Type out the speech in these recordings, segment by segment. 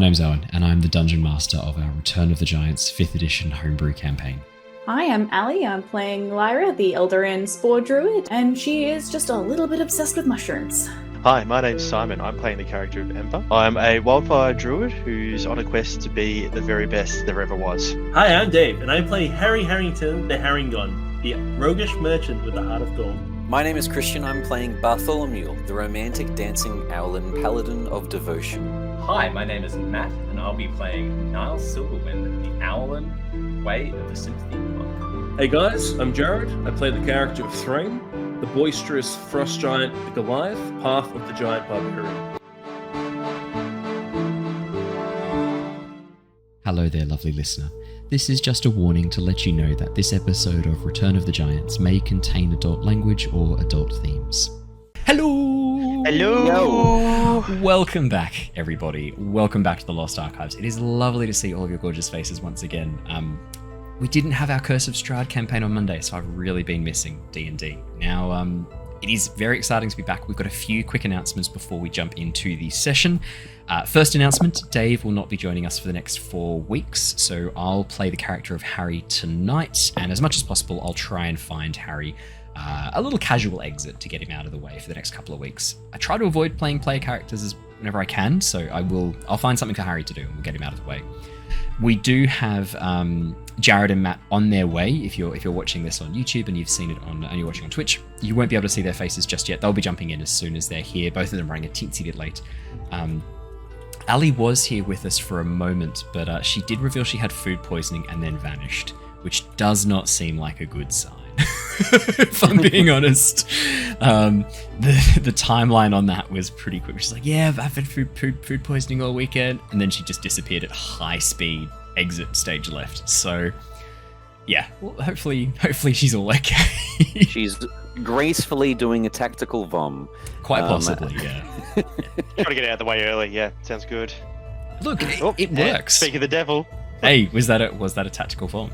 name's Owen, and I'm the Dungeon Master of our Return of the Giants 5th edition homebrew campaign. Hi, I'm Ali. I'm playing Lyra, the Eladrin Spore Druid, and she is just a little bit obsessed with mushrooms. Hi, my name's Simon. I'm playing the character of Ember. I'm a wildfire druid who's on a quest to be the very best there ever was. Hi, I'm Dave, and I play Harry Harrington, the Harrengon, the roguish merchant with the heart of gold. My name is Christian. I'm playing Bartholomew, the romantic dancing Owlin, Paladin of devotion. Hi, my name is Matt, and I'll be playing Niles Silverwind, the Owlin, Way of the Sympathy Monk. Hey guys, I'm Jared. I play the character of Threign, the boisterous frost giant, the Goliath, path of the giant Barbarian. Hello there, lovely listener. This is just a warning to let you know that this episode of Return of the Giants may contain adult language or adult themes. Hello! Hello! Welcome back, everybody. Welcome back to the Lost Archives. It is lovely to see all of your gorgeous faces once again. We didn't have our Curse of Strahd campaign on Monday, so I've really been missing D&D. Now, it is very exciting to be back. We've got a few quick announcements before we jump into the session. First announcement, Dave will not be joining us for the next 4 weeks, so I'll play the character of Harry tonight, and as much as possible, I'll try and find Harry a little casual exit to get him out of the way for the next couple of weeks. I try to avoid playing player characters whenever I can, so I'll find something for Harry to do and we'll get him out of the way. We do have Jared and Matt on their way. If you're watching this on YouTube and you've seen it and you're watching on Twitch, you won't be able to see their faces just yet. They'll be jumping in as soon as they're here. Both of them running a teensy bit late. Ali was here with us for a moment, but she did reveal she had food poisoning and then vanished, which does not seem like a good sign. If I'm being honest, the timeline on that was pretty quick. She's like, "Yeah, I've had food poisoning all weekend," and then she just disappeared at high speed. Exit stage left. So, yeah, well, hopefully she's all okay. She's gracefully doing a tactical vom. Quite possibly, yeah. Try to get out of the way early. Yeah, sounds good. Look, it works. Speak of the devil. Hey, was that a tactical vom?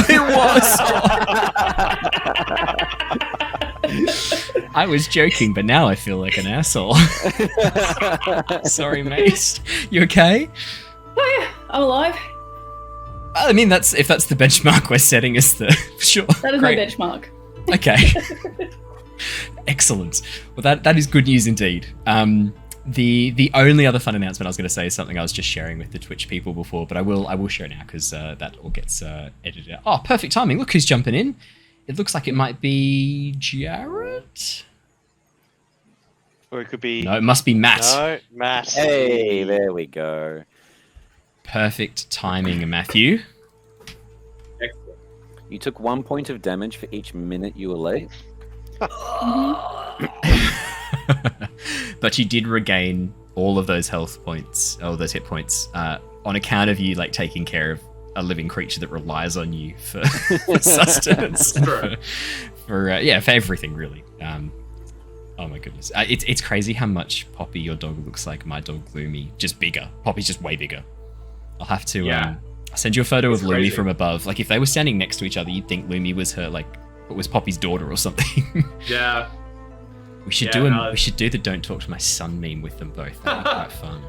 It was. I was joking, but now I feel like an asshole. Sorry, mate. You okay? Oh yeah, I'm alive. I mean, if that's the benchmark we're setting as the sure. That is great. my benchmark. Okay. Excellent. Well, that is good news indeed. The only other fun announcement I was going to say is something I was just sharing with the Twitch people before, but I will share now because that all gets edited out. Oh, perfect timing. Look who's jumping in. It looks like it might be Jared? Or it could be... No, it must be Matt. No, Matt. Hey, there we go. Perfect timing, Matthew. Excellent. You took 1 point of damage for each minute you were late. But you did regain all of those health points, all those hit points, on account of you taking care of a living creature that relies on you for sustenance, for everything really. Oh my goodness, it's crazy how much Poppy, your dog, looks like my dog Gloomy, just bigger. Poppy's just way bigger. I'll have to I'll send you a photo of Lumi from above. Like if they were standing next to each other, you'd think Lumi was her was Poppy's daughter or something. Yeah. We should do the "Don't talk to my son" meme with them both. That'd be quite fun.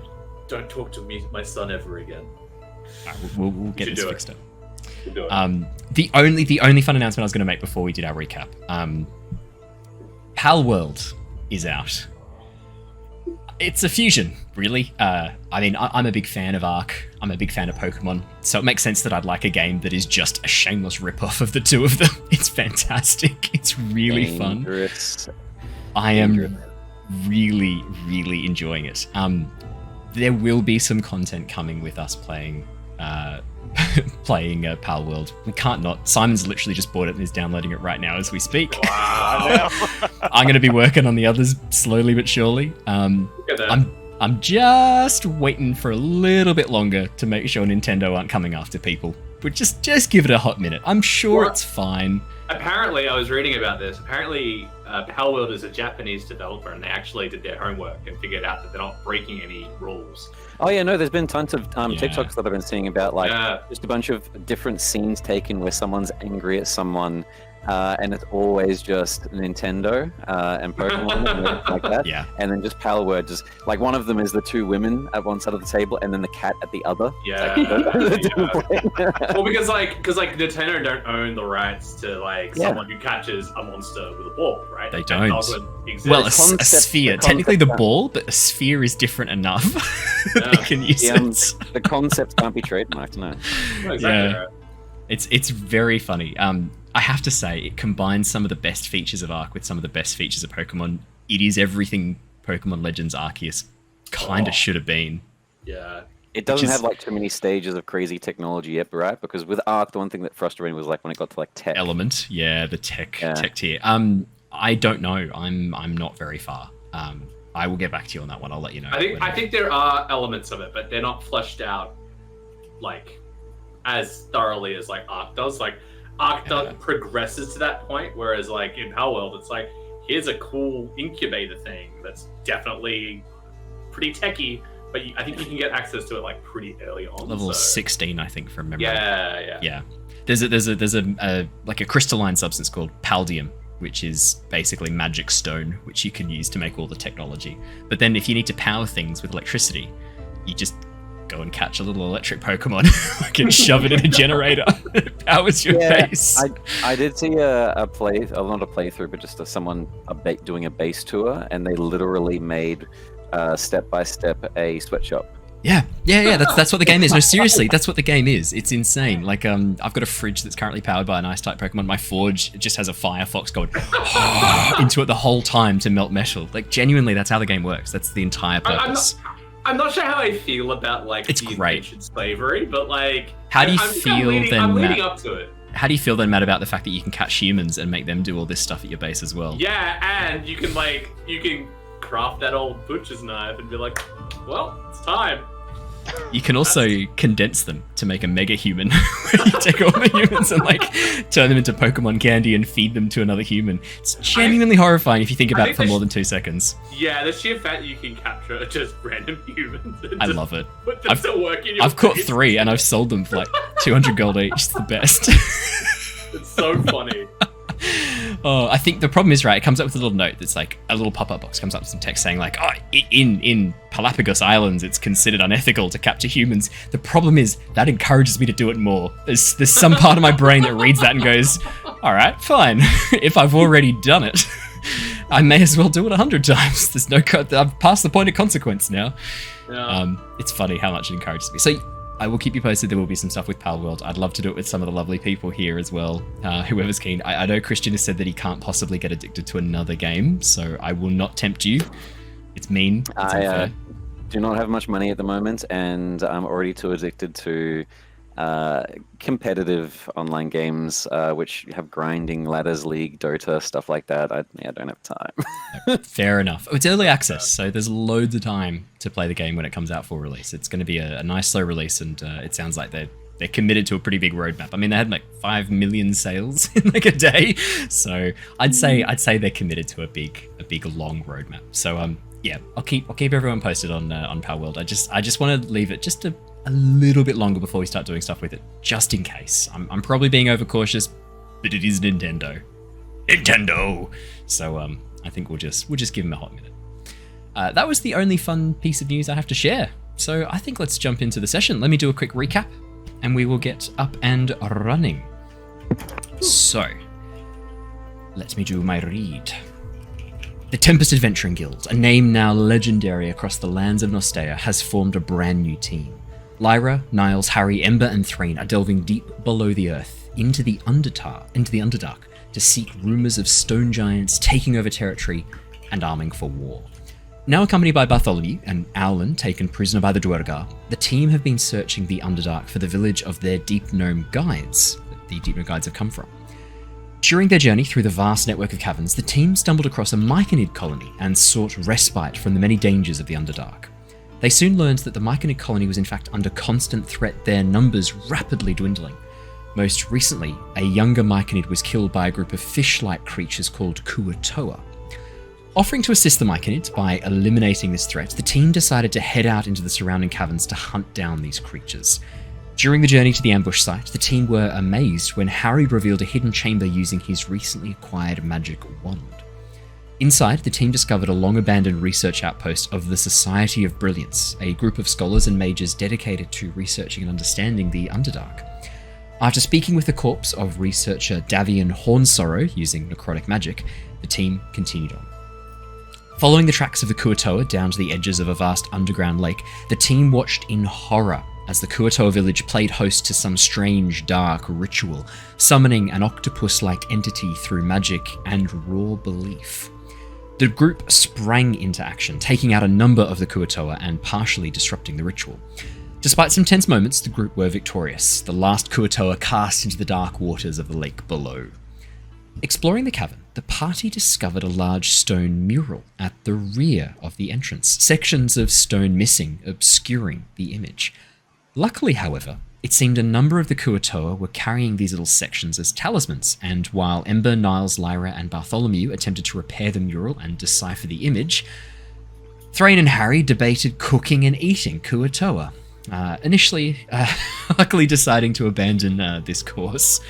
Don't talk to my son ever again. All right, we'll get this fixed up. We'll do it. The only fun announcement I was going to make before we did our recap. Pal World is out. It's a fusion, really. I mean, I'm a big fan of Ark. I'm a big fan of Pokemon, so it makes sense that I'd like a game that is just a shameless rip-off of the two of them. It's fantastic. It's really fun. I am really, really enjoying it. There will be some content coming with us playing Pal World. We can't not. Simon's literally just bought it and is downloading it right now as we speak. Wow. I'm going to be working on the others slowly but surely. I'm just waiting for a little bit longer to make sure Nintendo aren't coming after people. But just give it a hot minute. I'm sure it's fine. Apparently, I was reading about this. Apparently, Palworld is a Japanese developer, and they actually did their homework and figured out that they're not breaking any rules. Oh yeah, no, there's been tons of TikToks that I've been seeing about just a bunch of different scenes taken where someone's angry at someone and it's always just Nintendo and Pokemon and everything like that. Yeah. And then just Pal Word, just like one of them is the two women at one side of the table, and then the cat at the other. Yeah. Well, because Nintendo don't own the rights to someone who catches a monster with a ball, right? They That don't. doesn't exist. Well, a sphere. Technically the ball, but a sphere is different enough that they can use it. The concept can't be trademarked, no. No, exactly Yeah. right. It's very funny. I have to say, it combines some of the best features of Arc with some of the best features of Pokemon. It is everything Pokemon Legends Arceus kind of should have been. Yeah. It doesn't have too many stages of crazy technology yet, right? Because with Arc, the one thing that frustrated me was when it got to tech. Element, yeah, the tech tier. I don't know. I'm not very far. I will get back to you on that one. I'll let you know. I think there are elements of it, but they're not fleshed out as thoroughly as Arc does. Arc progresses to that point, whereas in Power World, it's here's a cool incubator thing that's definitely pretty techy, but I think you can get access to it pretty early on. Level 16, I think, from memory. Yeah. There's a crystalline substance called Paldium, which is basically magic stone, which you can use to make all the technology. But then if you need to power things with electricity, you just go and catch a little electric Pokemon and shove it in a generator. It powers your base. I did see not a playthrough, but just someone doing a base tour, and they literally made step by step a sweatshop. Yeah. That's what the game is. No, seriously, that's what the game is. It's insane. I've got a fridge that's currently powered by an ice-type Pokemon. My forge just has a Firefox going into it the whole time to melt metal. Genuinely, that's how the game works. That's the entire purpose. I'm not sure how I feel about it's the great ancient slavery, but how do you feel then? I'm leading up to it. How do you feel then, Matt, about the fact that you can catch humans and make them do all this stuff at your base as well? Yeah, and you can craft that old butcher's knife and be well, it's time. You can also condense them to make a mega human. Where you take all the humans and turn them into Pokemon candy and feed them to another human. It's genuinely horrifying if you think about it for more than 2 seconds. Yeah, the sheer fact you can capture just random humans. I love it. I've caught 3 and I've sold them for 200 gold each. It's the best. It's so funny. Oh, I think the problem is, right, it comes up with a little note that's a little pop-up box comes up with some text saying in Galapagos Islands it's considered unethical to capture humans. The problem is that encourages me to do it more. There's some part of my brain that reads that and goes, all right, fine. If I've already done it, I may as well do it 100 times. There's no I've passed the point of consequence now. Yeah. It's funny how much it encourages me. So I will keep you posted. There will be some stuff with Pal World. I'd love to do it with some of the lovely people here as well. Whoever's keen. I know Christian has said that he can't possibly get addicted to another game, so I will not tempt you. It's mean. It's unfair. Do not have much money at the moment, and I'm already too addicted to competitive online games, which have grinding, ladders, League, Dota, stuff like that. I don't have time. Fair enough. It's early access, so there's loads of time to play the game when it comes out for release. It's going to be a nice slow release, and it sounds like they're committed to a pretty big roadmap. I mean, they had 5 million sales in a day, so I'd say they're committed to a big long roadmap. So yeah, I'll keep everyone posted on Power World. I just want to leave it just a little bit longer before we start doing stuff with it, just in case. I'm probably being overcautious, but it is Nintendo. So I think we'll just give him a hot minute. That was the only fun piece of news I have to share. So I think let's jump into the session. Let me do a quick recap, and we will get up and running. So let me do my read. The Tempest Adventuring Guild, a name now legendary across the lands of Nostea, has formed a brand new team. Lyra, Niles, Harry, Ember, and Threign are delving deep below the earth into the Underdark to seek rumours of stone giants taking over territory and arming for war. Now accompanied by Bartholomew and Owlin, taken prisoner by the Duergar, the team have been searching the Underdark for the village of their Deep Gnome guides that the Deep Gnome guides have come from. During their journey through the vast network of caverns, the team stumbled across a myconid colony and sought respite from the many dangers of the Underdark. They soon learned that the myconid colony was in fact under constant threat, their numbers rapidly dwindling. Most recently, a younger myconid was killed by a group of fish-like creatures called Kuatoa. Offering to assist the myconids by eliminating this threat, the team decided to head out into the surrounding caverns to hunt down these creatures. During the journey to the ambush site, the team were amazed when Harry revealed a hidden chamber using his recently acquired magic wand. Inside, the team discovered a long-abandoned research outpost of the Society of Brilliance, a group of scholars and mages dedicated to researching and understanding the Underdark. After speaking with the corpse of researcher Davian Hornsorrow using necrotic magic, the team continued on. Following the tracks of the Kuatoa down to the edges of a vast underground lake, the team watched in horror as the Kuatoa village played host to some strange, dark ritual, summoning an octopus-like entity through magic and raw belief. The group sprang into action, taking out a number of the Kuatoa and partially disrupting the ritual. Despite some tense moments, the group were victorious, the last Kuatoa cast into the dark waters of the lake below. Exploring the cavern, the party discovered a large stone mural at the rear of the entrance, sections of stone missing, obscuring the image. Luckily, however, it seemed a number of the Kuatoa were carrying these little sections as talismans, and while Ember, Niles, Lyra, and Bartholomew attempted to repair the mural and decipher the image, Threign and Harry debated cooking and eating Kuatoa, initially luckily deciding to abandon this course.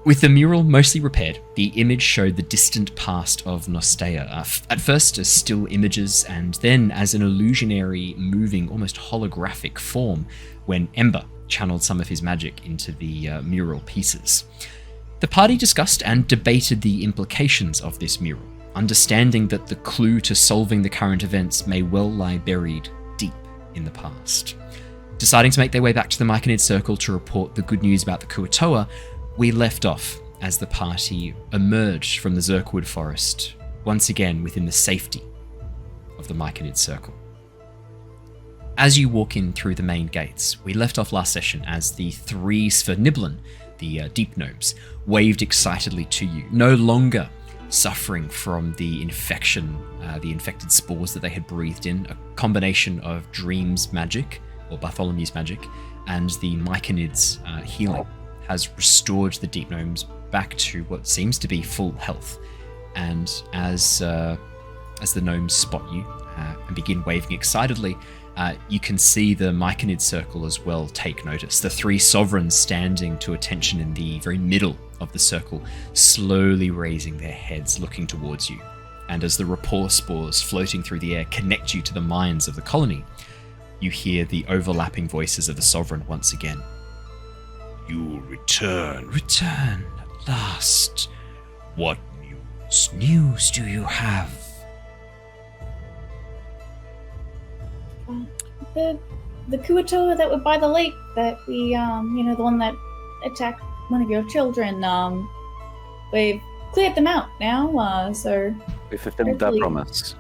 With the mural mostly repaired, the image showed the distant past of Nostea, at first as still images and then as an illusionary, moving, almost holographic form when Ember channeled some of his magic into the mural pieces. The party discussed and debated the implications of this mural, understanding that the clue to solving the current events may well lie buried deep in the past. Deciding to make their way back to the myconid circle to report the good news about the Kuatoa, we left off as the party emerged from the Zirkwood forest, once again within the safety of the myconid circle. As you walk in through the main gates, we left off last session as the three Sverniblin, the deep gnomes, waved excitedly to you, no longer suffering from the infection, the infected spores that they had breathed in, a combination of Dream's magic, or Bartholomew's magic, and the myconid's healing has restored the deep gnomes back to what seems to be full health. And as the gnomes spot you and begin waving excitedly, you can see the myconid circle as well take notice. The three sovereigns standing to attention in the very middle of the circle, slowly raising their heads, looking towards you. And as the rapport spores floating through the air connect you to the minds of the colony, you hear the overlapping voices of the sovereign once again. You return at last. What news do you have? The Kuatoa that were by the lake that we, the one that attacked one of your children, we've cleared them out now, so... We fulfilled that promise.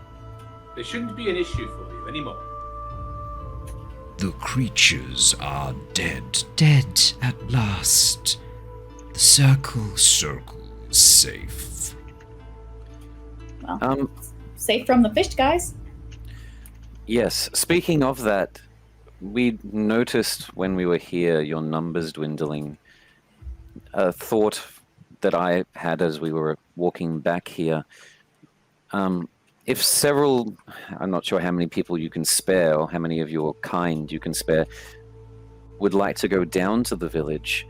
They shouldn't be an issue for you anymore. The creatures are dead at last. The circle is safe. Well, safe from the fish guys. Yes, speaking of that, we noticed when we were here your numbers dwindling. A thought that I had as we were walking back here. If several, I'm not sure how many people you can spare or how many of your kind you can spare, would like to go down to the village,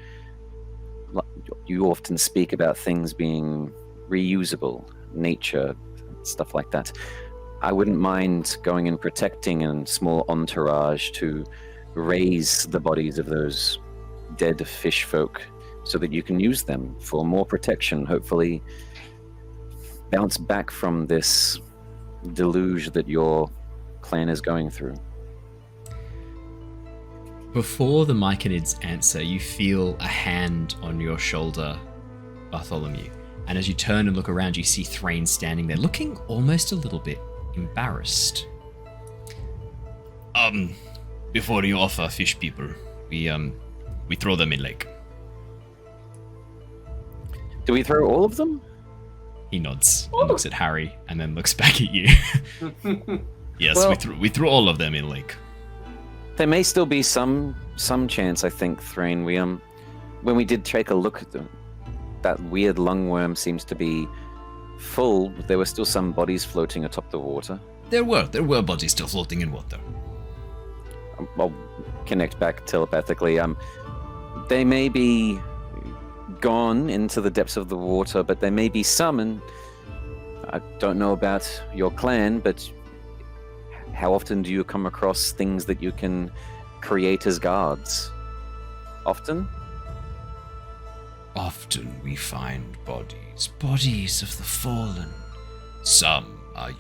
you often speak about things being reusable, nature, stuff like that. I wouldn't mind going and protecting a small entourage to raise the bodies of those dead fish folk so that you can use them for more protection, hopefully bounce back from this deluge that your clan is going through. Before the myconids answer, you feel a hand on your shoulder, Bartholomew. And as you turn and look around, you see Threign standing there, looking almost a little bit embarrassed. Before you offer fish people, we throw them in lake. Do we throw all of them? He nods and looks at Harry and then looks back at you. Yes, Well- we threw all of them in lake. There may still be some chance, I think, Threign. When we did take a look at them, that weird lungworm seems to be full, but there were still some bodies floating atop the water. There were bodies still floating in water. I'll connect back telepathically. They may be gone into the depths of the water, but they may be summoned. I don't know about your clan, but how often do you come across things that you can create as guards? Often? Often we find bodies of the fallen. Some are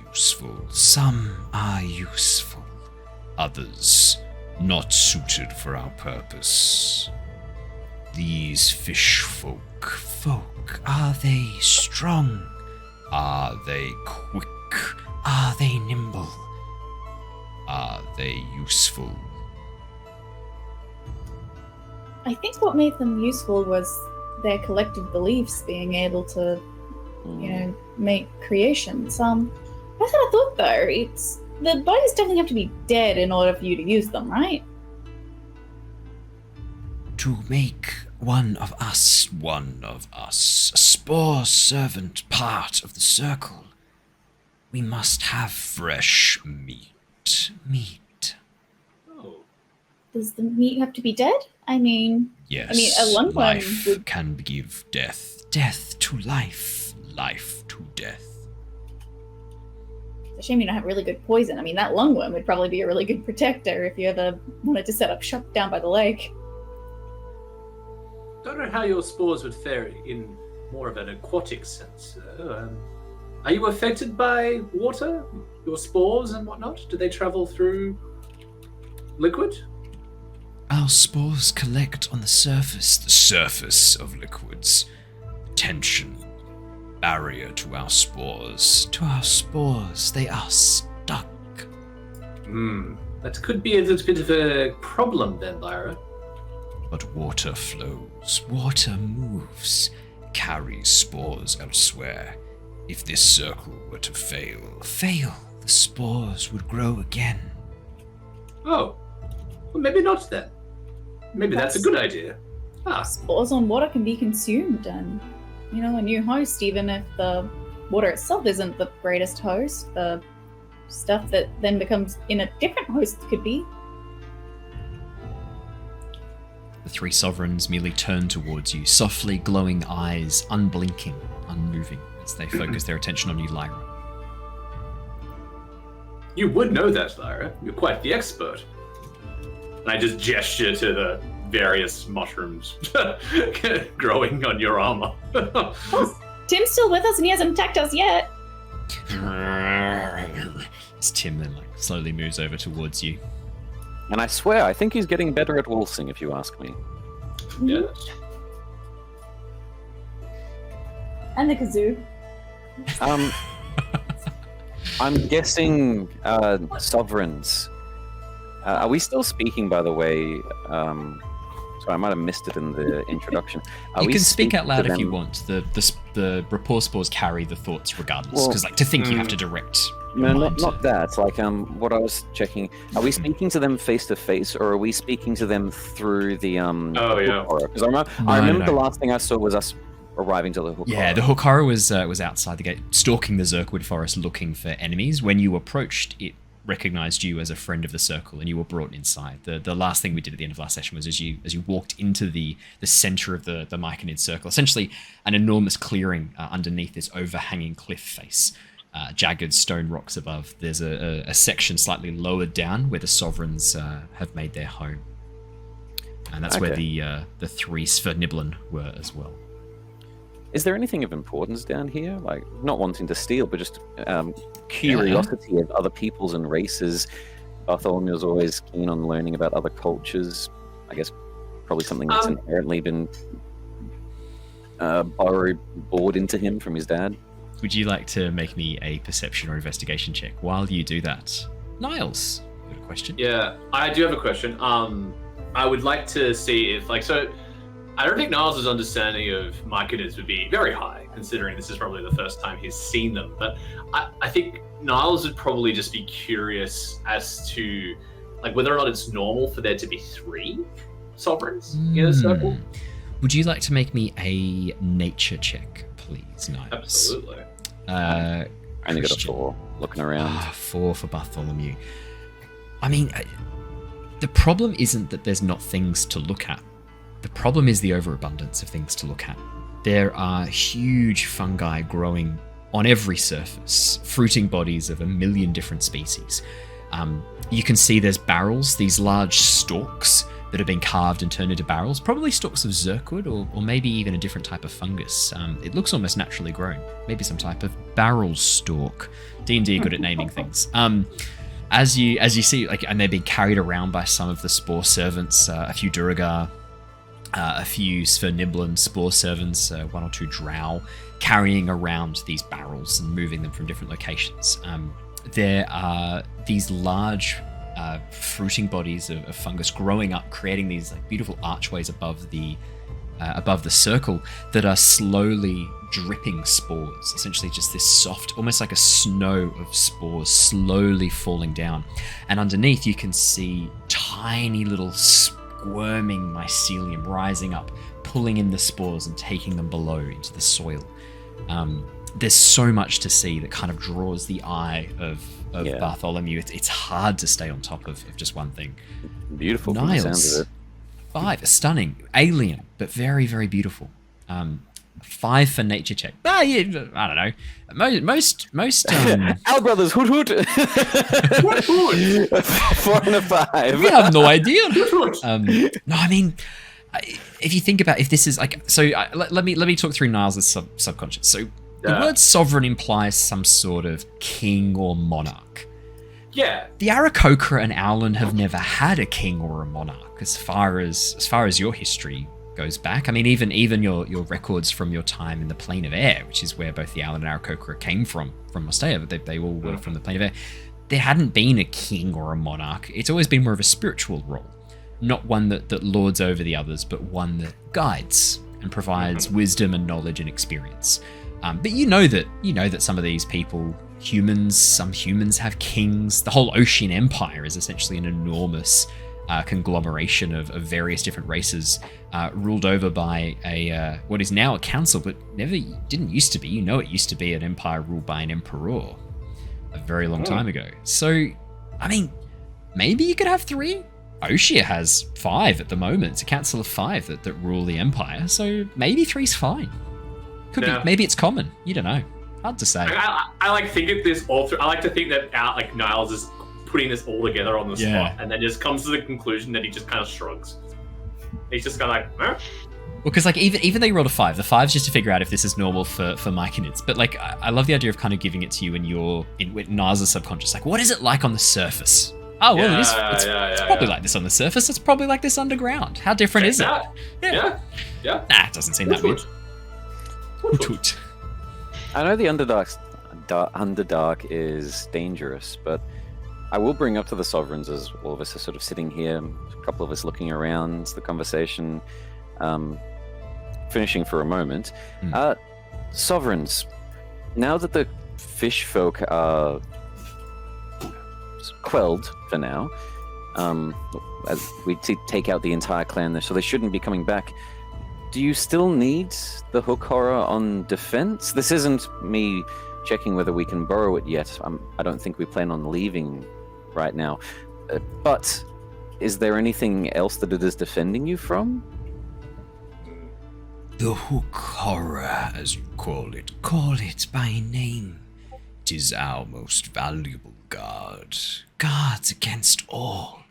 useful, others not suited for our purpose. These fish folk, are they strong? Are they quick? Are they nimble? Are they useful? I think what made them useful was their collective beliefs, being able to, make creations. That's what I thought, though. The bodies definitely have to be dead in order for you to use them, right? To make one of us, a spore servant part of the circle, we must have fresh meat. Oh. Does the meat have to be dead? Yes, a lung worm life can give death. Death to life. Life to death. It's a shame you don't have really good poison. That lungworm would probably be a really good protector if you ever wanted to set up shop down by the lake. Don't know how your spores would fare in more of an aquatic sense. Are you affected by water? Your spores and whatnot? Do they travel through liquid? Our spores collect on the surface of liquids. Tension, barrier to our spores. They are stuck. That could be a little bit of a problem then, Lyra. But water flows, water moves, carries spores elsewhere. If this circle were to fail, the spores would grow again. Oh, well, maybe not then. Maybe that's a good idea. Spores on water can be consumed, and a new host, even if the water itself isn't the greatest host, the stuff that then becomes in a different host could be. The three sovereigns merely turn towards you, softly glowing eyes, unblinking, unmoving, as they focus their attention on you, Lyra. You would know that, Lyra. You're quite the expert. And I just gesture to the various mushrooms growing on your armor. Oh, Tim's still with us and he hasn't attacked us yet. As Tim then slowly moves over towards you. And I swear, I think he's getting better at waltzing, if you ask me. Yes. And the kazoo. I'm guessing sovereigns. Are we still speaking, by the way? Sorry, I might have missed it in the introduction. You can speak out loud if you want. The rapport spores carry the thoughts regardless, because to think you have to direct. No, not that. What I was checking. Are we speaking to them face to face, or are we speaking to them through the Because I remember the last thing I saw was us arriving to the Hukara. Yeah, the Hukara was outside the gate, stalking the Zirkwood forest, looking for enemies. When you approached, it recognized you as a friend of the circle, and you were brought inside. The last thing we did at the end of last session was as you walked into the center of the myconid circle, essentially an enormous clearing underneath this overhanging cliff face. Jagged stone rocks above. There's a section slightly lower down where the sovereigns have made their home, and that's where the three Sverniblin were as well. Is there anything of importance down here? Not wanting to steal, but just curiosity of other peoples and races. Bartholomew is always keen on learning about other cultures. I guess probably something that's inherently been bored into him from his dad. Would you like to make me a perception or investigation check? While you do that, Niles, you got a question? Yeah, I do have a question. I would like to see if, I don't think Niles' understanding of myconids would be very high, considering this is probably the first time he's seen them. But I think Niles would probably just be curious as to whether or not it's normal for there to be three sovereigns in a circle. Would you like to make me a nature check, please, Niles? Absolutely. I only got a 4 looking around. 4 for Bartholomew. the problem isn't that there's not things to look at. The problem is the overabundance of things to look at. There are huge fungi growing on every surface, fruiting bodies of a million different species. You can see there's barrels, these large stalks that have been carved and turned into barrels, probably stalks of zirkwood or maybe even a different type of fungus. It looks almost naturally grown, maybe some type of barrel stalk. D&D are good at naming things. As you see, and they're being carried around by some of the spore servants, a few Duragar, a few Sverniblin spore servants, one or two drow, carrying around these barrels and moving them from different locations. There are these large fruiting bodies of fungus growing up, creating these beautiful archways above the circle that are slowly dripping spores, essentially just this soft, almost like a snow of spores slowly falling down. And underneath you can see tiny little squirming mycelium rising up, pulling in the spores and taking them below into the soil. There's so much to see that kind of draws the eye of Bartholomew. It's hard to stay on top of just one thing. Beautiful from the sounds of it. 5, stunning, alien, but very, very beautiful. 5 for nature check. I don't know. Most. Our brothers, hoot hoot. 4 and a 5. We have no idea. No, I mean, if you think about if this is let me talk through Niles' subconscious. So the word sovereign implies some sort of king or monarch. Yeah. The Aarakocra and Owlin have never had a king or a monarch as far as your history goes back. I mean, even your records from your time in the Plane of Air, which is where both the Owlin and Aarakocra came from Mostea, but they all were from the Plane of Air. There hadn't been a king or a monarch. It's always been more of a spiritual role, not one that lords over the others, but one that guides and provides wisdom and knowledge and experience. But you know that some of these people, some humans have kings. The whole Ocean Empire is essentially an enormous conglomeration of various different races, ruled over by what is now a council, but didn't used to be. It used to be an empire ruled by an emperor a very long time ago. So, I mean, maybe you could have 3. Oshia has 5 at the moment. It's a council of 5 that rule the empire. So maybe 3's fine. Could be. Maybe it's common. You don't know. Hard to say. I like think of this all through. I like to think that Niles is putting this all together on the spot, and then just comes to the conclusion that he just kind of shrugs. He's just kind of like, eh? Well, because even though you rolled a 5, the 5's just to figure out if this is normal for myconids. But I love the idea of kind of giving it to you in Niles' subconscious. Like, what is it like on the surface? Oh, well, it is. It's probably like this on the surface. It's probably like this underground. How different is it? Yeah. Nah, it doesn't seem that weird. Hoot. I know the Underdark is dangerous, but I will bring up to the Sovereigns as all of us are sort of sitting here, a couple of us looking around, the conversation finishing for a moment. Sovereigns, now that the fish folk are quelled for now, as we take out the entire clan there, so they shouldn't be coming back. Do you still need the hook horror on defense? This isn't me checking whether we can borrow it yet. I don't think we plan on leaving right now. But is there anything else that it is defending you from? The hook horror, as you call it by name. 'Tis our most valuable guard. Guards against all.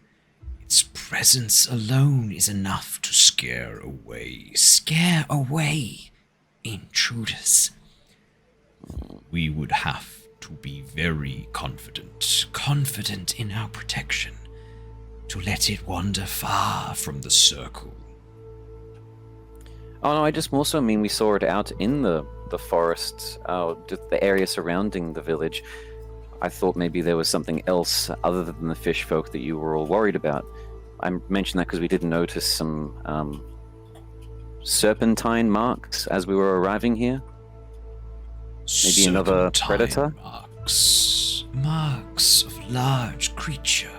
Its presence alone is enough to scare away intruders. We would have to be very confident in our protection, to let it wander far from the circle. Oh no, I just more so mean we saw it out in the forest, the area surrounding the village. I thought maybe there was something else other than the fish folk that you were all worried about. I mentioned that because we did notice some serpentine marks as we were arriving here. Maybe another predator? Marks of large creature.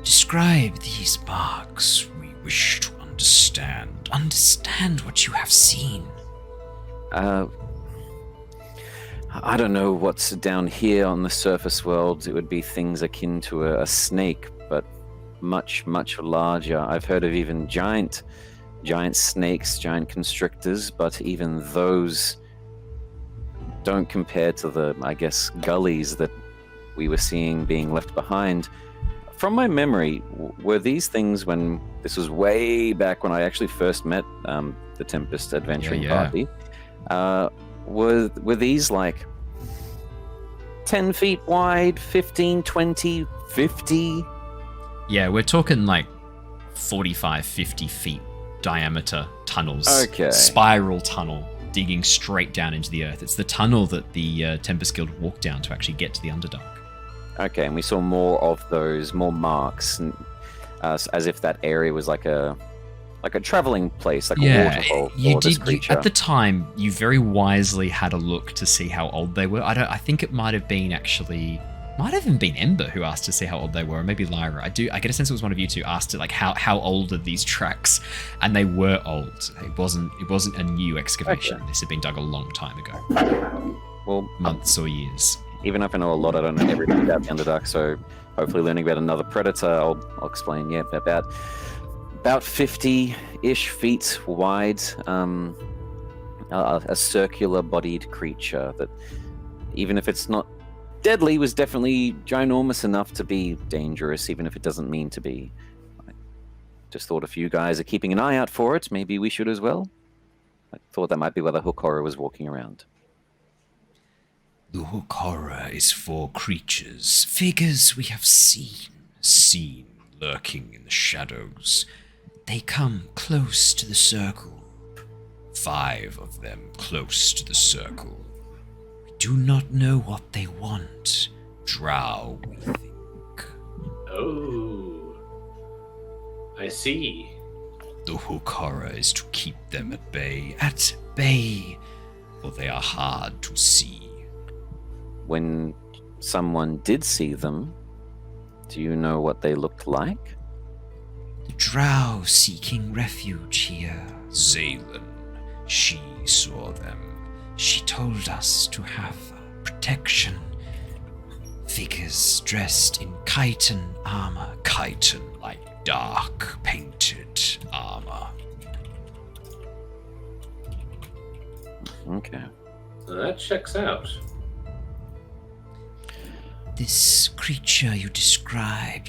Describe these marks. We wish to understand what you have seen. I don't know what's down here on the surface world. It would be things akin to a snake, but much, much larger. I've heard of even giant snakes, giant constrictors, but even those don't compare to the, I guess, gullies that we were seeing being left behind. From my memory, were these things, when this was way back when I actually first met the Tempest adventuring party, were these like 10 feet wide, 15, 20, 50? Yeah, we're talking like 45, 50 feet diameter tunnels. Okay. Spiral tunnel digging straight down into the earth. It's the tunnel that the Tempest Guild walked down to actually get to the Underdark. Okay, and we saw more of those, more marks, and, as if that area was like a traveling place, like a waterfall for this creature. At the time, you very wisely had a look to see how old they were. I think it might have been even been Ember who asked to see how old they were, or maybe Lyra. I get a sense it was one of you two asked it, like, how old are these tracks? And they were old. It wasn't a new excavation. Okay. This had been dug a long time ago. Well, months or years. Even if I know a lot, I don't know everything about the Underdark, so hopefully learning about another predator, I'll explain, about 50-ish feet wide, a circular-bodied creature that, even if it's not deadly, was definitely ginormous enough to be dangerous, even if it doesn't mean to be. I just thought if you guys are keeping an eye out for it, maybe we should as well. I thought that might be where the hook horror was walking around. The hook horror is for creatures, figures we have seen lurking in the shadows. They come close to the circle. 5 of them close to the circle. We do not know what they want. Drow, we think. Oh, I see. The hook horror is to keep them at bay, for they are hard to see. When someone did see them, do you know what they looked like? The drow seeking refuge here. Zaylin, she saw them. She told us to have protection. Figures dressed in chitin armor. Chitin, like dark painted armor. Okay. That checks out. This creature you describe,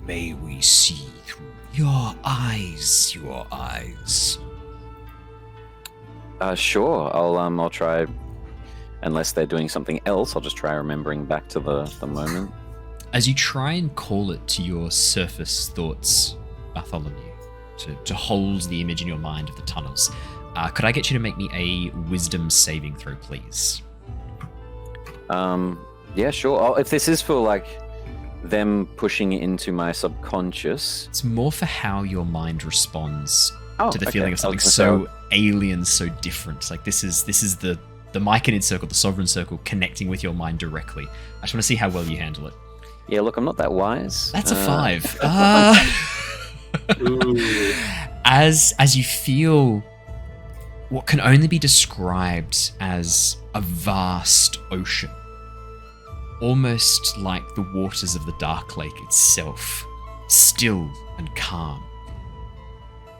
may we see through your eyes. Sure, I'll try, unless they're doing something else, I'll just try remembering back to the moment. As you try and call it to your surface thoughts, Bartholomew, to hold the image in your mind of the tunnels, could I get you to make me a wisdom saving throw, please? Yeah, sure. If this is for, like, them pushing it into my subconscious... It's more for how your mind responds to the okay. feeling of something so alien, so different. Like, this is the myconid circle, the sovereign circle, connecting with your mind directly. I just want to see how well you handle it. Yeah, look, I'm not that wise. That's a 5. As you feel what can only be described as a vast ocean, almost like the waters of the Dark Lake itself, still and calm.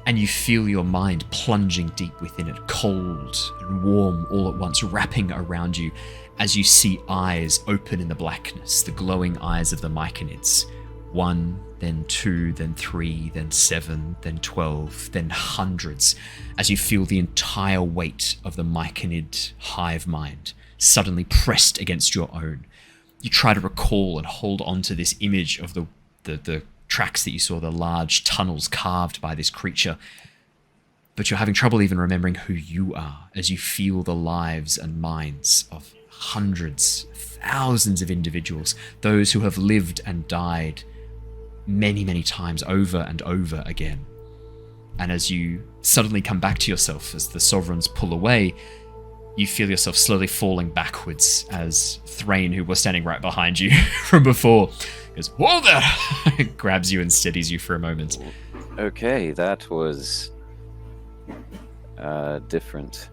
And you feel your mind plunging deep within it, cold and warm all at once, wrapping around you as you see eyes open in the blackness, the glowing eyes of the myconids. 1, then 2, then 3, then 7, then 12, then hundreds, as you feel the entire weight of the myconid hive mind suddenly pressed against your own. You try to recall and hold on to this image of the tracks that you saw, the large tunnels carved by this creature, but you're having trouble even remembering who you are as you feel the lives and minds of hundreds, thousands of individuals, those who have lived and died many, many times over and over again. And as you suddenly come back to yourself as the sovereigns pull away, you feel yourself slowly falling backwards as Threign, who was standing right behind you from before, goes, "Whoa there!" grabs you and steadies you for a moment. Okay, that was different.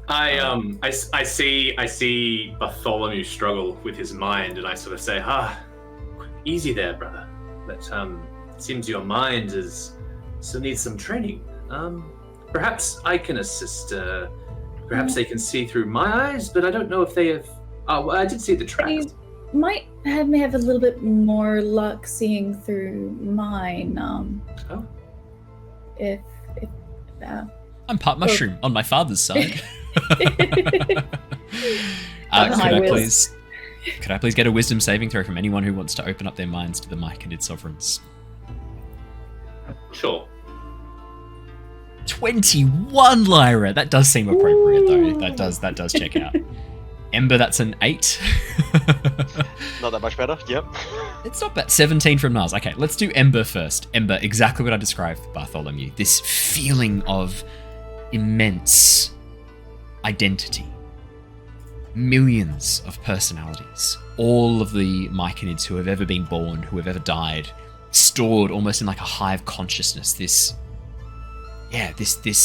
I see Bartholomew struggle with his mind, and I sort of say, easy there, brother. but it seems your mind still needs some training. Perhaps I can assist. Perhaps they can see through my eyes, but I don't know if they have. Oh, well, I did see the tracks. You might may have a little bit more luck seeing through mine. Oh. If I'm part mushroom on my father's side. Could I please get a wisdom saving throw from anyone who wants to open up their minds to the myconid sovereigns? Sure. 21, Lyra. That does seem appropriate, though. That does check out. Ember, that's an 8. Not that much better. Yep. It's not bad. 17 from Niles. Okay, let's do Ember first. Ember, exactly what I described for Bartholomew. This feeling of immense identity. Millions of personalities. All of the myconids who have ever been born, who have ever died, stored almost in like a hive consciousness. This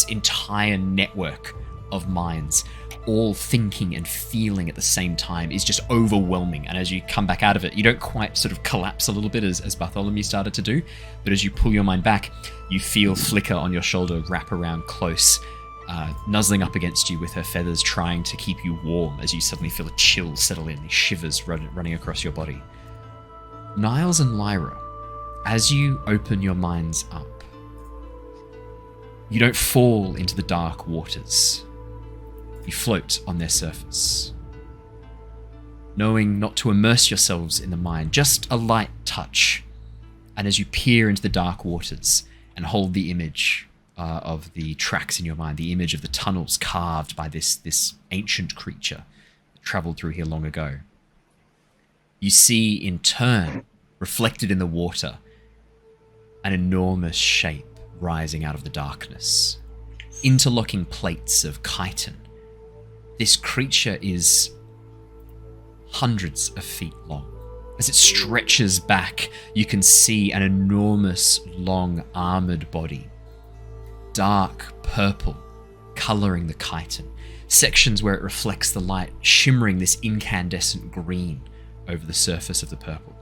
entire network of minds, all thinking and feeling at the same time, is just overwhelming. And as you come back out of it, you don't quite sort of collapse a little bit as Bartholomew started to do, but as you pull your mind back, you feel Flicker on your shoulder wrap around close, nuzzling up against you with her feathers, trying to keep you warm as you suddenly feel a chill settle in, these shivers running across your body. Niles and Lyra, as you open your minds up, you don't fall into the dark waters. You float on their surface, knowing not to immerse yourselves in the mind, just a light touch. And as you peer into the dark waters and hold the image of the tracks in your mind, the image of the tunnels carved by this ancient creature that traveled through here long ago, you see in turn, reflected in the water, an enormous shape rising out of the darkness. Interlocking plates of chitin. This creature is hundreds of feet long. As it stretches back, you can see an enormous, long, armored body. Dark purple, coloring the chitin. Sections where it reflects the light, shimmering this incandescent green over the surface of the purple.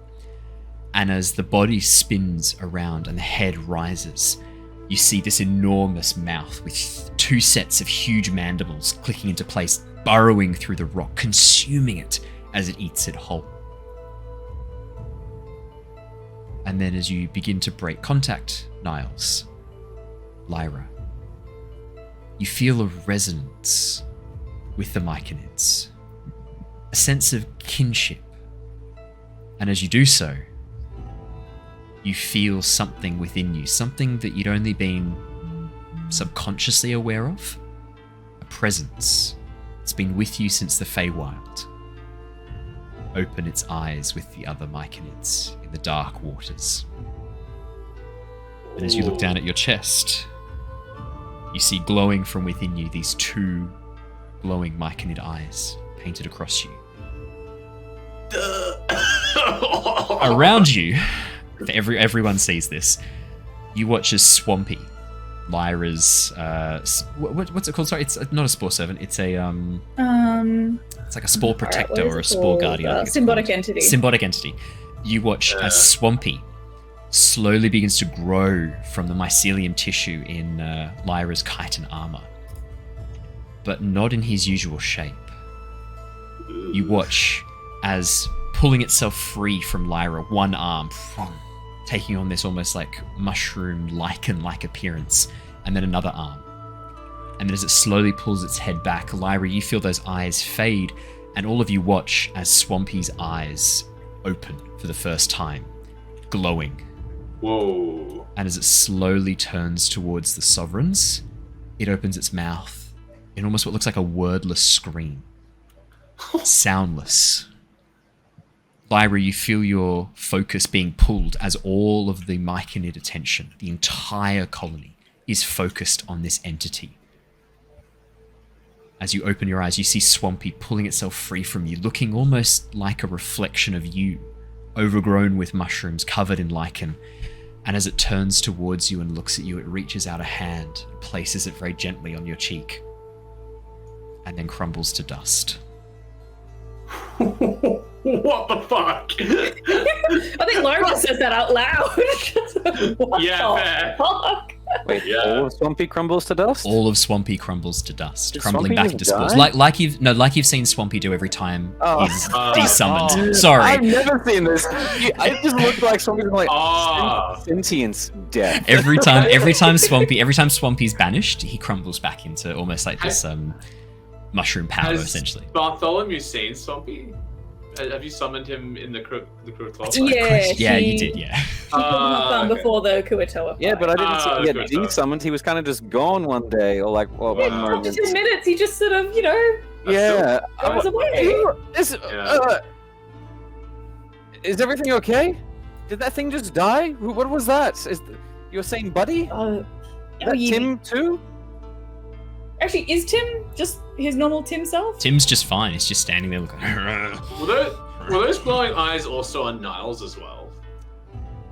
And as the body spins around and the head rises, you see this enormous mouth with 2 sets of huge mandibles clicking into place, burrowing through the rock, consuming it as it eats it whole. And then as you begin to break contact, Niles, Lyra, you feel a resonance with the myconids, a sense of kinship. And as you do so, you feel something within you, something that you'd only been subconsciously aware of. A presence. It's been with you since the Feywild. Open its eyes with the other myconids in the dark waters. And as you look down at your chest, you see glowing from within you these 2 glowing myconid eyes painted across you. Around you, everyone sees this. You watch as Swampy, Lyra's what's it called? Sorry, it's not a spore servant. It's a it's like a spore protector or a spore guardian. Symbiotic entity. Symbiotic entity. You watch as Swampy slowly begins to grow from the mycelium tissue in Lyra's chitin armor, but not in his usual shape. You watch as, pulling itself free from Lyra, one arm taking on this almost like mushroom lichen-like appearance, and then another arm. And then as it slowly pulls its head back, Lyra, you feel those eyes fade, and all of you watch as Swampy's eyes open for the first time, glowing. Whoa. And as it slowly turns towards the sovereigns, it opens its mouth in almost what looks like a wordless scream. Soundless. Lyra, you feel your focus being pulled as all of the myconid attention, the entire colony, is focused on this entity. As you open your eyes, you see Swampy pulling itself free from you, looking almost like a reflection of you, overgrown with mushrooms, covered in lichen. And as it turns towards you and looks at you, it reaches out a hand and places it very gently on your cheek, and then crumbles to dust. What the fuck? I think Lyra process that out loud. What Yeah, the fair. fuck? Wait, Yeah. all of Swampy crumbles to dust? All of Swampy crumbles to dust, Did crumbling Swampy back just into spores. die? Like you've seen Swampy do every time Oh. he's summoned. Oh. Sorry. I've never seen this. It just looked like something like Ah. sentience death. Every time Swampy's banished, he crumbles back into almost like this mushroom powder, Has essentially. Bartholomew seen Swampy? Have you summoned him in the Crook Yeah, you did, yeah. Before the Kuatoa. Yeah, but I didn't see him good get stuff. desummoned. He was kind of just gone one day, or like one After moment. 2 minutes, he just sort of, Yeah. goes away. Is everything okay? Did that thing just die? What was that? You were saying Buddy? Oh, That Tim too? Actually, is Tim just his normal Tim self? Tim's just fine. He's just standing there looking. Were those glowing eyes also on Niles as well?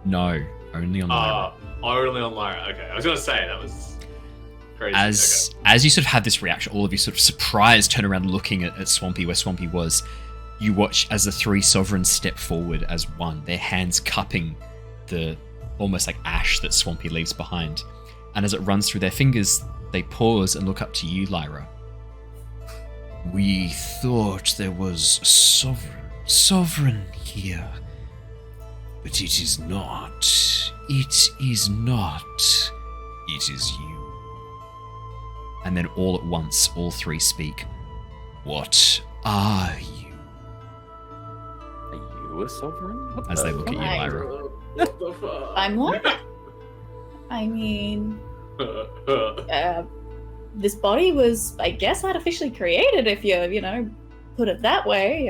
No, only on Lyra. Only on Lyra. Okay, I was gonna say that was crazy. As you sort of had this reaction, all of you sort of surprised, turn around looking at Swampy where Swampy was. You watch as the three sovereigns step forward as one, their hands cupping the almost like ash that Swampy leaves behind. And as it runs through their fingers, they pause and look up to you, Lyra. We thought there was a sovereign here. But it is not. It is not. It is you. And then all at once, all three speak. What are you? Are you a sovereign? What As the they look at you, Right. Lyra. What the fuck? I'm what? I mean, this body was, I guess, artificially created if you put it that way.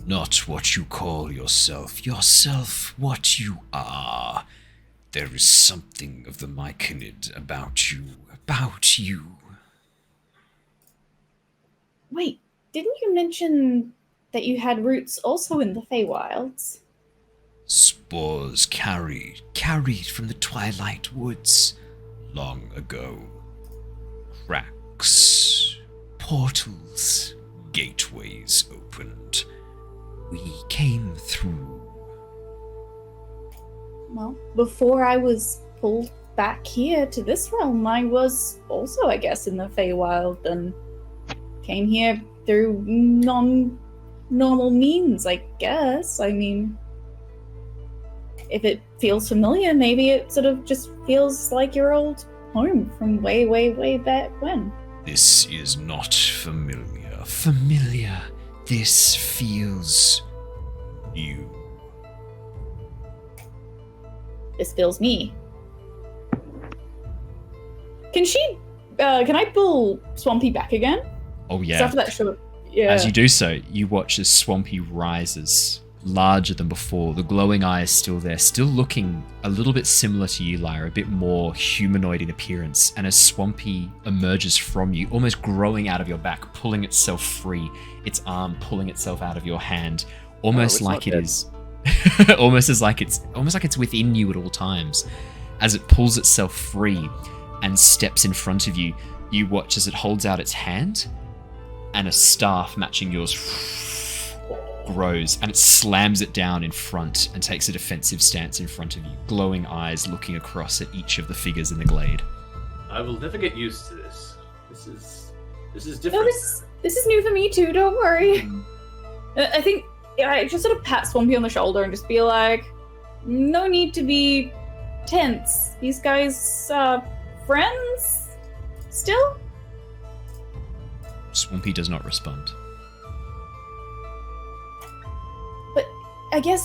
Not what you call yourself. Yourself, what you are. There is something of the myconid about you. About you. Wait, didn't you mention that you had roots also in the Feywilds? Spores carried from the twilight woods long ago. Cracks, portals, gateways opened. We came through. Well, before I was pulled back here to this realm, I was also, I guess, in the Feywild and came here through non-normal means, I guess. I mean, if it feels familiar, maybe it sort of just feels like your old home from way, way, way back when. This is not familiar. Familiar. This feels new. This feels me. Can I pull Swampy back again? Oh, 'Cause yeah. after that short, yeah. As you do so, you watch as Swampy rises, larger than before, the glowing eye is still there, still looking a little bit similar to you, Lyra, a bit more humanoid in appearance. And as Swampy emerges from you, almost growing out of your back, pulling itself free, its arm pulling itself out of your hand, almost it's like not it dead. is, almost like it's within you at all times. As it pulls itself free and steps in front of you, you watch as it holds out its hand, and a staff matching yours grows, and it slams it down in front and takes a defensive stance in front of you, glowing eyes looking across at each of the figures in the glade. I will never get used to this. This is No, different. this is new for me too, don't worry. I think I just sort of pat Swampy on the shoulder and just be like, no need to be tense. These guys are friends still? Swampy does not respond. But I guess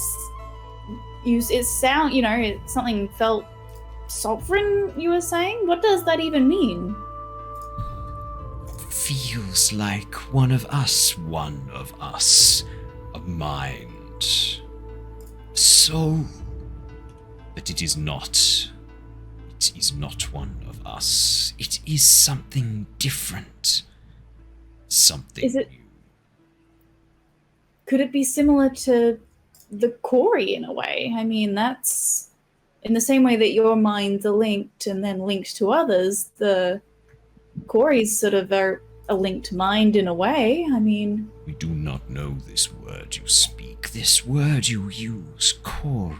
something felt sovereign, you were saying? What does that even mean? Feels like one of us. A mind. Soul. But it is not. It is not one of us. It is something different. Something Is it- new. Could it be similar to the Corey in a way? I mean, that's in the same way that your minds are linked and then linked to others, the Corey's sort of a linked mind in a way. I mean, We do not know this word you speak, this word you use, Corey.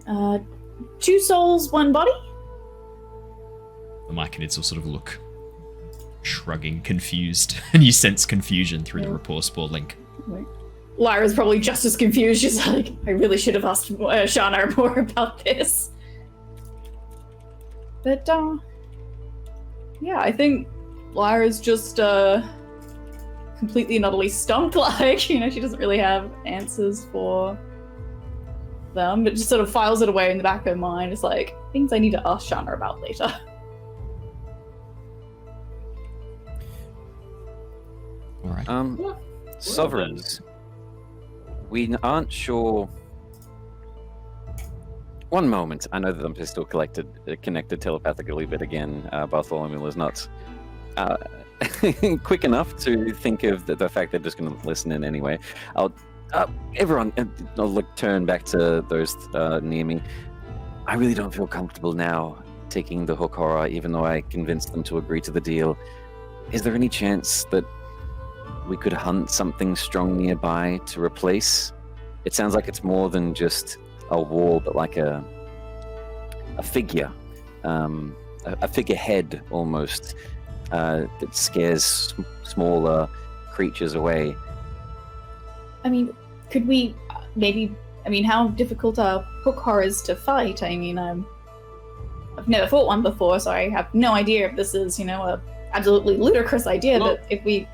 2 souls, 1 body? The myconids will sort of look shrugging, confused, and you sense confusion through the rapport spore link. Lyra's probably just as confused. She's like, I really should have asked Shana more about this. But, yeah, I think Lyra's just, completely and utterly stumped. Like, she doesn't really have answers for them, but just sort of files it away in the back of her mind. It's like, things I need to ask Shana about later. All right. Sovereigns. We aren't sure. One moment. I know that I'm still connected telepathically, but again, Bartholomew was not quick enough to think of the fact they're just going to listen in anyway. Everyone, I'll turn back to those near me. I really don't feel comfortable now taking the hook horror, even though I convinced them to agree to the deal. Is there any chance that we could hunt something strong nearby to replace? It sounds like it's more than just a wall, but like a figure, a figurehead almost, that scares smaller creatures away. I mean, could we maybe... I mean, how difficult are hook horrors to fight? I mean, I've never fought one before, so I have no idea if this is, a absolutely ludicrous idea, but if we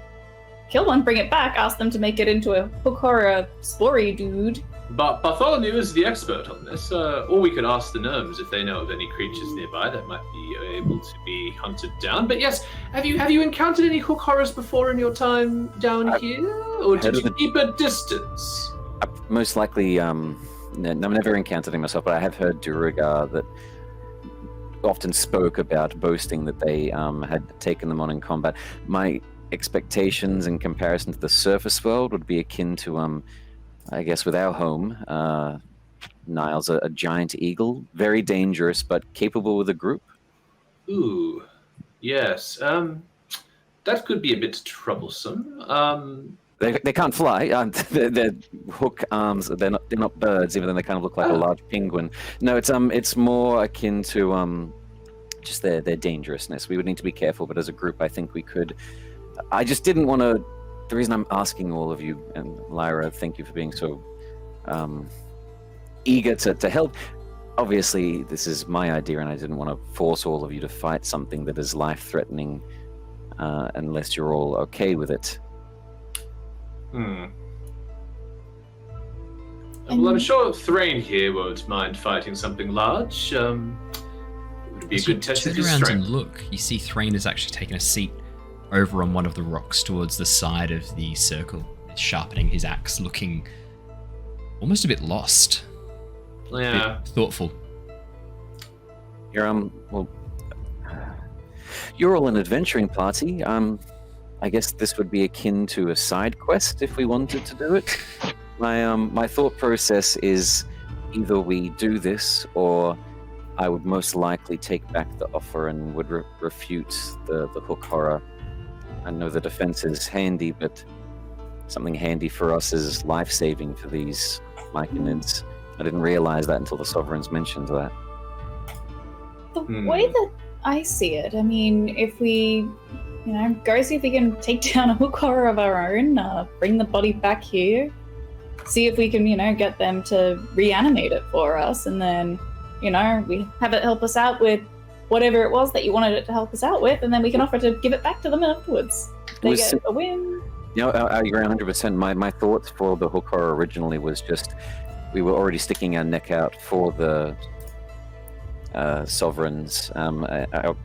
kill one, bring it back, ask them to make it into a hook horror spory dude. But Bartholomew is the expert on this, or we could ask the gnomes if they know of any creatures nearby that might be able to be hunted down. But yes, have you encountered any hook horrors before in your time down here, or did you keep a distance? Most likely, I've never encountered them myself, but I have heard Durigar that often spoke about boasting that they had taken them on in combat. My expectations in comparison to the surface world would be akin to, I guess, with our home, Niles, a giant eagle, very dangerous but capable with a group. Ooh, yes. That could be a bit troublesome. They can't fly. They're hook arms. They're not birds, even though they kind of look like a large penguin. No, it's more akin to just their dangerousness. We would need to be careful, but as a group, I think we could. I just didn't want to. The reason I'm asking all of you, and Lyra, thank you for being so eager to help. Obviously, this is my idea, and I didn't want to force all of you to fight something that is life-threatening unless you're all okay with it. Well, I'm sure Threign here won't mind fighting something large. It would be a good test of his around strength. and look, you see Threign has actually taken a seat over on one of the rocks towards the side of the circle, sharpening his axe, looking almost a bit lost. Yeah. A bit thoughtful. You're you're all an adventuring party. I guess this would be akin to a side quest if we wanted to do it. My thought process is either we do this, or I would most likely take back the offer and would refute the hook horror. I know the defense is handy, but something handy for us is life-saving for these myconids. I didn't realize that until the Sovereigns mentioned that. The way that I see it, I mean, if we, go see if we can take down a hook horror of our own, bring the body back here, see if we can, get them to reanimate it for us, and then, we have it help us out with whatever it was that you wanted it to help us out with, and then we can offer to give it back to them afterwards. They get a win. I agree 100%. My thoughts for the hook horror originally was just we were already sticking our neck out for the Sovereigns. Our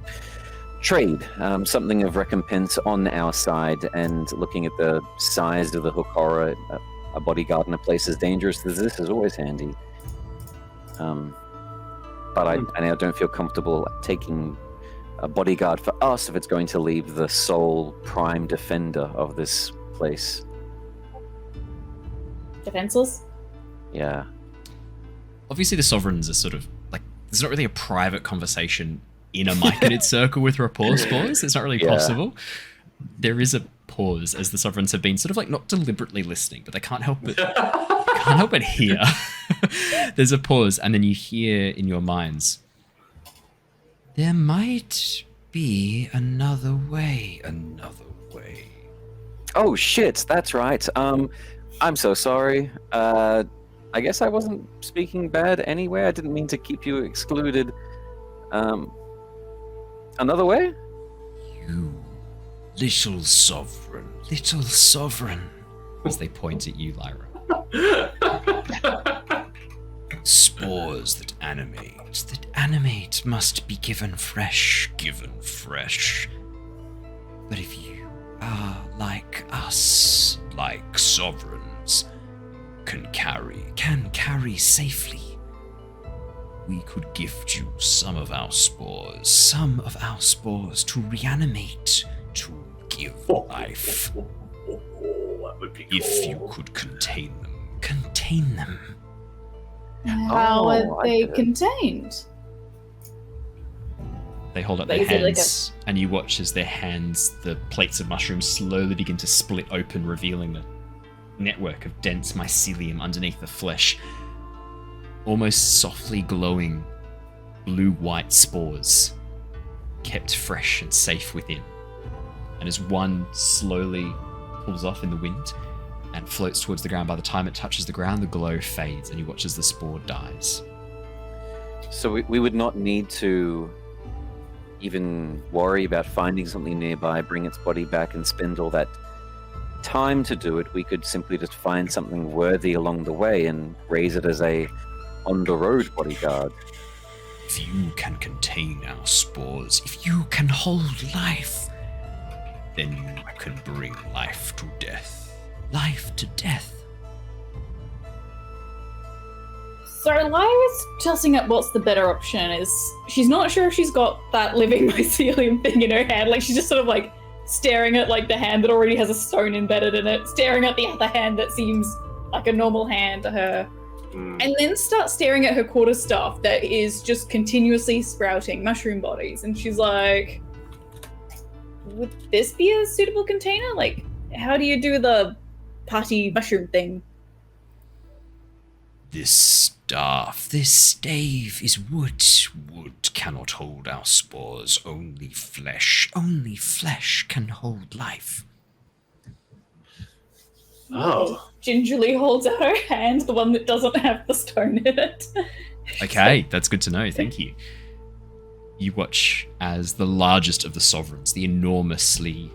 trade, something of recompense on our side, and looking at the size of the hook horror, a bodyguard in a place as dangerous as this is always handy. But I now don't feel comfortable taking a bodyguard for us if it's going to leave the sole prime defender of this place. Defenseless? Yeah. Obviously, the Sovereigns are sort of like, there's not really a private conversation in a myconid circle with rapport spores. It's not really possible. There is a pause as the Sovereigns have been sort of like not deliberately listening, but they can't help but hear There's a pause, and then you hear in your minds, there might be another way. Oh shit, that's right. I'm so sorry. I guess I wasn't speaking bad anyway. I didn't mean to keep you excluded. Another way? You, little sovereign. As they point at you, Lyra. Spores that animate must be given fresh. But if you are like us, like sovereigns, can carry safely, we could gift you some of our spores to reanimate, to give life. That would be If you cool. could contain them. How Oh, are I they get it. contained? They hold up Like, their is it like hands, and you watch as their hands, the plates of mushrooms, slowly begin to split open, revealing a network of dense mycelium underneath the flesh. Almost softly glowing blue-white spores, kept fresh and safe within. And as one slowly pulls off in the wind and floats towards the ground, by the time it touches the ground, the glow fades, and you watch as the spore dies. So we would not need to even worry about finding something nearby, bring its body back, and spend all that time to do it. We could simply just find something worthy along the way and raise it as a on-the-road bodyguard. If you can contain our spores, if you can hold life, then you can bring life to death. So Lyra's tossing up what's the better option. Is she's not sure if she's got that living mycelium thing in her hand. Like she's just sort of like staring at like the hand that already has a stone embedded in it, staring at the other hand that seems like a normal hand to her. And then start staring at her quarterstaff that is just continuously sprouting mushroom bodies. And she's like, would this be a suitable container? Like, how do you do the putty mushroom thing? This staff, this stave is wood. Wood cannot hold our spores. Only flesh can hold life. Oh. Gingerly holds out her hand, the one that doesn't have the stone in it. Okay, that's good to know, thank you. You watch as the largest of the sovereigns, the enormously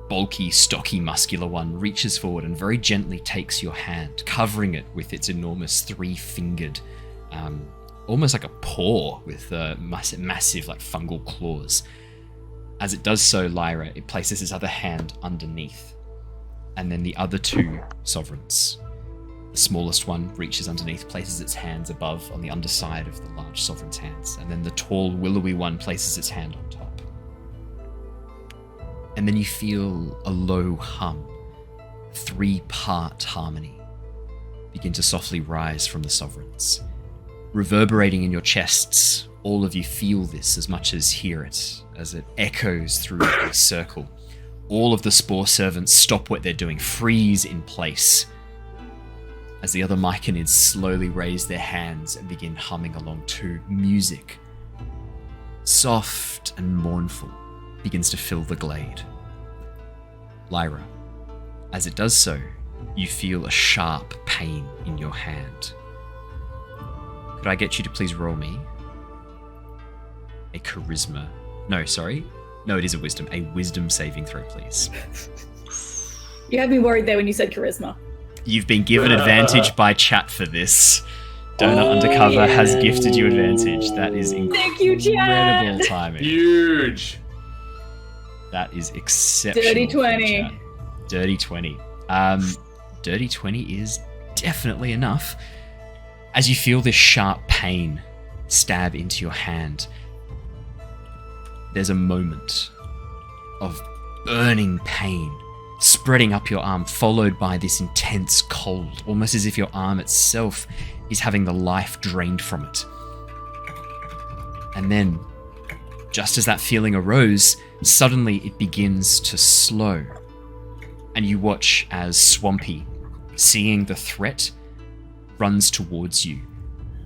bulky, stocky, muscular one, reaches forward and very gently takes your hand, covering it with its enormous three-fingered, almost like a paw with massive like fungal claws. As it does so, Lyra, it places its other hand underneath. And then the other two sovereigns, the smallest one reaches underneath, places its hands above on the underside of the large sovereign's hands. And then the tall, willowy one places its hand on top. And then you feel a low hum, three-part harmony, begin to softly rise from the sovereigns. Reverberating in your chests, all of you feel this as much as hear it, as it echoes through a circle. All of the spore servants stop what they're doing, freeze in place, as the other myconids slowly raise their hands and begin humming along too. Music, soft and mournful, begins to fill the glade. Lyra, as it does so, you feel a sharp pain in your hand. Could I get you to please roll me a charisma? No, sorry. No, it is a wisdom. A wisdom saving throw, please. You had me worried there when you said charisma. You've been given advantage by chat for this. Donut Undercover has gifted you advantage. That is Thank you, incredible chat. timing. Huge. That is exceptional. Dirty from 20. chat. Dirty 20. Dirty 20 is definitely enough. As you feel this sharp pain stab into your hand, there's a moment of burning pain spreading up your arm, followed by this intense cold, almost as if your arm itself is having the life drained from it. And then, just as that feeling arose, suddenly it begins to slow. And you watch as Swampy, seeing the threat, runs towards you,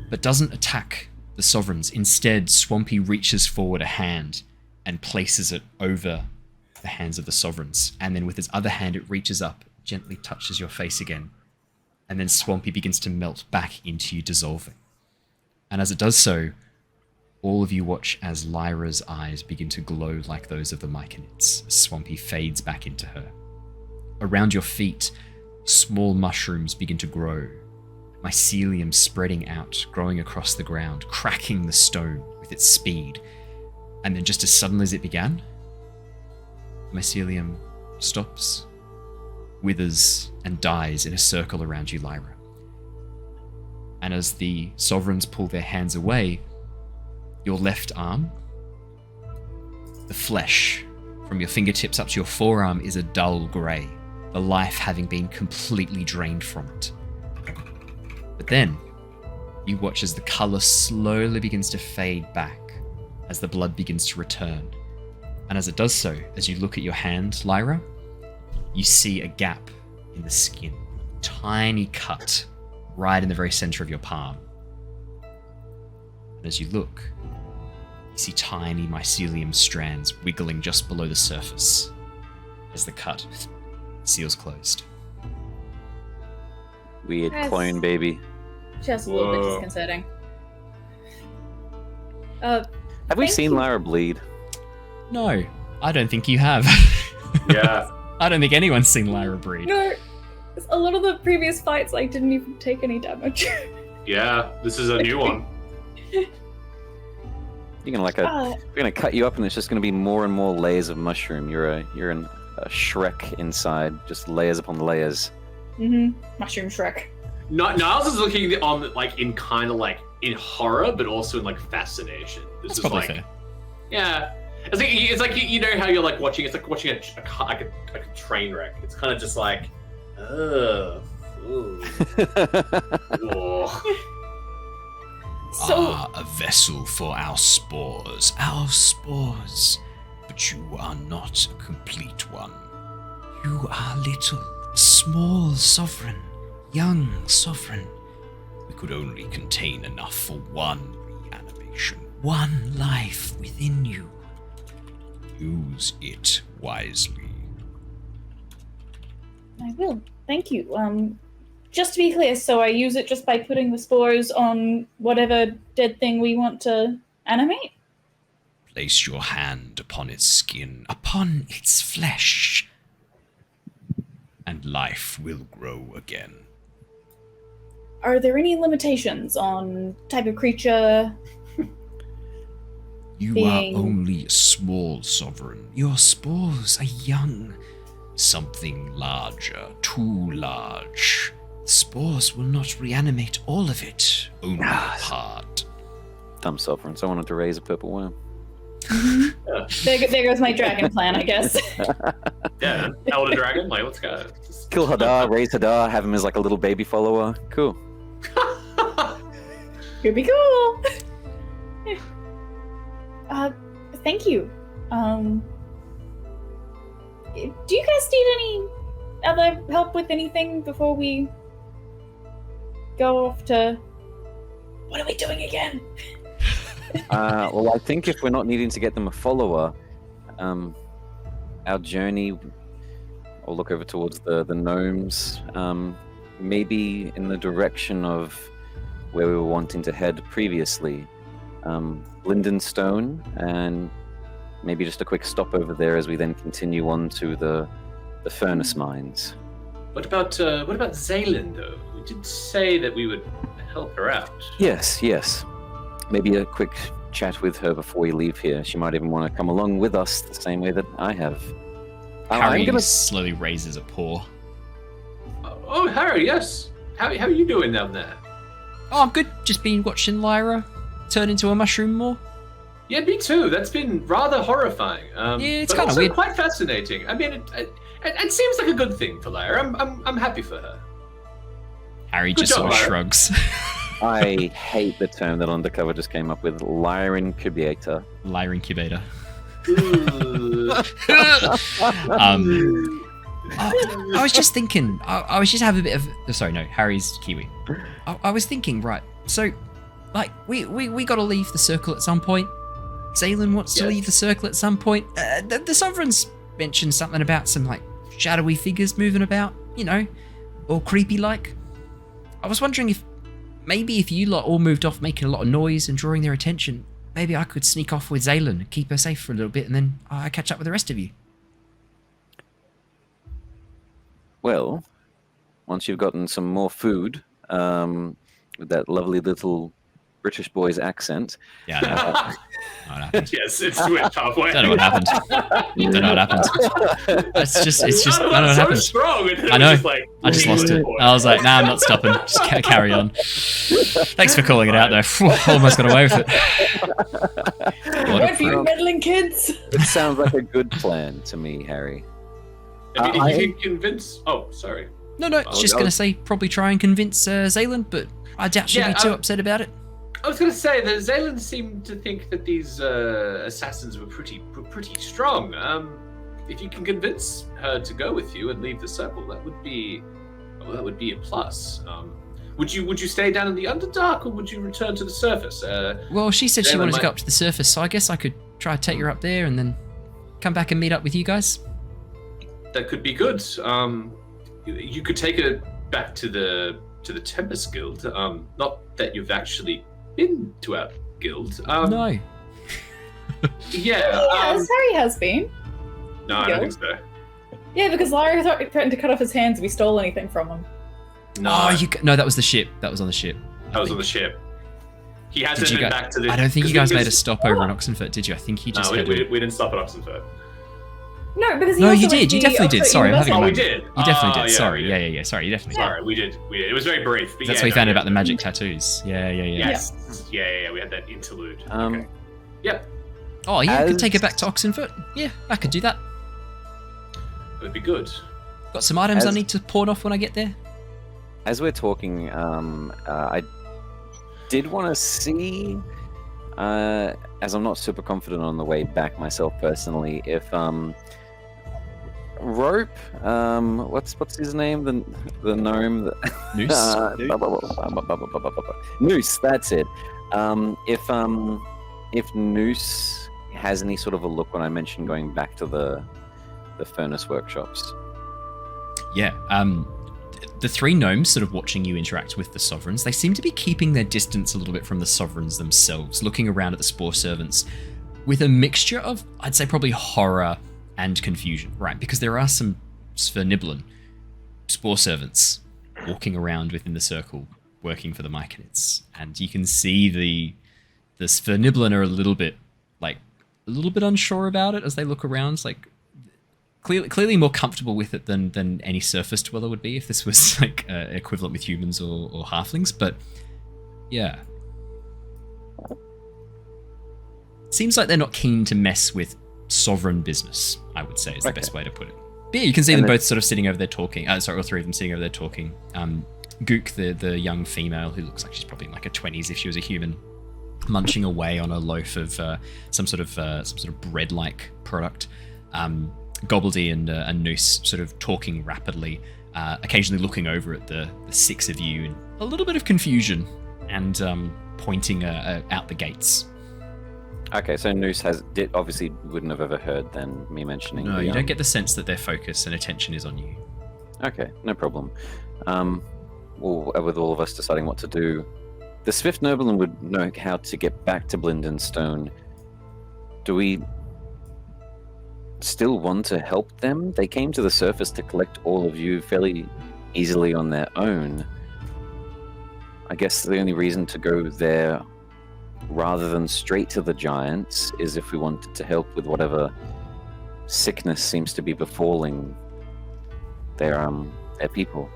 but doesn't attack the sovereigns. Instead, Swampy reaches forward a hand and places it over the hands of the sovereigns. And then with his other hand, it reaches up, gently touches your face again. And then Swampy begins to melt back into you, dissolving. And as it does so, all of you watch as Lyra's eyes begin to glow like those of the myconids as Swampy fades back into her. Around your feet, small mushrooms begin to grow, mycelium spreading out, growing across the ground, cracking the stone with its speed. And then just as suddenly as it began, the mycelium stops, withers, and dies in a circle around you, Lyra. And as the sovereigns pull their hands away, your left arm, the flesh from your fingertips up to your forearm is a dull grey, the life having been completely drained from it. But then, you watch as the colour slowly begins to fade back, as the blood begins to return. And as it does so, as you look at your hand, Lyra, you see a gap in the skin, tiny cut right in the very centre of your palm. And as you look, you see tiny mycelium strands wiggling just below the surface as the cut seals closed. Weird Yes. clone baby. Just a little bit Whoa. disconcerting. Have we Thank seen you. Lyra bleed? No, I don't think you have. Yeah. I don't think anyone's seen Lyra breed. No, a lot of the previous fights I didn't even take any damage. Yeah. This is a new one. You're gonna we're gonna cut you up, and it's just gonna be more and more layers of mushroom. You're a Shrek inside, just layers upon layers. Mushroom Shrek. Niles is looking on like in kind of like in horror, but also in like fascination. This That's is probably like, fair. yeah, it's like you know how you're like watching. It's like watching a train wreck. It's kind of just like, ugh. Ooh. Oh. So, A vessel for our spores. Our spores. But you are not a complete one. You are little, small sovereign, young sovereign. We could only contain enough for one reanimation, one life within you. Use it wisely. I will. Thank you. Just to be clear, so I use it just by putting the spores on whatever dead thing we want to animate? Place your hand upon its skin, upon its flesh, and life will grow again. Are there any limitations on type of creature? You Being- are only a small sovereign. Your spores are young. Something larger, too large. Spores will not reanimate all of it, only part. Dumb sovereigns. I wanted to raise a purple worm. There goes my dragon plan, I guess. Yeah, Elder Dragon. Like, let's go. Kill Hadar, raise Hadar, have him as like a little baby follower. Cool. Could be cool. Thank you. Do you guys need any other help with anything before we go off to... What are we doing again? Well, I think if we're not needing to get them a follower, our journey, I'll look over towards the gnomes, maybe in the direction of where we were wanting to head previously. Lindenstone, and maybe just a quick stop over there as we then continue on to the furnace mines. What about Zaylin though? We did say that we would help her out. Yes. Maybe a quick chat with her before we leave here. She might even want to come along with us the same way that I have. Harry slowly raises a paw. Oh, Harry, yes. How are you doing down there? Oh, I'm good. Just been watching Lyra turn into a mushroom more. Yeah, me too. That's been rather horrifying. Yeah, it's but kinda also weird. quite fascinating. I mean, it seems like a good thing for Lyra. I'm happy for her. Harry Good just job, sort of Lyra. shrugs. I hate the term that Undercover just came up with, Lyra incubator. Lyra incubator. Ooh. I was just thinking. I was just having a bit of. Sorry, no, Harry's Kiwi. I was thinking, right. So, like, we got to leave the circle at some point. Zaylin wants to leave the circle at some point. The Sovereigns mentioned something about some like shadowy figures moving about, you know, all creepy like. I was wondering if maybe if you lot all moved off making a lot of noise and drawing their attention, maybe I could sneak off with Zaylin and keep her safe for a little bit, and then I catch up with the rest of you. Well, once you've gotten some more food, with that lovely little British boy's accent. Yeah, I know. What happened? Yes, it's switched halfway. Don't know what happened. Don't know what happened. It's just. I don't know what so happened. strong. I know. I just lost it. I was like, nah, I'm not stopping. Just carry on. Thanks for calling it out, though. Almost got away with it. Wait for you meddling kids. It sounds like a good plan to me, Harry. I mean, if you can convince. Oh, sorry. No, it's just going to say probably try and convince Zaylin, but I doubt she'll be too upset about it. I was going to say that Zaylin seemed to think that these assassins were pretty strong. If you can convince her to go with you and leave the circle, that would be a plus. Would you stay down in the Underdark, or would you return to the surface? Well, she said she wanted to go up to the surface, so I guess I could try to take her up there and then come back and meet up with you guys. That could be good. You could take her back to the Tempest Guild. Not that you've actually been to our guild. No. Yeah. Harry has been. No, I don't think so. Yeah, because Lyra threatened to cut off his hands if we stole anything from him. No. No, that was the ship. That was on the ship. That was on the ship. He hasn't been back to the... I don't think you guys made a stop over in Oxenford, did you? I think he just... No, we didn't stop at Oxenford. No, because you did. You definitely did. Sorry, I'm having a moment. We did. You definitely did. Yeah, Sorry. Yeah. Sorry, you definitely did. Sorry, we did. It was very brief. But That's where we found out about the magic tattoos. Yeah. Yes. Yeah. We had that interlude. Okay. Yep. Oh, yeah, I could take her back to Oxenford. Yeah, I could do that. It would be good. Got some items I need to pawn off when I get there. As we're talking, I did want to see, as I'm not super confident on the way back myself personally, if Rope, what's his name? The gnome. Noose. Noose. That's it. If Noose has any sort of a look when I mentioned going back to the furnace workshops. Yeah. The three gnomes sort of watching you interact with the Sovereigns, they seem to be keeping their distance a little bit from the Sovereigns themselves, looking around at the Spore Servants with a mixture of, I'd say, probably horror and confusion, right? Because there are some Sverniblin Spore Servants walking around within the circle, working for the myconids, and you can see the Sverniblin are a little bit unsure about it as they look around, like clearly more comfortable with it than any surface dweller would be if this was like equivalent with humans or halflings, but yeah. Seems like they're not keen to mess with sovereign business, I would say is the best way to put it. But yeah, you can see them both sort of sitting over there talking. All three of them sitting over there talking. Gook, the young female who looks like she's probably in like her 20s if she was a human, munching away on a loaf of some sort of bread-like product. Gobbledy and Noose sort of talking rapidly, occasionally looking over at the six of you in a little bit of confusion and pointing out the gates. Okay, so Noose obviously wouldn't have ever heard then me mentioning. No, you don't get the sense that their focus and attention is on you. Okay, no problem. With all of us deciding what to do, the Swift Nobleman would know how to get back to Blindenstone. Do we still want to help them? They came to the surface to collect all of you fairly easily on their own. I guess the only reason to go there rather than straight to the giants is if we wanted to help with whatever sickness seems to be befalling their people.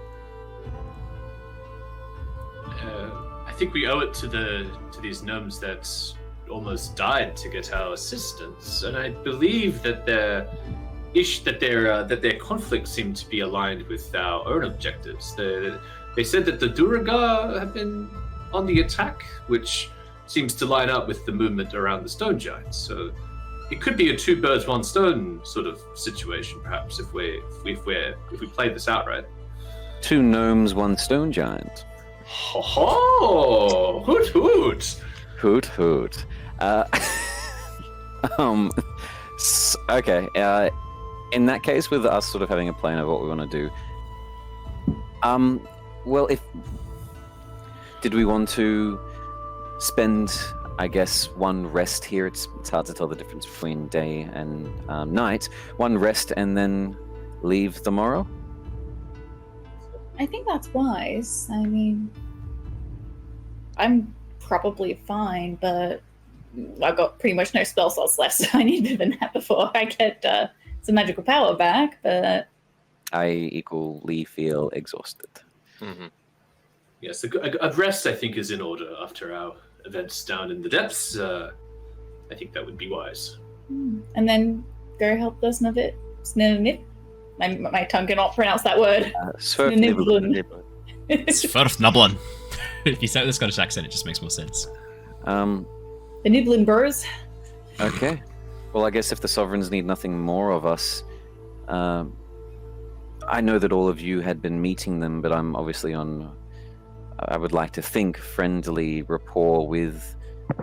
I think we owe it to these gnomes that almost died to get our assistance, and I believe that their conflict seemed to be aligned with our own objectives. They said that the Duragar have been on the attack, which seems to line up with the movement around the stone giants. So it could be a two birds one stone sort of situation, perhaps, if we play this out right. 2 gnomes, 1 stone giant. Ho ho! Hoot hoot! Hoot hoot. Okay. In that case, with us sort of having a plan of what we want to do, well, did we want to spend, I guess, 1 rest here? It's hard to tell the difference between day and night. 1 rest and then leave tomorrow? I think that's wise. I mean, I'm probably fine, but I've got pretty much no spell slots left, so I need a bit of a nap before I get some magical power back, but... I equally feel exhausted. Mm-hmm. Yes, a rest I think is in order after our events down in the depths. I think that would be wise. And then go help the Snivit. My tongue cannot pronounce that word. Sverfniblin. Sverfniblin. If you say it with a Scottish accent, it just makes more sense. The Niblin Bros. Okay. Well, I guess if the sovereigns need nothing more of us, I know that all of you had been meeting them, but I'm obviously on, I would like to think, friendly rapport with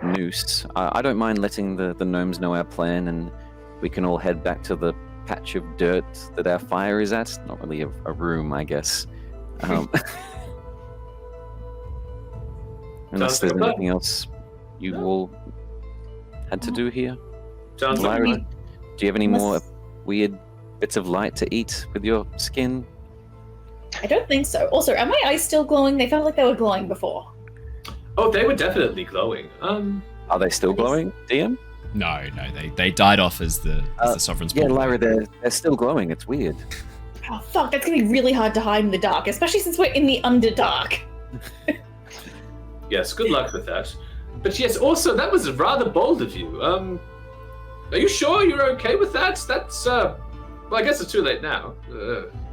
Noose. I don't mind letting the gnomes know our plan, and we can all head back to the patch of dirt that our fire is at. Not really a room, I guess. Unless there's anything else you all had to do here. Sounds Lyra, like do you have any more weird bits of light to eat with your skin? I don't think so. Also, are my eyes still glowing? They felt like they were glowing before. Oh, they were definitely glowing. Are they still glowing, DM? No, they died off as the sovereigns. Yeah, Lyra, they're still glowing. It's weird. Oh fuck, that's gonna be really hard to hide in the dark, especially since we're in the Underdark. Yes, good luck with that. But yes, also that was rather bold of you. Are you sure you're okay with that? That's well, I guess it's too late now.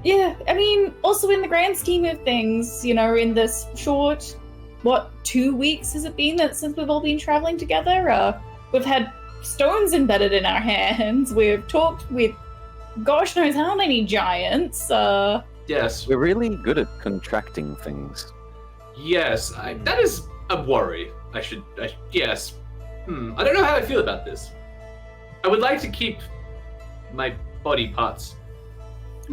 Yeah, I mean, also in the grand scheme of things, you know, in this short, 2 weeks has it been since we've all been traveling together? We've had stones embedded in our hands. We've talked with gosh knows how many giants. Yes. We're really good at contracting things. Yes, that is a worry. Yes. I don't know how I feel about this. I would like to keep my body parts.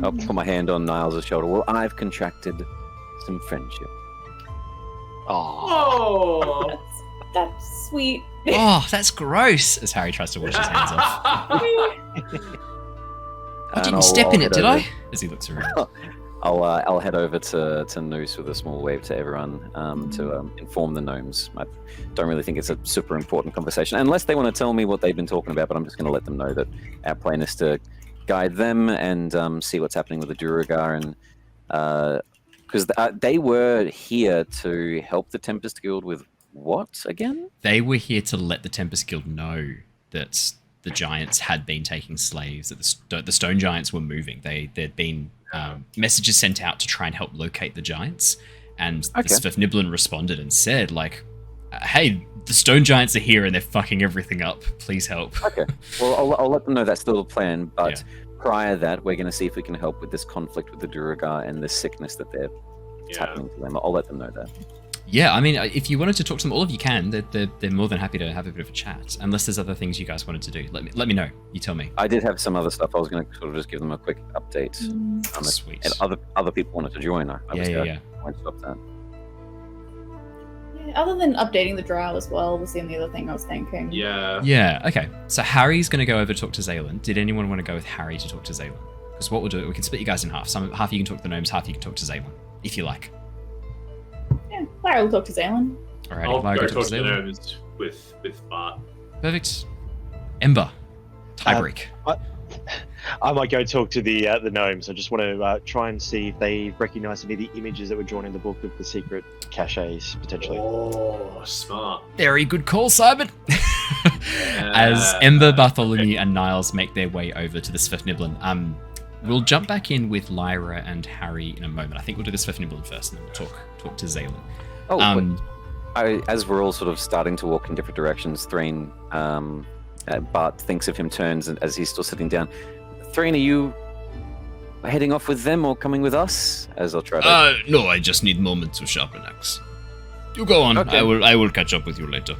I'll put my hand on Niles' shoulder. Well, I've contracted some friendship. Oh, that's sweet. Oh, that's gross. As Harry tries to wash his hands off. I didn't step in it, did I? As he looks around. I'll head over to Noose with a small wave to everyone to inform the gnomes. I don't really think it's a super important conversation, unless they want to tell me what they've been talking about, but I'm just going to let them know that our plan is to guide them and see what's happening with the Duergar, and because they were here to help the Tempest Guild with what again? They were here to let the Tempest Guild know that the giants had been taking slaves, that the stone giants were moving. There'd been messages sent out to try and help locate the giants, and the Sverfniblin responded and said, like, hey, the stone giants are here and they're fucking everything up. Please help. Okay. Well, I'll let them know that's still the plan, but prior to that, we're going to see if we can help with this conflict with the Duergar and this sickness that it's happening to them. I'll let them know that. Yeah, I mean, if you wanted to talk to them, all of you can. They're more than happy to have a bit of a chat. Unless there's other things you guys wanted to do, let me know. You tell me. I did have some other stuff. I was going to sort of just give them a quick update. Sweet. And other people wanted to join. I won't stop that. Yeah, other than updating the drow as well was the only other thing I was thinking. Yeah. Yeah. Okay. So Harry's going to go over to talk to Zaylin. Did anyone want to go with Harry to talk to Zaylin? Because what we'll do, we can split you guys in half. Half you can talk to the gnomes, half you can talk to Zaylin, if you like. Yeah, Lyra will talk to Zaylin. Alrighty, I'll Lyra go talk to the gnomes with Bart. Perfect. Ember, tiebreak. I might go talk to the gnomes. I just want to try and see if they recognise any of the images that were drawn in the book of the secret caches, potentially. Oh, smart. Very good call, Simon. As Ember, Bartholomew, and Niles make their way over to the Sverfniblin, we'll jump back in with Lyra and Harry in a moment. I think we'll do the Sverfniblin first, and then we'll talk to Zaylin. As we're all sort of starting to walk in different directions, Threign Bart thinks of him, turns as he's still sitting down. Threign, are you heading off with them or coming with us? As I'll try to... No, I just need moments to sharpen axe. You go on. Okay. I will catch up with you later.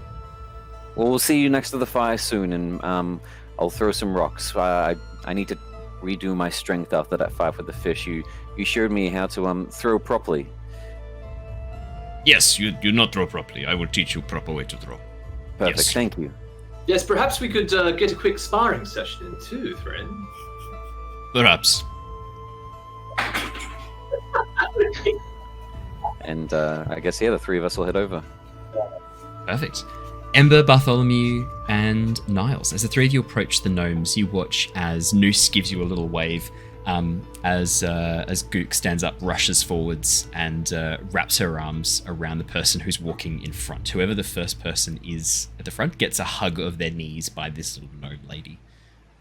Well, we'll see you next to the fire soon, and I'll throw some rocks. I need to redo my strength after that fight with the fish. You showed me how to throw properly. Yes, you not throw properly. I will teach you proper way to throw. Perfect, Yes. thank you. Yes, perhaps we could get a quick sparring session in too, Threign. Perhaps. And I guess, the three of us will head over. Perfect. Ember, Bartholomew, and Niles. As the three of you approach the gnomes, you watch as Noose gives you a little wave, as Gook stands up, rushes forwards, and wraps her arms around the person who's walking in front. Whoever the first person is at the front gets a hug of their knees by this little gnome lady.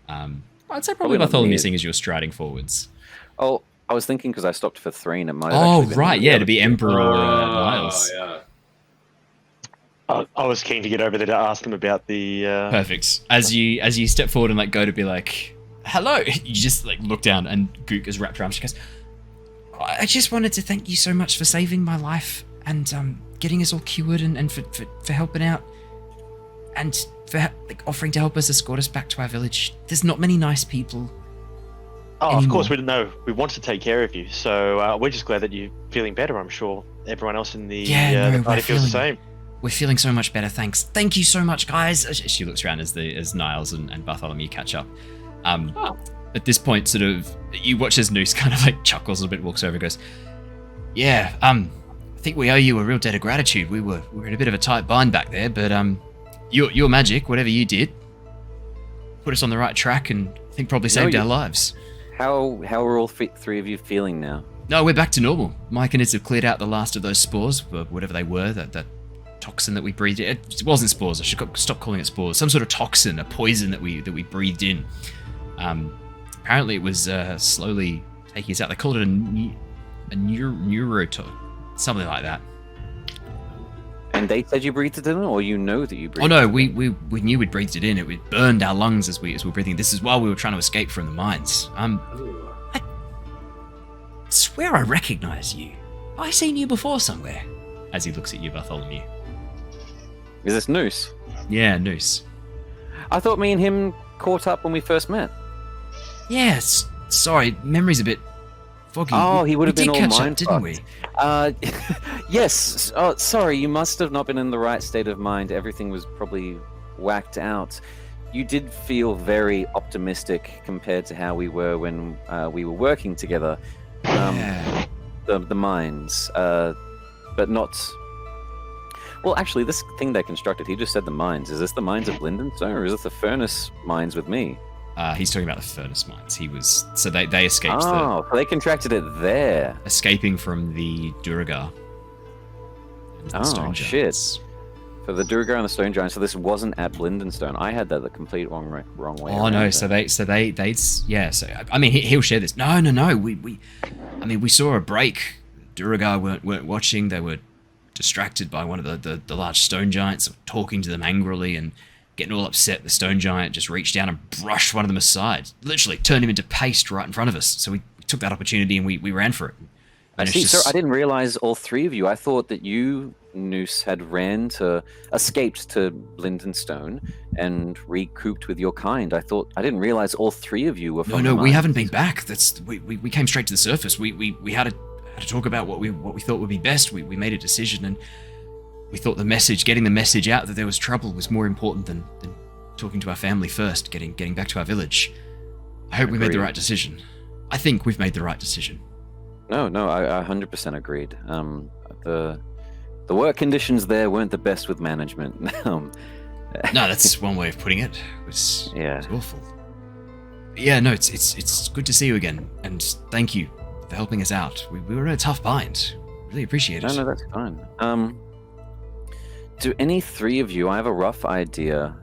I'd say probably Bartholomew, seeing as you're striding forwards. Oh, I was thinking because I stopped for Threign. It might have Oh, actually been right, the yeah, other to be two. Ember or Niles. Yeah. I was keen to get over there to ask them about the. Perfect. As you step forward and go to be like, hello, you just look down and Gook is wrapped around. She goes, I just wanted to thank you so much for saving my life and getting us all cured and for helping out and for offering to help us escort us back to our village. There's not many nice people. Oh, anymore. of course we didn't know. We wanted to take care of you, so we're just glad that you're feeling better. I'm sure everyone else in the party feels the same. We're feeling so much better, thanks. Thank you so much, guys. She looks around as Niles and Bartholomew catch up. At this point, sort of, you watch as Noose kind of chuckles a little bit, walks over and goes, yeah, I think we owe you a real debt of gratitude. We were in a bit of a tight bind back there, but your magic, whatever you did, put us on the right track and I think probably saved our lives. How are all three of you feeling now? No, we're back to normal. Myconids have cleared out the last of those spores, whatever they were, that toxin that we breathed in. It wasn't spores, I should stop calling it spores. Some sort of toxin, a poison that we breathed in. Apparently it was slowly taking us out. They called it a neurotoxin, something like that. And they said you breathed it in, or you know that you breathed Oh no, it in? we knew we'd breathed it in. It burned our lungs as we were breathing. This is while we were trying to escape from the mines. I swear I recognize you. Have I seen you before somewhere? As he looks at you, Bartholomew. Is this Noose? Yeah, Noose. I thought me and him caught up when we first met. Yes. Sorry, memory's a bit foggy. Oh, he would have been all catch up, mind didn't we? Yes. Oh, sorry, you must have not been in the right state of mind. Everything was probably whacked out. You did feel very optimistic compared to how we were when we were working together. Yeah. The mines, but not. Well, actually, this thing they constructed, he just said the mines. Is this the mines of Lindenstone, or is this the furnace mines with me? He's talking about the furnace mines. So they escaped Oh, so they contracted it there. escaping from the Duragar. And the Oh, Stone shit. Giants. So the Duragar and the Stone Giant. So this wasn't at Lindenstone. I had that the complete wrong way. Oh around no! there. So I mean, he'll share this. No. We saw a break. Duragar weren't watching. They were distracted by one of the large stone giants, talking to them angrily and getting all upset. The stone giant just reached down and brushed one of them aside. Literally turned him into paste right in front of us. So we took that opportunity and we ran for it. I And it's see. just- So I didn't realize all three of you. I thought that you, Noose, had escaped to Lindenstone and recouped with your kind. I didn't realize all three of you were from No, the we haven't mines. been back. We came straight to the surface. We had to talk about what we thought would be best. We made a decision, and we thought getting the message out that there was trouble was more important than talking to our family first, getting back to our village. I hope we made the Agreed. right decision. I think we've made the right decision. No, I 100% agreed. The work conditions there weren't the best with management. No, that's one way of putting it. It was Yeah. awful. But yeah, no, it's good to see you again, and thank you for helping us out. We were in a tough bind. Really appreciate it. No, that's fine. Do any three of you? I have a rough idea.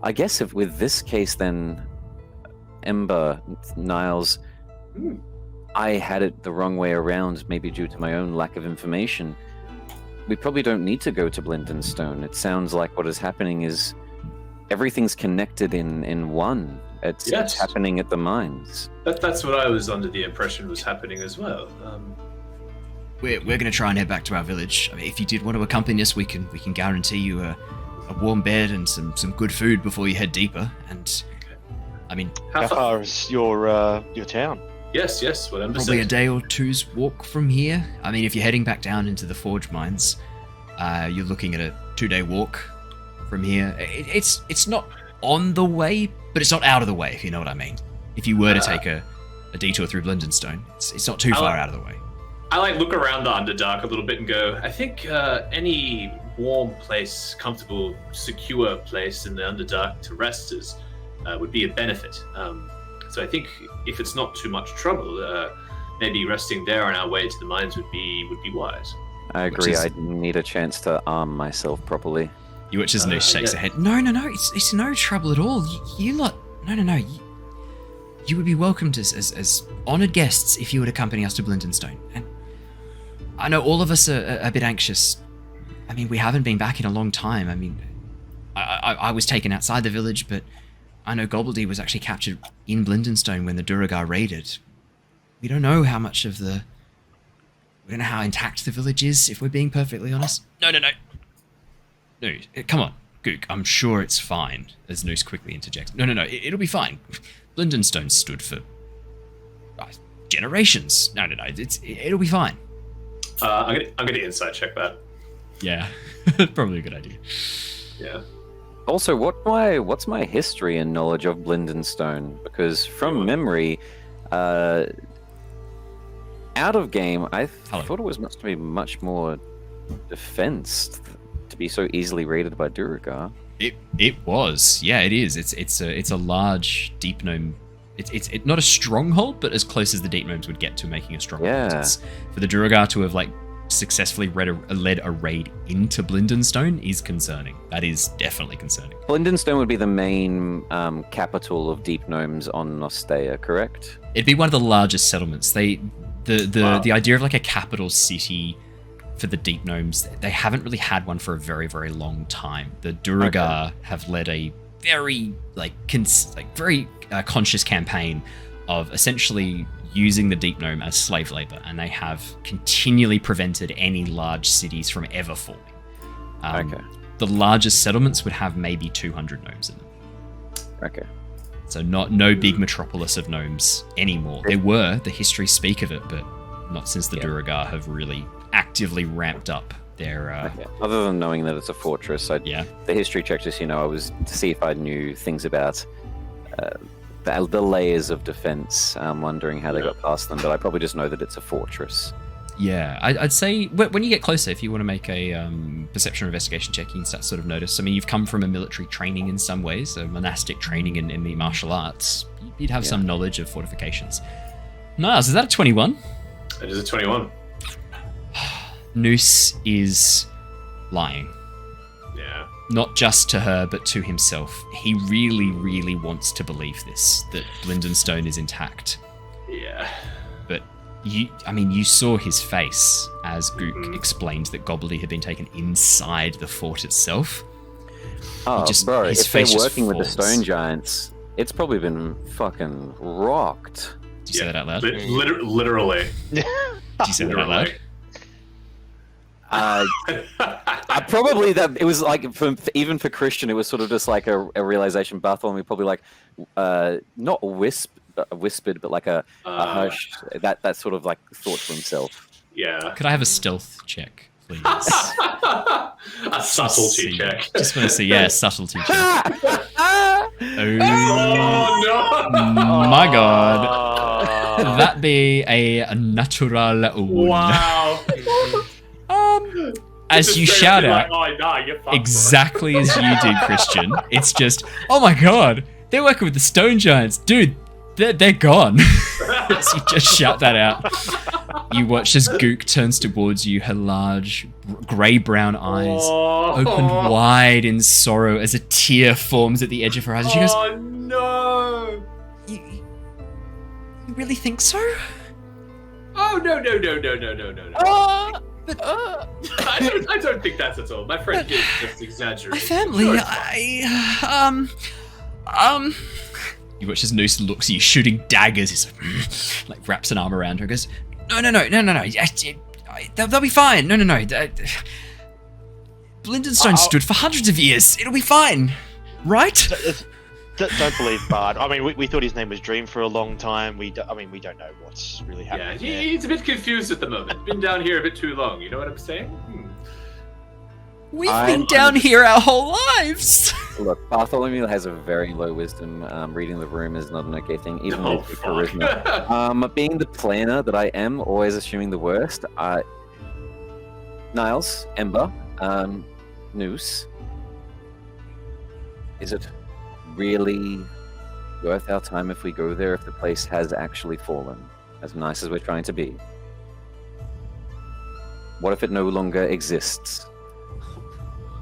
I guess if with this case, then Ember, Niles, I had it the wrong way around, maybe due to my own lack of information. We probably don't need to go to Lindenstone. It sounds like what is happening is everything's connected in one. It's happening at the mines. That's what I was under the impression was happening as well. We're going to try and head back to our village. I mean, if you did want to accompany us, we can guarantee you a warm bed and some good food before you head deeper. And I mean, How far is your town? Yes, what Ember probably said. a day or two's walk from here. I mean, if you're heading back down into the forge mines, you're looking at a 2-day walk from here. It's not on the way, but it's not out of the way, if you know what I mean. If you were to take a detour through Blindenstone, it's not too far out of the way. I look around the Underdark a little bit and go, I think any warm place, comfortable, secure place in the Underdark to rest would be a benefit. So I think if it's not too much trouble, maybe resting there on our way to the mines would be wise. I agree. I need a chance to arm myself properly. You watch as Noosh shakes her head. No, it's no trouble at all. You lot, no. You would be welcomed as honoured guests if you would accompany us to Blindenstone. And I know all of us are a bit anxious. I mean, we haven't been back in a long time. I mean, I was taken outside the village, but I know Gobbledy was actually captured in Blindenstone when the Duragar raided. We don't know how much of the... We don't know how intact the village is, if we're being perfectly honest. No. No, come on, Gook. I'm sure it's fine, as Noose quickly interjects. No, it'll be fine. Blindenstone stood for generations. No, it'll be fine. I'm gonna inside check that. Yeah, probably a good idea. Yeah. Also, what's my history and knowledge of Blindenstone? Because from memory, out of game, I thought it was must be much more defense to be so easily raided by Duragar. It was, yeah, it is. It's a large deep gnome. It's not a stronghold, but as close as the deep gnomes would get to making a stronghold. Yeah. For the Duragar to have successfully led a raid into Blindenstone is concerning. That is definitely concerning. Blindenstone would be the main capital of deep gnomes on Nostea, correct? It'd be one of the largest settlements. The idea of a capital city for the deep gnomes, they haven't really had one for a very, very long time. The Duragar have led a very conscious campaign of essentially using the deep gnome as slave labor, and they have continually prevented any large cities from ever forming. The largest settlements would have maybe 200 gnomes in them. Okay. So no big metropolis of gnomes anymore. There were, the histories speak of it, but not since the Duragar have really actively ramped up their... Other than knowing that it's a fortress, the history check just, I was to see if I knew things about the layers of defense. I'm wondering how they got past them, but I probably just know that it's a fortress. Yeah, I'd say when you get closer, if you want to make a perception or investigation check, you can start to sort of notice. I mean, you've come from a military training in some ways, a monastic training in the martial arts. You'd have some knowledge of fortifications. Niles, is that a 21? It is a 21. Noose is lying. Yeah. Not just to her, but to himself. He really, really wants to believe this, that Blindenstone is intact. Yeah. But you saw his face as Gook explained that Gobbledy had been taken inside the fort itself. Oh, bro, if they're working with the stone giants, it's probably been fucking rocked. Did you say that out loud? Literally. Did you say that out loud? Probably that it was even for Christian, it was sort of just like a realization. Bartholomew probably not whispered, but a hush. That sort of thought to himself. Yeah. Could I have a stealth check, please? A subtlety check. Just want to see, subtlety check. Oh no! My God, that be a natural one. Wow. As you shout out, exactly as you did, Christian, it's just, oh my God, they're working with the stone giants. Dude, they're gone. As you just shout that out, you watch as Gook turns towards you, her large grey-brown eyes opened wide in sorrow as a tear forms at the edge of her eyes. And she goes, "Oh no! You really think so? Oh no! I don't think that's at all. My friend here is just exaggerating. My family, Sure, it's fine. You watch as Noose looks at you, shooting daggers. He's like wraps an arm around her, and goes, No. They'll be fine. No. Blindenstone stood for hundreds of years. It'll be fine, right? Don't believe Bard. I mean, we thought his name was Dream for a long time. We don't know what's really Yeah, happening. he's a bit confused at the moment. Been down here a bit too long. You know what I'm saying? We've been down here our whole lives. Look, Bartholomew has a very low wisdom. Reading the room is not an okay thing, even Oh, with the charisma. fuck. Being the planner that I am, always assuming the worst. Niles, Ember, Noose. Is it really worth our time if we go there if the place has actually fallen, as nice as we're trying to be? What if it no longer exists?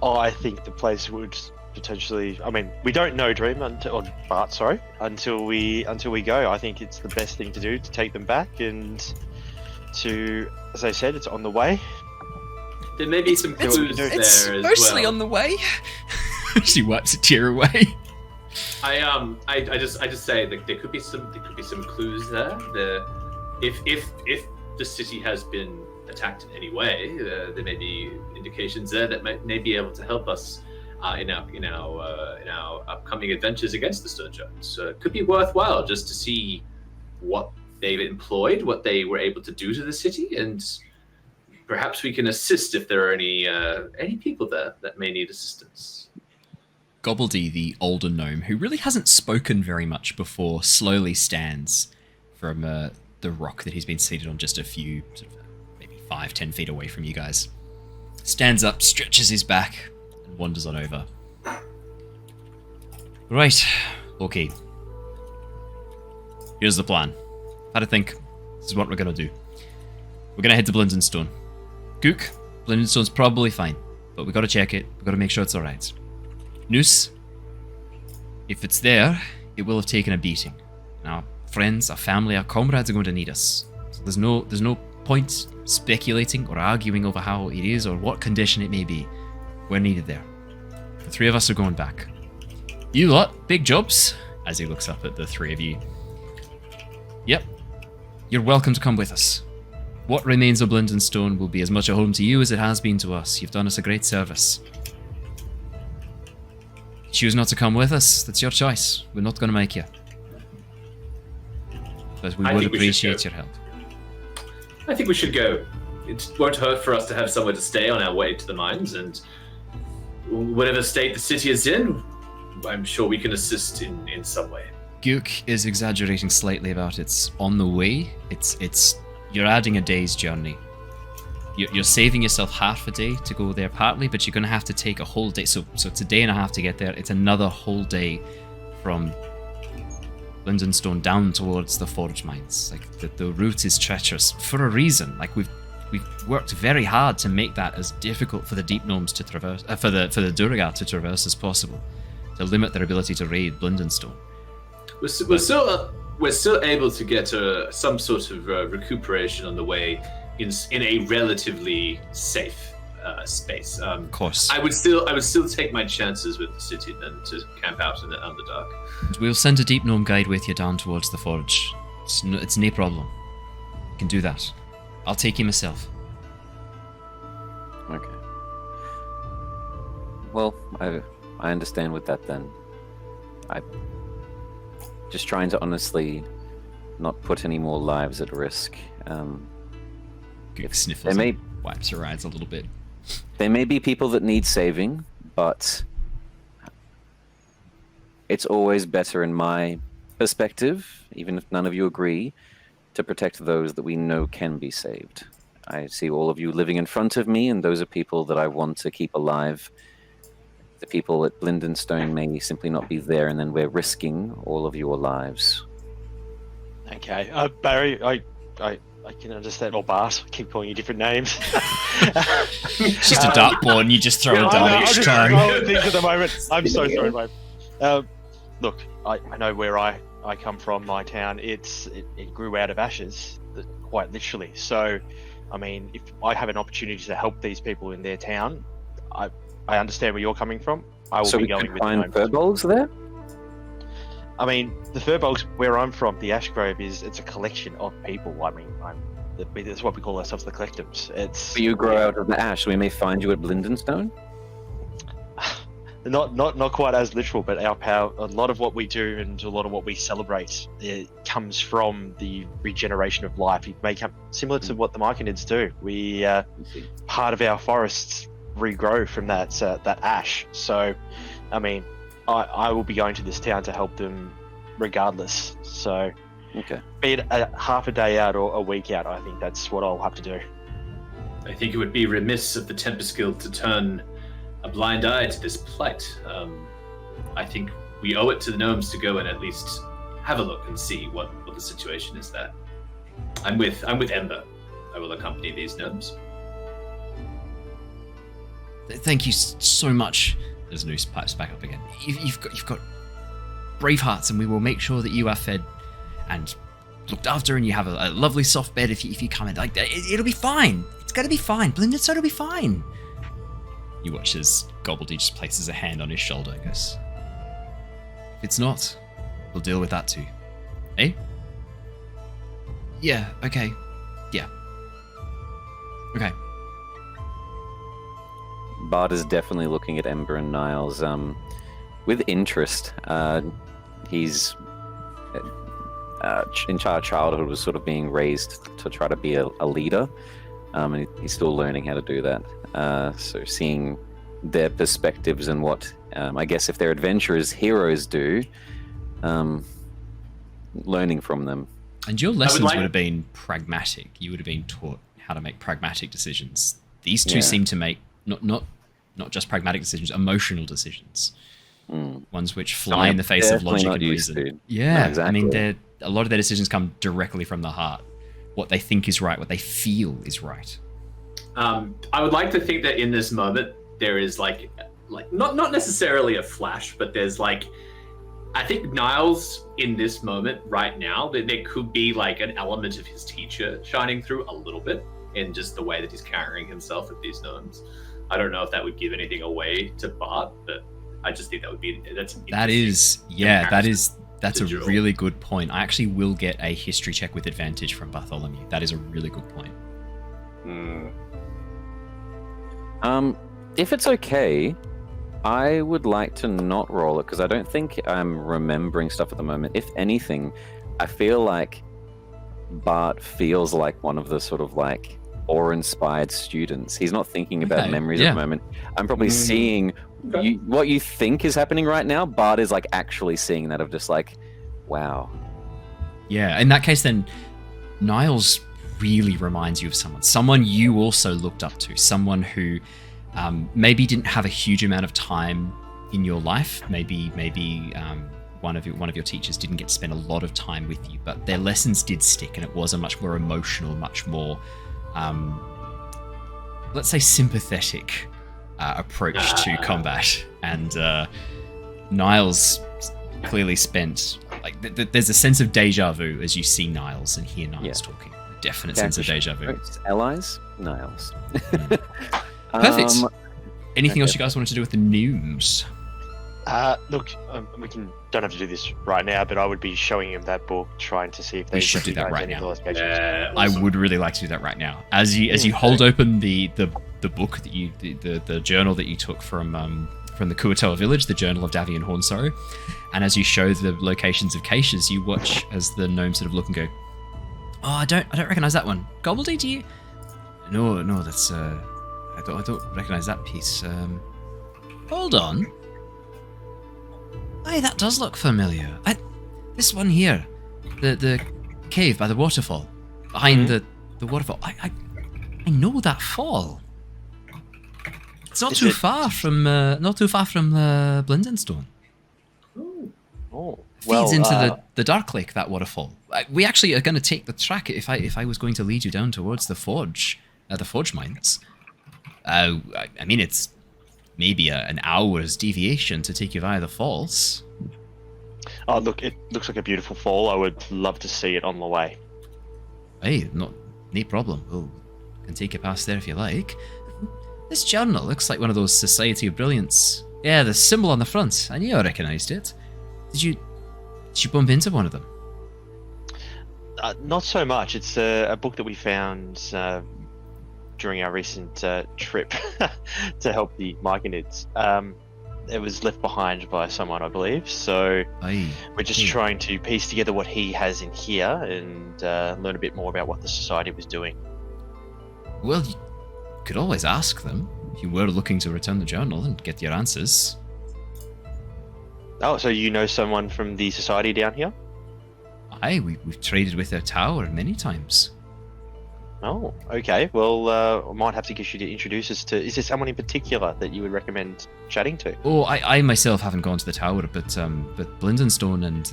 I think the place would potentially. I mean, we don't know Dream until we go. I think it's the best thing to do to take them back and to, as I said, it's on the way. There may be some clues there It's as mostly well. on the way. She wipes a tear away. I just say that there could be some clues there. If the city has been attacked in any way, there may be indications there that may be able to help us in our upcoming adventures against the Stone Giants. So it could be worthwhile just to see what they've employed, what they were able to do to the city, and perhaps we can assist if there are any people there that may need assistance. Gobbledy, the older gnome, who really hasn't spoken very much before, slowly stands from the rock that he's been seated on just a few, sort of, maybe 5-10 feet away from you guys. Stands up, stretches his back, and wanders on over. Right, okay. Here's the plan. Had to think. This is what we're gonna do. We're gonna head to Blindenstone. Gook, Blindenstone's probably fine, but we gotta check it. We gotta make sure it's alright. Noose, if it's there, it will have taken a beating. Our friends, our family, our comrades are going to need us. So there's no point speculating or arguing over how it is or what condition it may be. We're needed there. The three of us are going back. You lot, big jobs, as he looks up at the three of you. Yep, you're welcome to come with us. What remains of Blindenstone will be as much a home to you as it has been to us. You've done us a great service. Choose not to come with us, that's your choice. We're not going to make you. But we would appreciate your help. I think we should go. It won't hurt for us to have somewhere to stay on our way to the mines, and whatever state the city is in, I'm sure we can assist in some way. Gook is exaggerating slightly about it's on the way. You're adding a day's journey. You're saving yourself half a day to go there partly, but you're going to have to take a whole day. So it's a day and a half to get there. It's another whole day from Blindenstone down towards the forge mines. Like the route is treacherous for a reason. Like we've worked very hard to make that as difficult for the deep gnomes to traverse, for the Duragar to traverse as possible, to limit their ability to raid Blindenstone. We're still able to get some sort of recuperation on the way in a relatively safe space. Of course. I would still take my chances with the city than to camp out in the Underdark. We'll send a deep gnome guide with you down towards the forge. It's no problem. You can do that. I'll take you myself. Okay. Well, I understand with that then. I'm just trying to honestly not put any more lives at risk. Gook sniffles and wipes her eyes a little bit. There may be people that need saving, but it's always better in my perspective, even if none of you agree, to protect those that we know can be saved. I see all of you living in front of me, and those are people that I want to keep alive. The people at Blindenstone may simply not be there, and then we're risking all of your lives. Okay, Barry, I can understand. Or Bart, I keep calling you different names. It's just a dartboard, you just throw a dart each time. Things at the moment. I'm so sorry, mate. Look, I know where I come from. My town, it grew out of ashes, quite literally. So, I mean, if I have an opportunity to help these people in their town, I understand where you're coming from. I will So be we going could with the find gnomes. Firbolgs there? I mean, the Firbolgs, where I'm from, the Ashgrove it's a collection of people. I mean, that's what we call ourselves, the Collectums. It's So you grow out of the ash, so we may find you at Blindenstone? not quite as literal, but our power, a lot of what we do and a lot of what we celebrate, it comes from the regeneration of life. It may come similar to what the myconids do. We part of our forests regrow from that ash. So, I mean, I will be going to this town to help them regardless. So, Okay. be it a half a day out or a week out, I think that's what I'll have to do. I think it would be remiss of the Tempest Guild to turn a blind eye to this plight. I think we owe it to the gnomes to go and at least have a look and see what the situation is there. I'm with Ember. I will accompany these gnomes. Thank you so much. There's Noose pipes back up again. You've got brave hearts, and we will make sure that you are fed and looked after, and you have a lovely soft bed if you come in. Like it'll be fine. It's gonna be fine. Blindenstone will be fine. You watch as Gobbledy just places a hand on his shoulder and goes, "If it's not, we'll deal with that too. Eh? Yeah. Okay. Yeah. Okay." Bard is definitely looking at Ember and Niles with interest. He's in childhood was sort of being raised to try to be a leader, and he's still learning how to do that. So seeing their perspectives and what I guess if they're adventurers, heroes do, learning from them. And your lessons would have been pragmatic. You would have been taught how to make pragmatic decisions. These two seem to make not just pragmatic decisions, emotional decisions. Ones which fly in the face of logic and reason. Yeah, no, exactly. I mean, a lot of their decisions come directly from the heart. What they think is right, what they feel is right. I would like to think that in this moment there is like not necessarily a flash, but there's I think Niles in this moment right now, there could be like an element of his teacher shining through a little bit in just the way that he's carrying himself with these gnomes. I don't know if that would give anything away to Bart, but I just think that's a really good point. I actually will get a history check with advantage from Bartholomew. That is a really good point. If it's okay, I would like to not roll it because I don't think I'm remembering stuff at the moment. If anything, I feel like Bart feels like one of the sort of awe-inspired students. He's not thinking about memories at the moment. I'm probably seeing what you think is happening right now. Bart is actually seeing that of just wow. Yeah, in that case then, Niles really reminds you of someone you also looked up to, someone who maybe didn't have a huge amount of time in your life. Maybe one of your teachers didn't get to spend a lot of time with you, but their lessons did stick, and it was a much more emotional, much more let's say sympathetic approach to combat. And Niles clearly spent there's a sense of deja vu as you see Niles and hear Niles talking. A definite sense of deja vu. Allies, Niles. Perfect. Anything else you guys wanted to do with the news? Look, we don't have to do this right now, but I would be showing him that book, trying to see if they should do that right now. Yeah, I would really like to do that right now. As you hold open the book that the journal that you took from the Kuatoa village, the Journal of Davian Hornsorrow, and as you show the locations of caches, you watch as the gnomes sort of look and go, "Oh, I don't recognize that one. Gobbledy, do you?" No, that's I don't recognize that piece. Hold on. Aye, that does look familiar. This one here, the cave by the waterfall, behind the waterfall. I know that fall. It's not too far from Blindenstone. Oh, feeds into the Dark Lake, that waterfall. We actually are going to take the track if I was going to lead you down towards the forge mines. I mean, it's maybe an hour's deviation to take you via the falls. Oh, look, it looks like a beautiful fall. I would love to see it on the way. Hey, no problem. We'll can take you past there if you like. This journal looks like one of those Society of Brilliance. Yeah, the symbol on the front. I knew I recognised it. Did you bump into one of them? Not so much. It's a book that we found during our recent trip to help the myconids. It was left behind by someone, I believe. So we're just trying to piece together what he has in here and learn a bit more about what the society was doing. Well, you could always ask them if you were looking to return the journal and get your answers. Oh, so you know someone from the society down here? Aye, we've traded with their tower many times. Oh, okay. Well, I might have to get you to introduce us to... Is there someone in particular that you would recommend chatting to? Oh, I myself haven't gone to the tower, but Blindenstone and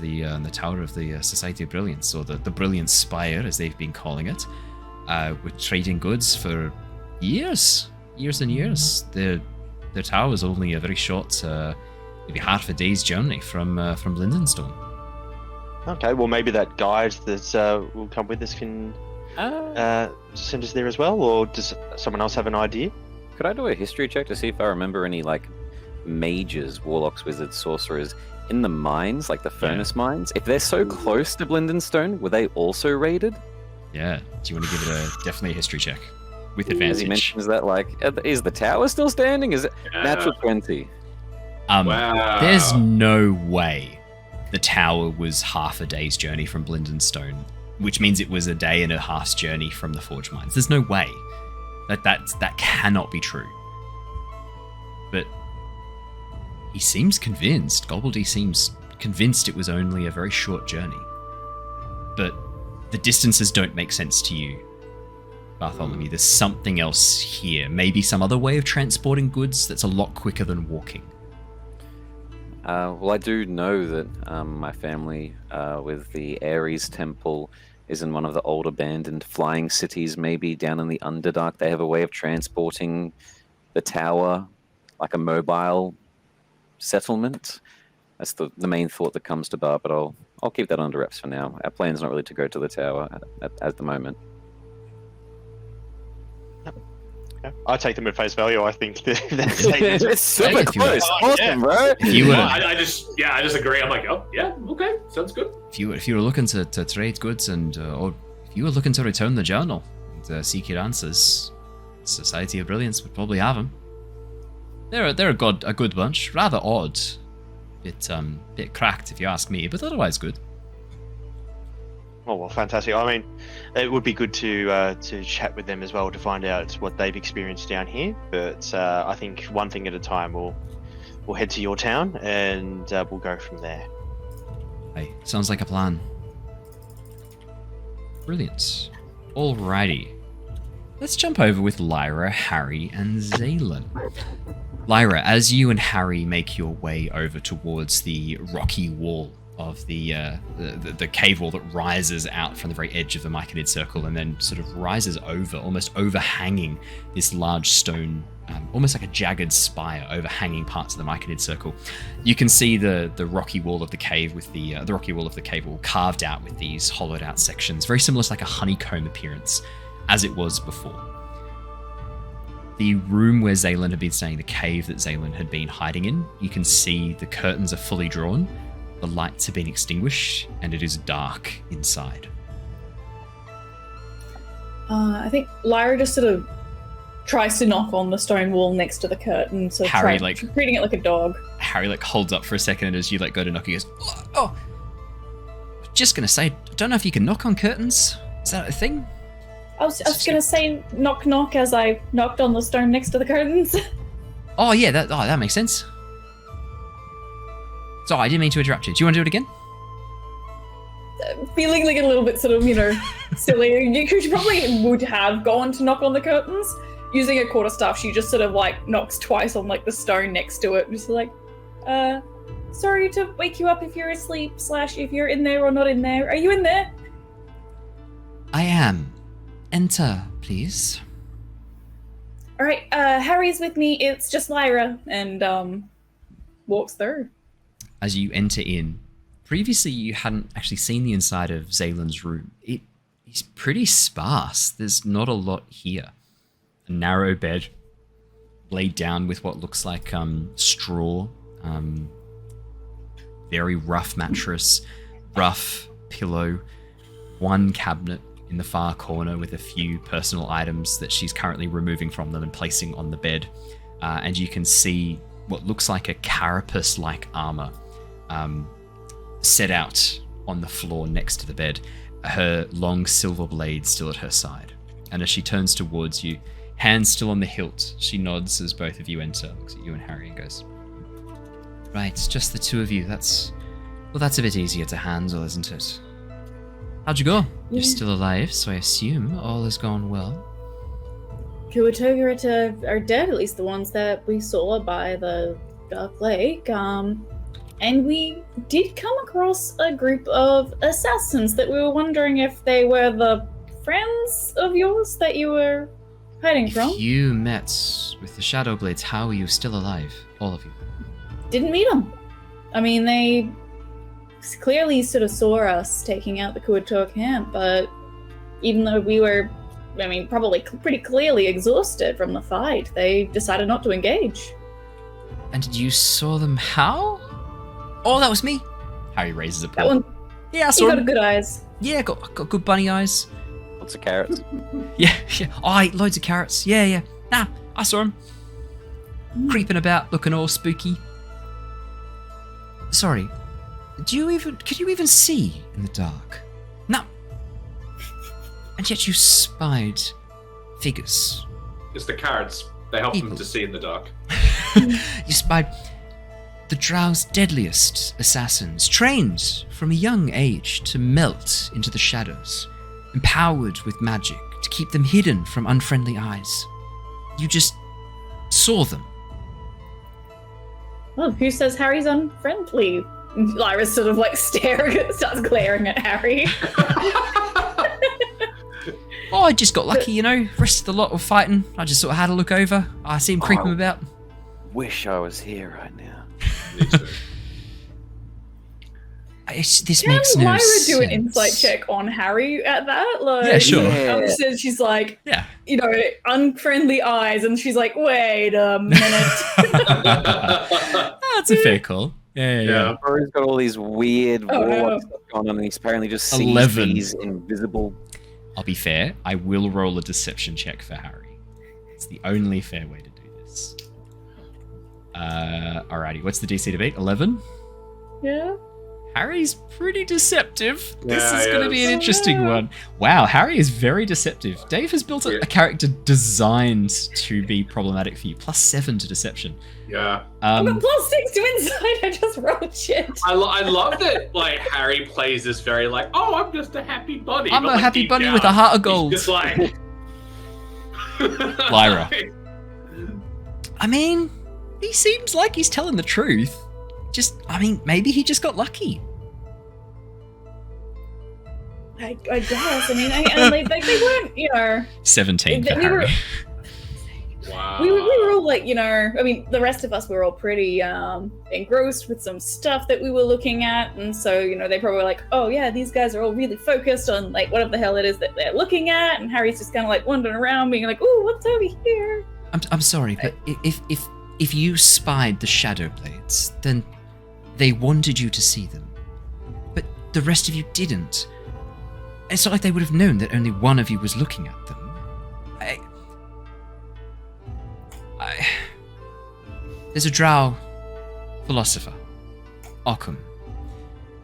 the tower of the Society of Brilliance, or the Brilliant Spire, as they've been calling it, were trading goods for years and years. Their tower was only a very short, maybe half a day's journey from Blindenstone. Okay, well maybe that guide that will come with us can send us there as well, or does someone else have an idea? Could I do a history check to see if I remember any, like, mages, warlocks, wizards, sorcerers in the mines, like the furnace mines? If they're so close to Blindenstone, were they also raided? Yeah. Do you want to give it definitely a history check? With advantage. As he mentions that, like, is the tower still standing? Is it natural 20? Wow. There's no way the tower was half a day's journey from Blindenstone, which means it was a day and a half's journey from the Forge Mines. There's no way. That cannot be true. But he seems convinced. Gobbledy seems convinced it was only a very short journey. But the distances don't make sense to you, Bartholomew. There's something else here. Maybe some other way of transporting goods that's a lot quicker than walking. Well, I do know that my family, with the Ares Temple, is in one of the old abandoned flying cities, maybe down in the Underdark. They have a way of transporting the tower, like a mobile settlement. That's the main thought that comes to Bar, but I'll keep that under wraps for now. Our plan's not really to go to the tower at the moment. I take them at face value. I think it's super Hey, close. you- Awesome, bro. If you were, I just agree. I'm like, oh yeah, okay, sounds good. if you were looking to trade goods and or if you were looking to return the journal and seek your answers, Society of Brilliance would probably have them. They're a good bunch. Rather odd, bit cracked if you ask me, but otherwise good. Oh well, fantastic. I mean, it would be good to chat with them as well to find out what they've experienced down here. But I think one thing at a time. We'll head to your town and we'll go from there. Hey, sounds like a plan. Brilliant. Alrighty. Let's jump over with Lyra, Harry, and Zaylin. Lyra, as you and Harry make your way over towards the rocky wall of the cave wall that rises out from the very edge of the myconid circle and then sort of rises over, almost overhanging this large stone, almost like a jagged spire overhanging parts of the myconid circle. You can see the rocky wall of the cave with the rocky wall of the cave wall carved out with these hollowed out sections, very similar to like a honeycomb appearance as it was before. The room where Zaylin had been staying, the cave that Zaylin had been hiding in, you can see the curtains are fully drawn. The lights have been extinguished, and it is dark inside. I think Lyra just sort of tries to knock on the stone wall next to the curtain, so Harry, treating it like a dog. Harry holds up for a second, and as you go to knock, he goes, "Oh, just gonna say, I don't know if you can knock on curtains. Is that a thing?" I was gonna say knock knock as I knocked on the stone next to the curtains. Oh yeah, that makes sense. Sorry, I didn't mean to interrupt you. Do you want to do it again? Feeling like a little bit sort of, silly. You probably would have gone to knock on the curtains. Using a quarterstaff, she just sort of knocks twice on the stone next to it. Just sorry to wake you up if you're asleep, / if you're in there or not in there. Are you in there? I am. Enter, please. Alright, Harry's with me. It's just Lyra. And, walks through. As you enter in, previously you hadn't actually seen the inside of Zaylin's room. It is pretty sparse. There's not a lot here. a narrow bed laid down with what looks like straw, very rough mattress, rough pillow, one cabinet in the far corner with a few personal items that she's currently removing from them and placing on the bed. And you can see what looks like a carapace-like armor set out on the floor next to the bed, her long silver blade still at her side. And as she turns towards you, hands still on the hilt, she nods as both of you enter, looks at you and Harry and goes, "Right, just the two of you. That's a bit easier to handle, isn't it? How'd you go? You're still alive, so I assume all has gone well." Kuatoga are dead, at least the ones that we saw by the Dark Lake. And we did come across a group of assassins that we were wondering if they were the friends of yours that you were hiding from. If you met with the Shadowblades, how are you still alive? All of you. Didn't meet them. I mean, they clearly sort of saw us taking out the Kuatoga camp, but even though we were, probably pretty clearly exhausted from the fight, they decided not to engage. And you saw them how? Oh, that was me. Harry raises a paw. That one, Yeah, I saw you got him. good eyes. Yeah, got good bunny eyes. Lots of carrots. Yeah. Oh, I ate loads of carrots. Yeah. Nah, I saw him. Creeping about, looking all spooky. Sorry, could you even see in the dark? No. And yet you spied figures. It's the carrots. They help People. them to see in the dark. You spied the Drow's deadliest assassins, trained from a young age to melt into the shadows, empowered with magic to keep them hidden from unfriendly eyes. You just saw them. Well, who says Harry's unfriendly? Lyra's sort of like starts glaring at Harry. Oh, I just got lucky, Rest of the lot were fighting. I just sort of had a look over. I see him creeping about. Wish I was here right now. Me too. This Can makes no Lyra sense. do an insight check on Harry at that? Like, Yeah, sure. Yeah. Says she's like, Yeah. unfriendly eyes, and she's like, wait a minute. That's a fair call. Yeah. Rory's got all these weird Oh, no. warlock stuff going on, and he's apparently just sees 11. these invisible. I'll be fair. I will roll a deception check for Harry. It's the only fair way to do this. Alrighty. What's the DC to beat? 11? Yeah. Harry's pretty deceptive. This Yeah, is he going to be an is. interesting one. Wow, Harry is very deceptive. Dave has built a character designed to be problematic for you. +7 to deception. Yeah. I'm a +6 to insight. I just rolled shit. I love that, like, Harry plays this very, like, oh, I'm just a happy bunny. I'm but, a like, happy deep bunny down, with a heart of he's gold. just like... Lyra. He seems like he's telling the truth. Maybe he just got lucky. I guess. They weren't, 17 for we were- Harry. Wow. we were all like, the rest of us were all pretty engrossed with some stuff that we were looking at, and so, they probably were like, oh yeah, these guys are all really focused on like whatever the hell it is that they're looking at, and Harry's just kind of like wandering around being like, ooh, what's over here? I'm sorry, but if you spied the Shadowblades, then they wanted you to see them. But the rest of you didn't. It's not like they would have known that only one of you was looking at them. There's a drow philosopher, Occam,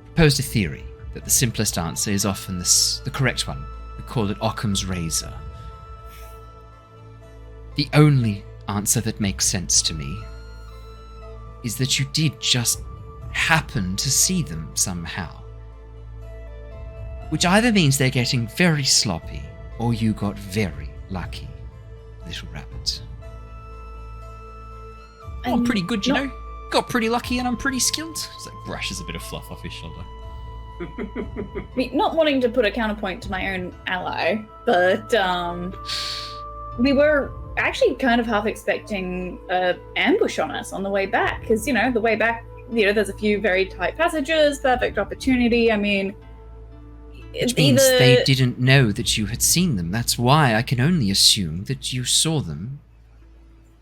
proposed a theory that the simplest answer is often the correct one. We call it Occam's razor. The only answer that makes sense to me is that you did just happen to see them somehow. Which either means they're getting very sloppy, or you got very lucky, little rabbit. I'm pretty good, you know? Got pretty lucky and I'm pretty skilled. It's like brushes a bit of fluff off his shoulder. Not wanting to put a counterpoint to my own ally, but we were actually kind of half expecting an ambush on us on the way back, because, the way back, there's a few very tight passages, perfect opportunity. Which means either... they didn't know that you had seen them. That's why I can only assume that you saw them.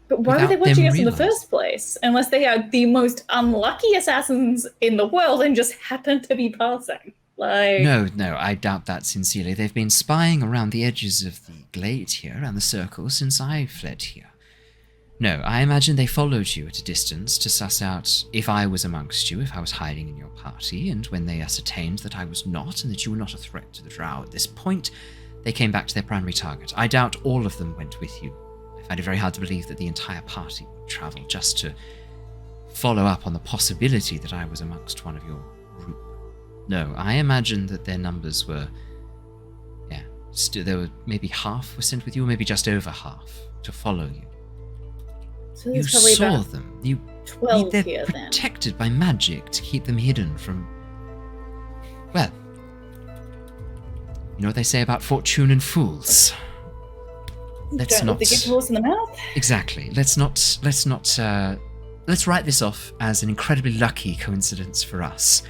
But why were they without them watching us in the realising. first place? Unless they are the most unlucky assassins in the world and just happen to be passing. Like... No, I doubt that sincerely. They've been spying around the edges of the glade here, around the circle, since I fled here. No, I imagine they followed you at a distance to suss out if I was amongst you, if I was hiding in your party, and when they ascertained that I was not, and that you were not a threat to the drow at this point, they came back to their primary target. I doubt all of them went with you. I find it very hard to believe that the entire party would travel just to follow up on the possibility that I was amongst one of your group. No, I imagine that their numbers were, there were maybe half were sent with you, or maybe just over half, to follow you. So You there's probably saw about them. 12 They're here then. protected by magic to keep them hidden from... Well, you know what they say about fortune and fools. Let's Don't not... let the gift horse in the mouth. Exactly. Let's write this off as an incredibly lucky coincidence for us.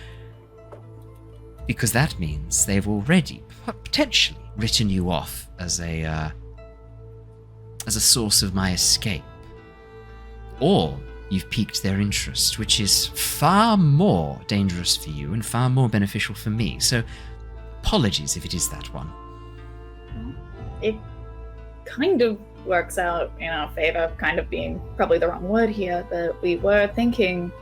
Because that means they've already potentially written you off as a source of my escape. Or you've piqued their interest, which is far more dangerous for you and far more beneficial for me. So, apologies if it is that one. It kind of works out in our favor, kind of being probably the wrong word here, but we were thinking...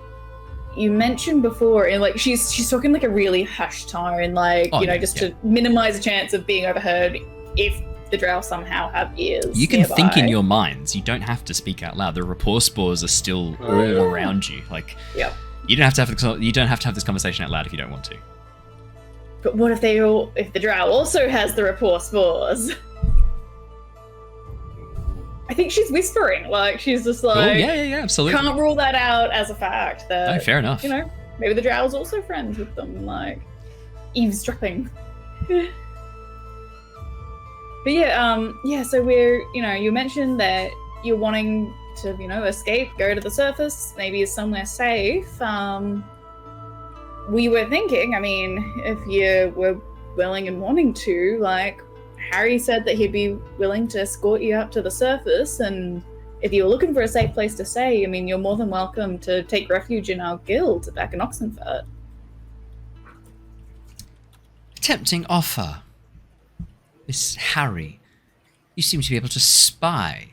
You mentioned before, and like she's talking like a really hushed tone, like to minimize the chance of being overheard if the drow somehow have ears. You can nearby. think in your minds. You don't have to speak out loud. The rapport spores are still all around you. Like, Yep. you don't have to have this conversation out loud if you don't want to. But what if if the drow also has the rapport spores? I think she's whispering, like she's just like, Oh yeah, absolutely. can't rule that out as a fact. That No, fair enough. Maybe the drow's also friends with them, like eavesdropping. But yeah. So we're, you mentioned that you're wanting to, escape, go to the surface, maybe somewhere safe. We were thinking, I mean, if you were willing and wanting to, like. Harry said that he'd be willing to escort you up to the surface, and if you were looking for a safe place to stay, I mean, you're more than welcome to take refuge in our guild back in Oxenfurt. Tempting offer. Miss Harry, you seem to be able to spy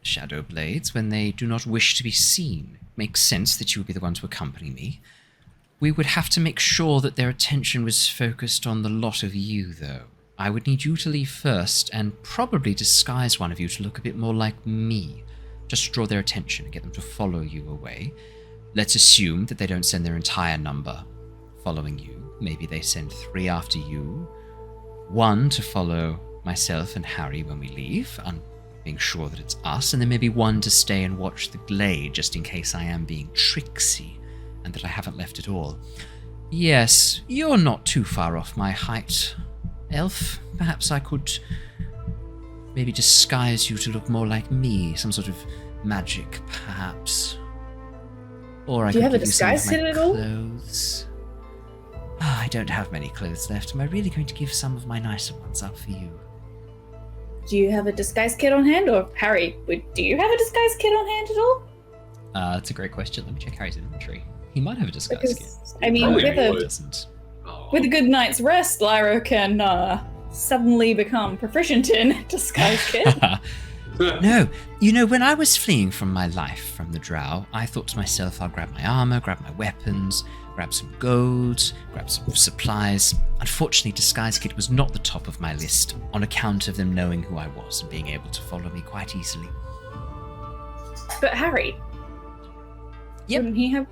shadow blades when they do not wish to be seen. Makes sense that you would be the one to accompany me. We would have to make sure that their attention was focused on the lot of you, though. I would need you to leave first, and probably disguise one of you to look a bit more like me. Just draw their attention and get them to follow you away. Let's assume that they don't send their entire number following you. Maybe they send 3 after you. 1 to follow myself and Harry when we leave, being sure that it's us, and then maybe 1 to stay and watch the glade, just in case I am being tricksy, and that I haven't left at all. Yes, you're not too far off my height. Elf, perhaps I could maybe disguise you to look more like me, some sort of magic, perhaps. Or I Do you could have a give some of disguise my kit at all? clothes. I don't have many clothes left. Am I really going to give some of my nicer ones up for you? Do you have a disguise kit on hand? Or Harry, do you have a disguise kit on hand at all? That's a great question. Let me check Harry's inventory. He might have a disguise kit. Because, I mean, Probably with would. Doesn't. a good night's rest, Lyra can suddenly become proficient in disguise kit. No, when I was fleeing from my life from the drow, I thought to myself, I'll grab my armor, grab my weapons, grab some gold, grab some supplies. Unfortunately, disguise kit was not the top of my list on account of them knowing who I was and being able to follow me quite easily. But Harry, Yep. wouldn't he have?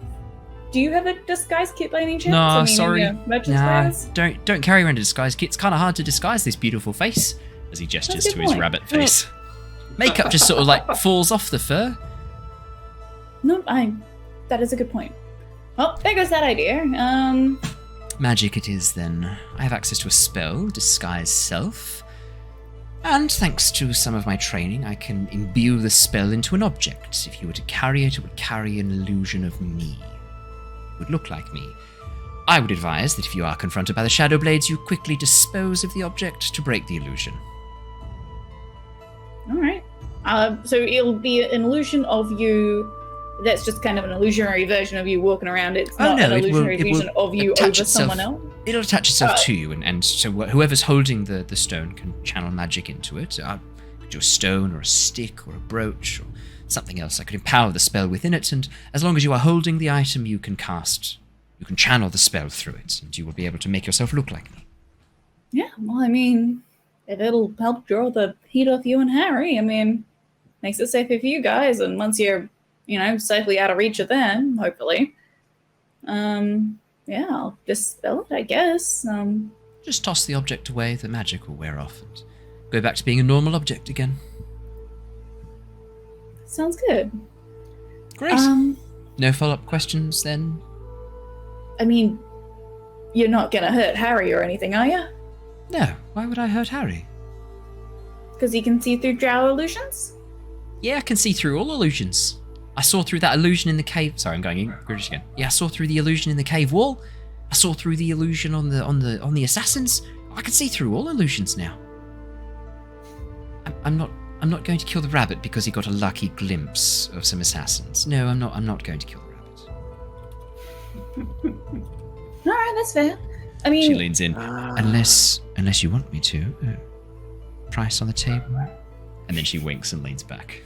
Do you have a disguise kit by any chance? No, I mean, sorry. in your merchant's Nah, wares? don't carry around a disguise kit. It's kind of hard to disguise this beautiful face, as he gestures That's a to good his point. rabbit face. Makeup just sort of like falls off the fur. No, that is a good point. Well, there goes that idea. Magic it is, then. I have access to a spell, Disguise Self. And thanks to some of my training, I can imbue the spell into an object. If you were to carry it, it would carry an illusion of me. It would look like me. I would advise that if you are confronted by the Shadow Blades, you quickly dispose of the object to break the illusion. All right. So it'll be an illusion of you. That's just kind of an illusionary version of you walking around. It's not an illusionary version of you over someone else. It'll attach itself to you, and so whoever's holding the stone can channel magic into it. Could do a stone or a stick or a brooch or something else that could empower the spell within it, and as long as you are holding the item, you can channel the spell through it, and you will be able to make yourself look like me. Yeah, well, I mean, if it'll help draw the heat off you and Harry, I mean, makes it safer for you guys, and once you're, safely out of reach of them, hopefully, yeah, I'll dispel it, I guess. Just toss the object away, the magic will wear off, and go back to being a normal object again. Sounds good. Great. No follow-up questions, then? I mean, you're not gonna hurt Harry or anything, are you? No, why would I hurt Harry? Because he can see through drow illusions? Yeah, I can see through all illusions. I saw through that illusion in the cave. Sorry, I'm going British again. Yeah, I saw through the illusion in the cave wall. I saw through the illusion on the assassins. I can see through all illusions now. I'm not going to kill the rabbit because he got a lucky glimpse of some assassins. No, I'm not going to kill the rabbit. All right, that's fair. I mean, she leans in. Unless you want me to. Price on the table. And then she winks and leans back.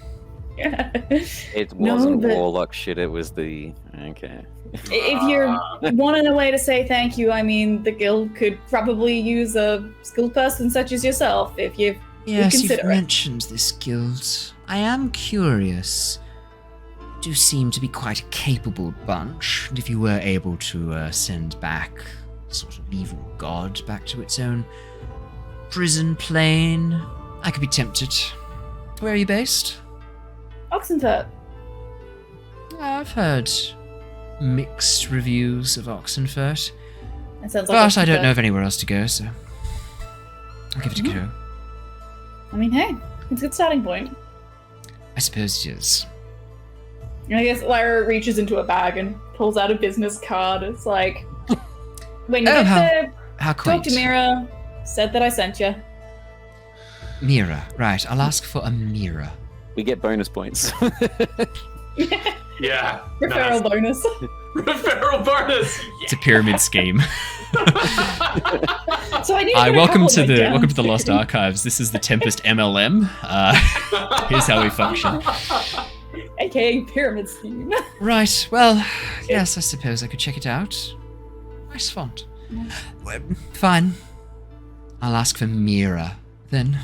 Yeah. It wasn't warlock shit, it was the... Okay. If you're wanting a way to say thank you, I mean, the guild could probably use a skilled person such as yourself if you consider you've mentioned this guild. I am curious. You do seem to be quite a capable bunch, and if you were able to send back sort of evil god back to its own prison plane, I could be tempted. Where are you based? Oxenfurt. I've heard mixed reviews of Oxenfurt. That sounds like but I don't know of anywhere else to go, so I'll give it a go. I mean, hey, it's a good starting point. I suppose it is. I guess Lyra reaches into a bag and pulls out a business card. It's like, when you get there, how quaint. talk to Mira, said that I sent you. Mira, right. I'll ask for a Mira. We get bonus points. Yeah. Referral bonus. Referral bonus. It's a pyramid scheme. So I need welcome to the Lost Archives. This is the Tempest MLM. Here's how we function. AKA pyramid scheme. Right. Well, yes, I suppose I could check it out. Nice font. Well, fine. I'll ask for Mira then.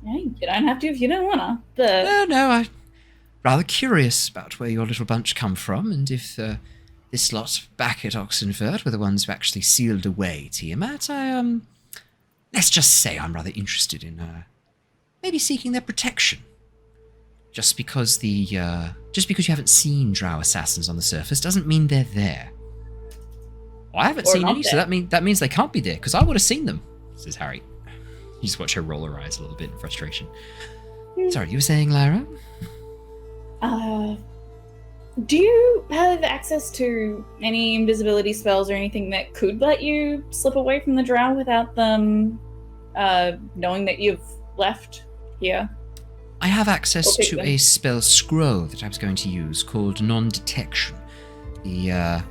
Yeah, you don't have to if you don't wanna. But No, I'm rather curious about where your little bunch come from, and if this lot back at Oxenfurt were the ones who actually sealed away Tiamat. Let's just say I'm rather interested in maybe seeking their protection. Just because you haven't seen drow assassins on the surface doesn't mean they're there. Well, I haven't seen any, so that means they can't be there, because I would have seen them, says Harry. You just watch her roll her eyes a little bit in frustration. Sorry, you were saying, Lyra? Do you have access to any invisibility spells or anything that could let you slip away from the drow without them knowing that you've left here? I have access to a spell scroll that I was going to use called Non-Detection. The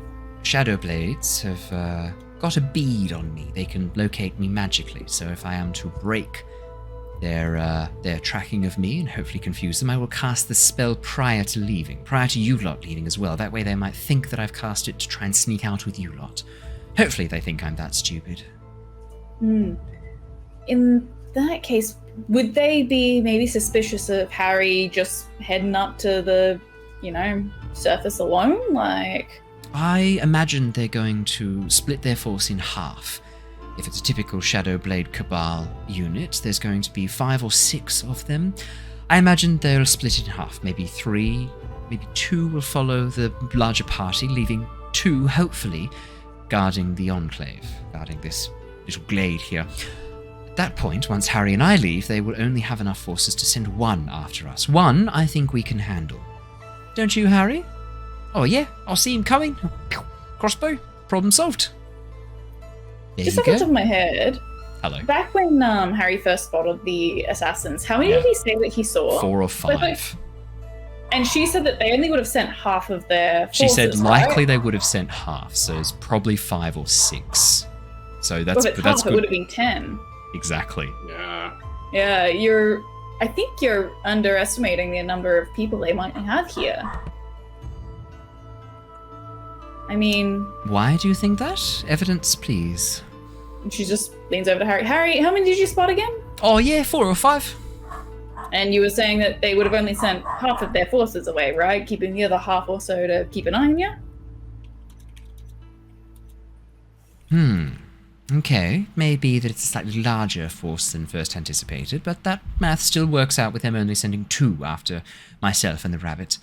Shadow Blades have got a bead on me. They can locate me magically, so if I am to break their tracking of me and hopefully confuse them, I will cast the spell prior to you lot leaving as well. That way they might think that I've cast it to try and sneak out with you lot. Hopefully they think I'm that stupid. In that case, would they be maybe suspicious of Harry just heading up to the, surface alone? Like, I imagine they're going to split their force in half. If it's a typical Shadow Blade Cabal unit, there's going to be 5 or 6 of them. I imagine they'll split in half. Maybe 3, maybe 2 will follow the larger party, leaving 2, hopefully, guarding the Enclave, guarding this little glade here. At that point, once Harry and I leave, they will only have enough forces to send 1 after us. 1, I think we can handle. Don't you, Harry? Oh yeah, I'll see him coming. crossbow. Problem solved. There Just you off the top go. of my head, Hello. back when Harry first spotted the assassins, how many Yeah. did he say that he saw? 4 or But, 5. And she said that they only would have sent half of their forces, She said right? likely they would have sent half, so it's probably 5 or 6. So Well, that's if it's that's half, it would good. have been 10. Exactly. Yeah. Yeah, I think you're underestimating the number of people they might have here. I mean, Why do you think that? Evidence, please. she just leans over to Harry. Harry, how many did you spot again? Oh yeah, 4 or 5. And you were saying that they would have only sent half of their forces away, right? Keeping the other half or so to keep an eye on you? Okay, maybe that it's a slightly larger force than first anticipated, but that math still works out with them only sending 2 after myself and the rabbit.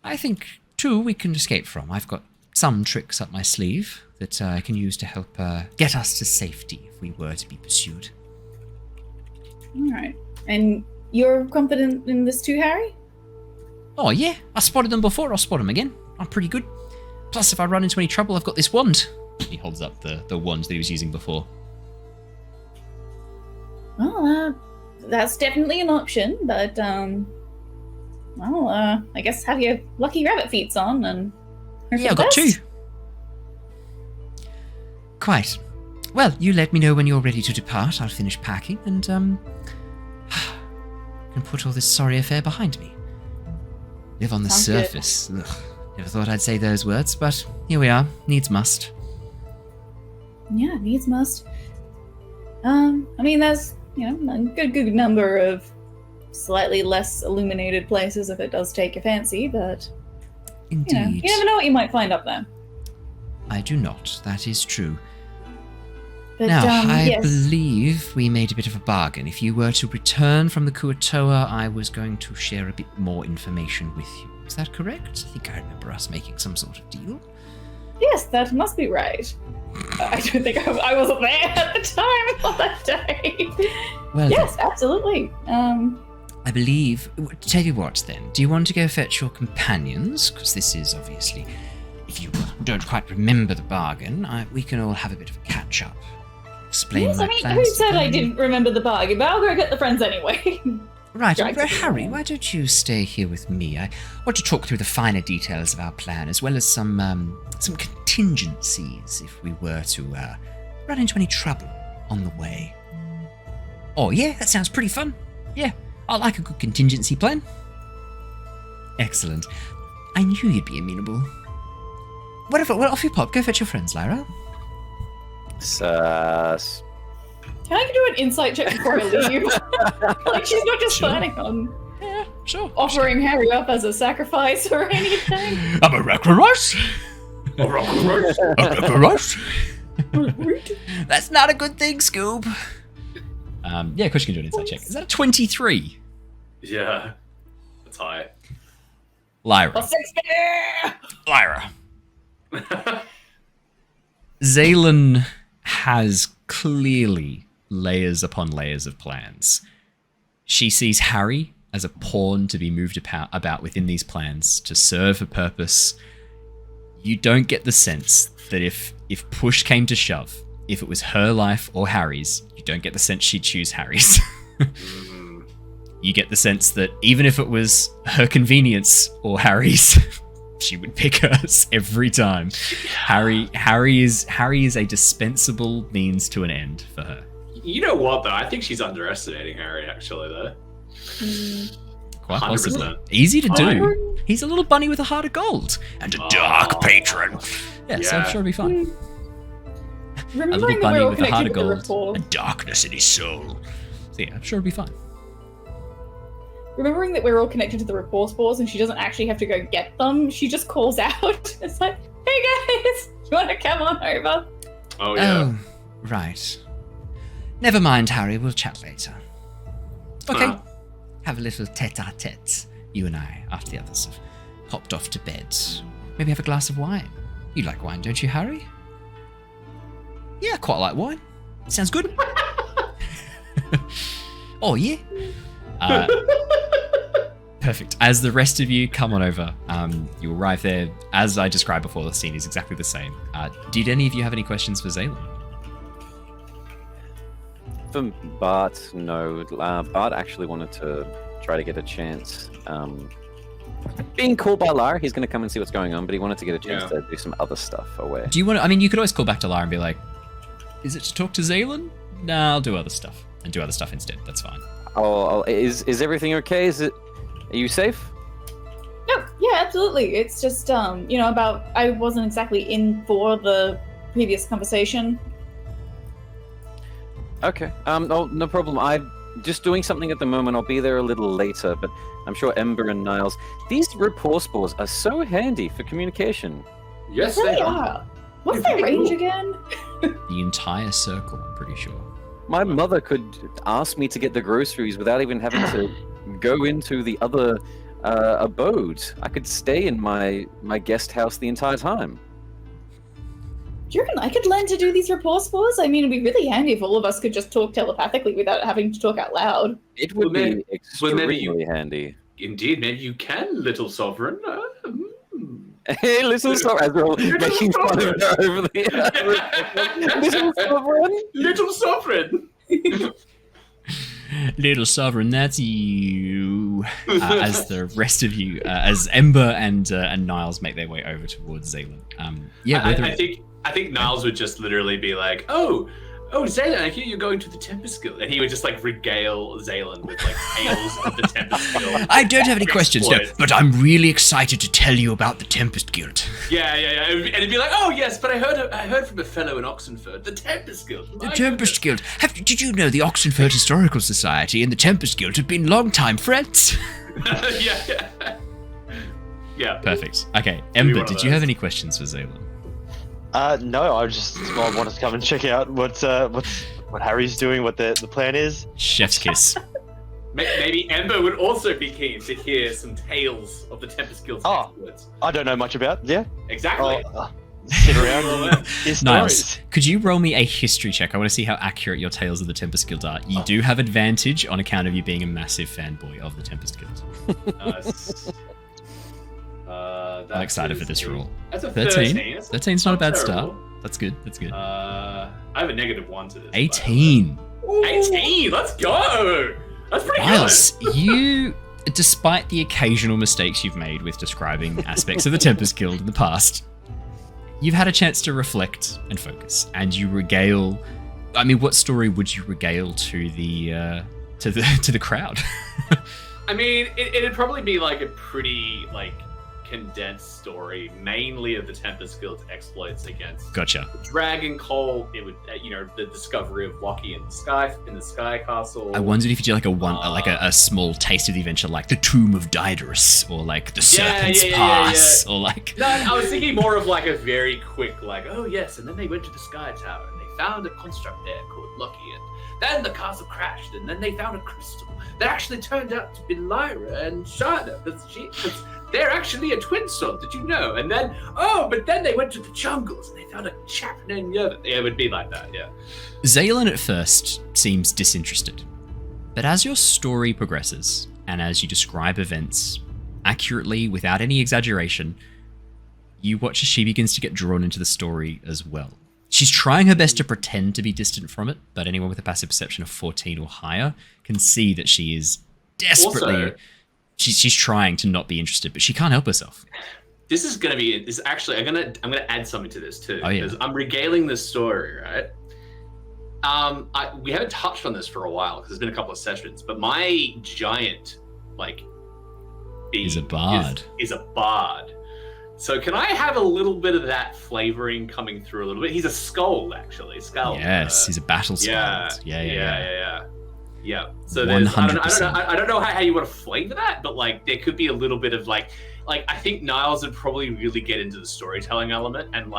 I think 2 we can escape from. I've got some tricks up my sleeve that I can use to help get us to safety if we were to be pursued. Alright. And you're confident in this too, Harry? Oh yeah, I spotted them before, I'll spot them again. I'm pretty good. Plus, if I run into any trouble, I've got this wand. He holds up the wand that he was using before. Well, that's definitely an option, but, I guess have your lucky rabbit feet on and... hope Yeah, for I've the got 2. best. Quite. Well, you let me know when you're ready to depart. I'll finish packing and, can put all this sorry affair behind me. Live on the Sounds good. surface. Ugh, never thought I'd say those words, but here we are. Needs must. Yeah, needs must. I mean, there's, a good number of slightly less illuminated places if it does take your fancy, but, Indeed. you never know what you might find up there. I do not. That is true. But, Now, I yes. believe we made a bit of a bargain. If you were to return from the Kuatoa, I was going to share a bit more information with you. Is that correct? I think I remember us making some sort of deal. Yes, that must be right. I don't think I wasn't there at the time on that day. Well, Yes, absolutely. I believe... Tell you what, then. Do you want to go fetch your companions? Because this is, obviously... If you don't quite remember the bargain, we can all have a bit of a catch-up. Explain Yes, my I mean, plans who to said I them. didn't remember the bargain? But I'll go get the friends anyway. Right, Drags well, it Harry, along. why don't you stay here with me? I want to talk through the finer details of our plan, as well as some contingencies if we were to run into any trouble on the way. Oh yeah, that sounds pretty fun. Yeah, I like a good contingency plan. Excellent. I knew you'd be amenable. Whatever, well, off you pop. Go fetch your friends, Lyra. Sus. Can I do an insight check before I leave? Like, she's not just Sure. planning on Yeah, sure. offering Harry up as a sacrifice or anything. I'm a Rakarus. That's not a good thing, Scoob. Yeah, of course you can do an insight check. Is that a 23? Yeah. That's high. Lyra. +60! Lyra. Zaylin has clearly layers upon layers of plans. She sees Harry as a pawn to be moved about within these plans to serve a purpose. You don't get the sense that if push came to shove, if it was her life or Harry's, you don't get the sense she'd choose Harry's. You get the sense that even if it was her convenience or Harry's, she would pick hers every time. Harry is a dispensable means to an end for her. You know what, though? I think she's underestimating Harry, actually, though. Quite 100%. possibly. Easy to do. Oh. He's a little bunny with a heart of gold. And a dark patron. Yeah, so I'm Yeah. sure it'll be fine. A little Remembering that bunny we're all with a heart connected of to the gold. rapport. And darkness in his soul. So yeah, I'm sure it'll be fine. Remembering that we're all connected to the rapport spores and she doesn't actually have to go get them, she just calls out. It's like, hey guys, you want to come on over? Oh, yeah. Oh, right. Never mind, Harry. We'll chat later. Okay. Uh. Have a little tete-a-tete, you and I, after the others have popped off to bed. Maybe have a glass of wine. You like wine, don't you, Harry? Yeah, I quite like wine. Sounds good. Oh, yeah. Perfect. As the rest of you come on over, you arrive there. As I described before, the scene is exactly the same. Did any of you have any questions for Zaylin? For Bart, no. Bart actually wanted to try to get a chance. Being called by Lyra, he's going to come and see what's going on, but he wanted to get a chance to do some other stuff away. Do you want to, I mean, you could always call back to Lyra and be like, is it to talk to Zaylin? Nah, I'll do other stuff. And do other stuff instead. That's fine. Is everything okay? Are you safe? Yeah, absolutely. It's just, I wasn't exactly in for the previous conversation. Okay. No problem. I'm just doing something at the moment. I'll be there a little later, but I'm sure Ember and Niles. These rapport spores are so handy for communication. Yes, They they are. What's their range again? The entire circle, I'm pretty sure. My mother could ask me to get the groceries without even having to go into the other abode. I could stay in my guest house the entire time. Do you reckon I could learn to do these rapport spores? I mean, it'd be really handy if all of us could just talk telepathically without having to talk out loud. It would Well, be extremely handy. Indeed, maybe you can, little sovereign. Hey, little sovereign. As we're all making fun of her over the little sovereign. Little sovereign. Little Sovereign, that's you. As the rest of you, as Ember and Niles make their way over towards Zaylin. I think Niles would just literally be like, oh, Zaylin, I hear you're going to the Tempest Guild. And he would just like regale Zaylin with like tales of the Tempest Guild. I don't have any questions, no, but I'm really excited to tell you about the Tempest Guild. Yeah. And he'd be like, oh yes, but I heard from a fellow in Oxenford, the Tempest Guild. The Tempest Guild. Did you know the Oxenford Historical Society and the Tempest Guild have been longtime friends? Yeah. Perfect. Okay, Ember, did you have any questions for Zaylin? No, I wanted to come and check out what Harry's doing, what the plan is. Chef's kiss. Maybe Ember would also be keen to hear some tales of the Tempest Guild's exploits. I don't know much about. Yeah, exactly. Sit around and hear Niles, stories. could you roll me a history check? I want to see how accurate your tales of the Tempest Guild are. You do have advantage on account of you being a massive fanboy of the Tempest Guild. Nice. I'm excited for this roll. That's a 13. 13. 13's not a bad terrible. start. That's good. I have a -1 to this. 18. 18. Let's go. That's pretty Niles, you, despite the occasional mistakes you've made with describing aspects of the Tempest Guild in the past, you've had a chance to reflect and focus, and you regale. I mean, what story would you regale to the crowd? I mean, it'd probably be like a pretty condensed story, mainly of the Tempest Guild's exploits against Gotcha. the Dragon Cult. It would, the discovery of Loki in the Sky Castle. I wondered if you did a small taste of the adventure, like the Tomb of Daedalus, or like the Serpent's Pass, or like. No, I was thinking more of like a very quick, oh yes, and then they went to the Sky Tower and they found a construct there called Loki, and then the castle crashed, and then they found a crystal that actually turned out to be Lyra and Shana. They're actually a twin soul, did you know? And then, but then they went to the jungles and they found a chap named Yervin. It would be like that, yeah. Zaylin at first seems disinterested, but as your story progresses, and as you describe events accurately without any exaggeration, you watch as she begins to get drawn into the story as well. She's trying her best to pretend to be distant from it, but anyone with a passive perception of 14 or higher can see that she is desperately... Also, she's trying to not be interested, but she can't help herself. This is gonna be. This actually, I'm gonna add something to this too. Oh, yeah. Because I'm regaling this story, right? We haven't touched on this for a while because there's been a couple of sessions, but my giant, Is a bard. Is a bard. So can I have a little bit of that flavoring coming through a little bit? He's a skull, actually. Skull. Yes, he's a battle skald. Yeah. So there's, 100%. I don't know how you want to flavor that, but there could be a little bit of I think Niles would probably really get into the storytelling element, and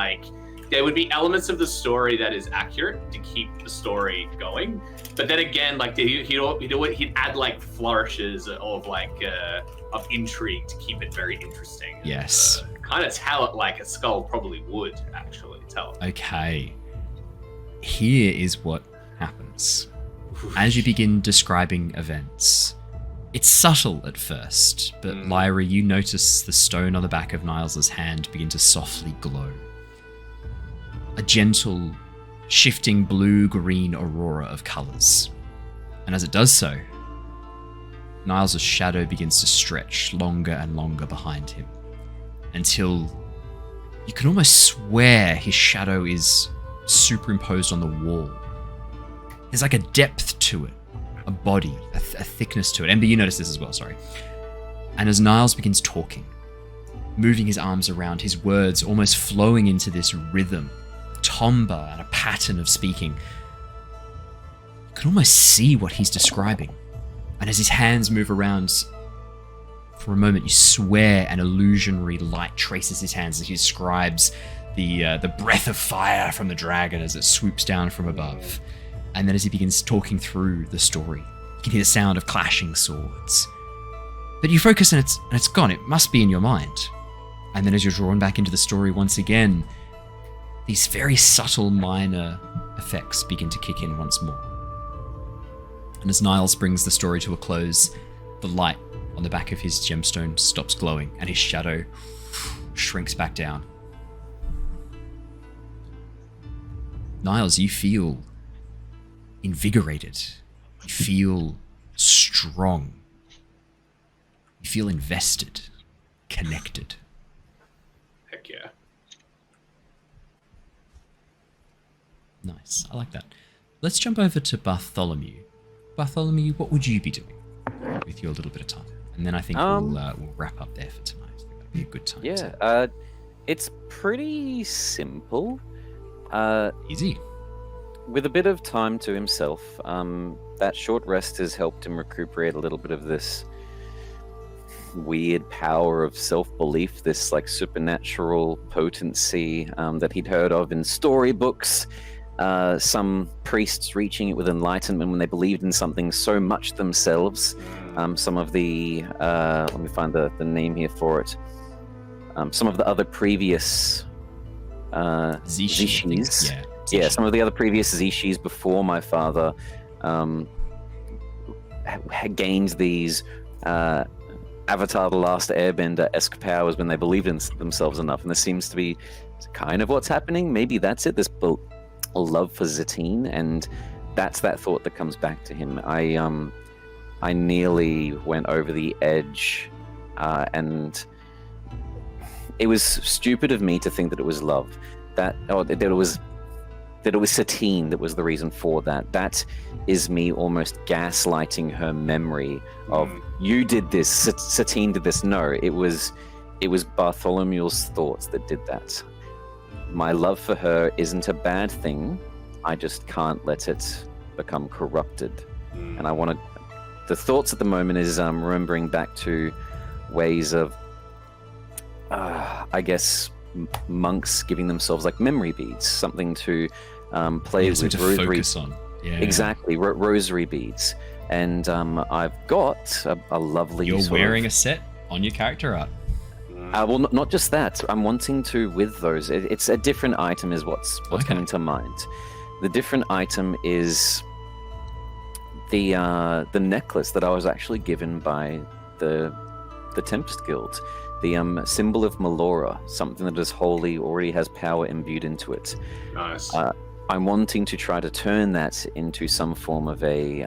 there would be elements of the story that is accurate to keep the story going. But then again, he'd add flourishes of intrigue to keep it very interesting. Yes. Kind of tell it like a skull probably would actually tell it. Okay. Here is what happens. As you begin describing events, It's subtle at first, but Lyra, you notice the stone on the back of Niles' hand begin to softly glow. A gentle, shifting blue-green aurora of colours. And as it does so, Niles' shadow begins to stretch longer and longer behind him, until you can almost swear his shadow is superimposed on the wall. There's like a depth to it, a body, a thickness to it. Ember, you notice this as well, sorry. And as Niles begins talking, moving his arms around, his words almost flowing into this rhythm, a timbre and a pattern of speaking, you can almost see what he's describing. And as his hands move around, for a moment you swear an illusionary light traces his hands as he describes the breath of fire from the dragon as it swoops down from above. And then as he begins talking through the story, you can hear the sound of clashing swords. But you focus and it's gone. It must be in your mind. And then as you're drawn back into the story once again, these very subtle minor effects begin to kick in once more. And as Niles brings the story to a close, the light on the back of his gemstone stops glowing and his shadow shrinks back down. Niles, you feel invigorated. You feel strong. You feel invested, connected. Heck yeah. Nice. I like that. Let's jump over to Bartholomew. Bartholomew, what would you be doing with your little bit of time? And then I think we'll wrap up there for tonight. I think that'd be a good time. Yeah, it's pretty simple. Easy. With a bit of time to himself, that short rest has helped him recuperate a little bit of this weird power of self-belief, this like supernatural potency that he'd heard of in storybooks. Some priests reaching it with enlightenment when they believed in something so much themselves. Some of the, let me find the name here for it. Some of the other previous Zishis. Yeah, some of the other previous Zishis before my father had gained these Avatar: The Last Airbender-esque powers when they believed in themselves enough. And this seems to be kind of what's happening. Maybe that's it, this love for Zatine, and that's that thought that comes back to him. I nearly went over the edge, and it was stupid of me to think that it was love, that it was Satine that was the reason for that. That is me almost gaslighting her memory of you did this, Satine did this. No, it was Bartholomew's thoughts that did that. My love for her isn't a bad thing. I just can't let it become corrupted. And I want to... The thoughts at the moment is remembering back to ways of, I guess, monks giving themselves like memory beads, something to play with. To focus on. Yeah. Exactly, rosary beads. And I've got a lovely... You're wearing a set on your character art. Well, not just that. I'm wanting to, with those, it's a different item is what's coming to mind. The different item is the necklace that I was actually given by the Tempest Guild. The symbol of Melora, something that is holy, already has power imbued into it. Nice. I'm wanting to try to turn that into some form of a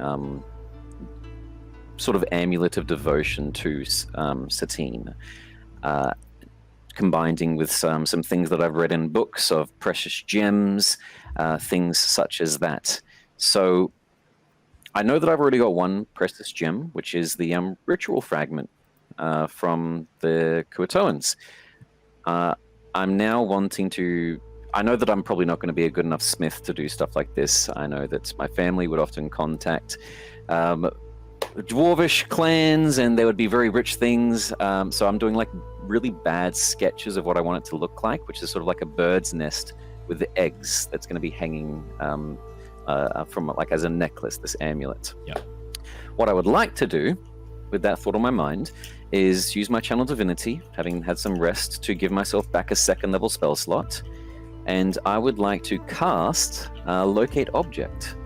sort of amulet of devotion to Satine. Combining with some things that I've read in books of precious gems, things such as that. So I know that I've already got one precious gem, which is the ritual fragment from the Kuatoans. I'm now wanting to... I know that I'm probably not going to be a good enough smith to do stuff like this. I know that my family would often contact dwarvish clans, and there would be very rich things. So I'm doing like really bad sketches of what I want it to look like, which is sort of like a bird's nest with the eggs that's going to be hanging from like as a necklace, this amulet. Yeah. What I would like to do with that thought on my mind is use my channel divinity, having had some rest, to give myself back a 2nd level spell slot. And I would like to cast locate object.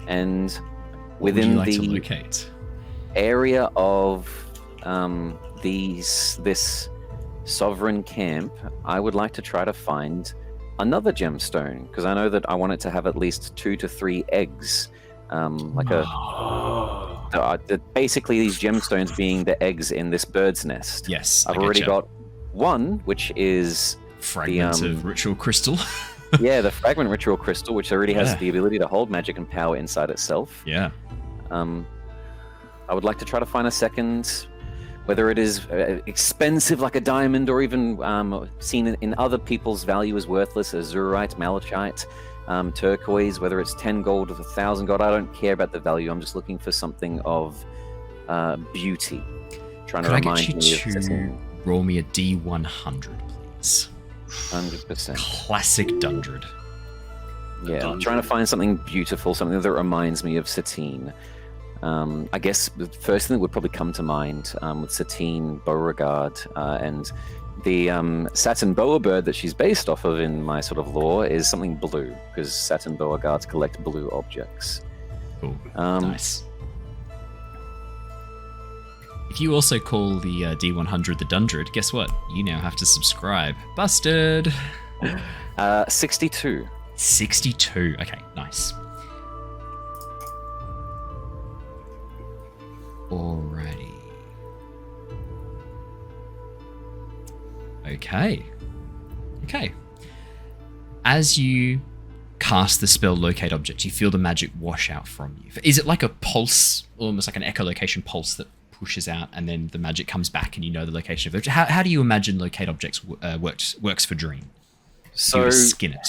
And What would you like to locate? area of this sovereign camp, I would like to try to find another gemstone, because I know that I want it to have at least 2 to 3 eggs. Basically these gemstones being the eggs in this bird's nest. Yes, I've already got one, which is fragments of ritual crystal. yeah, the fragment ritual crystal, which already has the ability to hold magic and power inside itself. Yeah. I would like to try to find a second, whether it is expensive like a diamond, or even seen in other people's value as worthless, azurite, malachite, turquoise, whether it's 10 gold or 1,000 gold. I don't care about the value. I'm just looking for something of beauty. Trying to remind me of Satine. Roll me a D100, please. 100%. Classic Dundred. Yeah, I'm trying to find something beautiful, something that reminds me of Satine. I guess the first thing that would probably come to mind with Satine, Beauregard, and the Satin Boa bird that she's based off of in my sort of lore is something blue, because Satin Beauregards collect blue objects. Cool. Nice. If you also call the D100 the Dundred, guess what? You now have to subscribe. Busted! 62. 62. Okay, nice. Alrighty. Okay. As you cast the spell Locate Object, you feel the magic wash out from you. Is it like a pulse, almost like an echolocation pulse that pushes out and then the magic comes back and you know the location of it? How do you imagine Locate Objects works for Dream? So you skin it.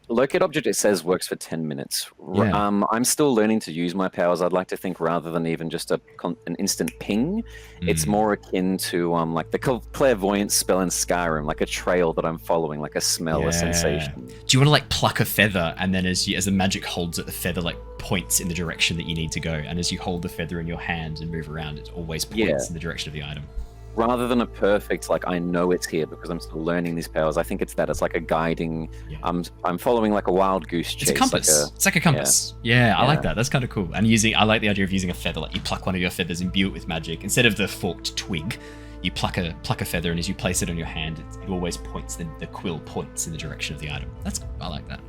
Locate Object, it says, works for 10 minutes. Yeah. I'm still learning to use my powers. I'd like to think rather than even just an instant ping, it's more akin to like the clairvoyance spell in Skyrim, like a trail that I'm following, like a smell, a sensation. Do you want to like pluck a feather, and then as the magic holds it, the feather like points in the direction that you need to go, and as you hold the feather in your hand and move around, it always points in the direction of the item. Rather than a perfect, like, I know it's here because I'm still learning these powers, I think it's that. It's like a guiding, I'm following like a wild goose chase. It's a compass. It's like a compass. Yeah, I like that. That's kind of cool. And I like the idea of using a feather. Like you pluck one of your feathers, imbue it with magic. Instead of the forked twig, you pluck a feather, and as you place it on your hand, it always points, the quill points in the direction of the item. I like that.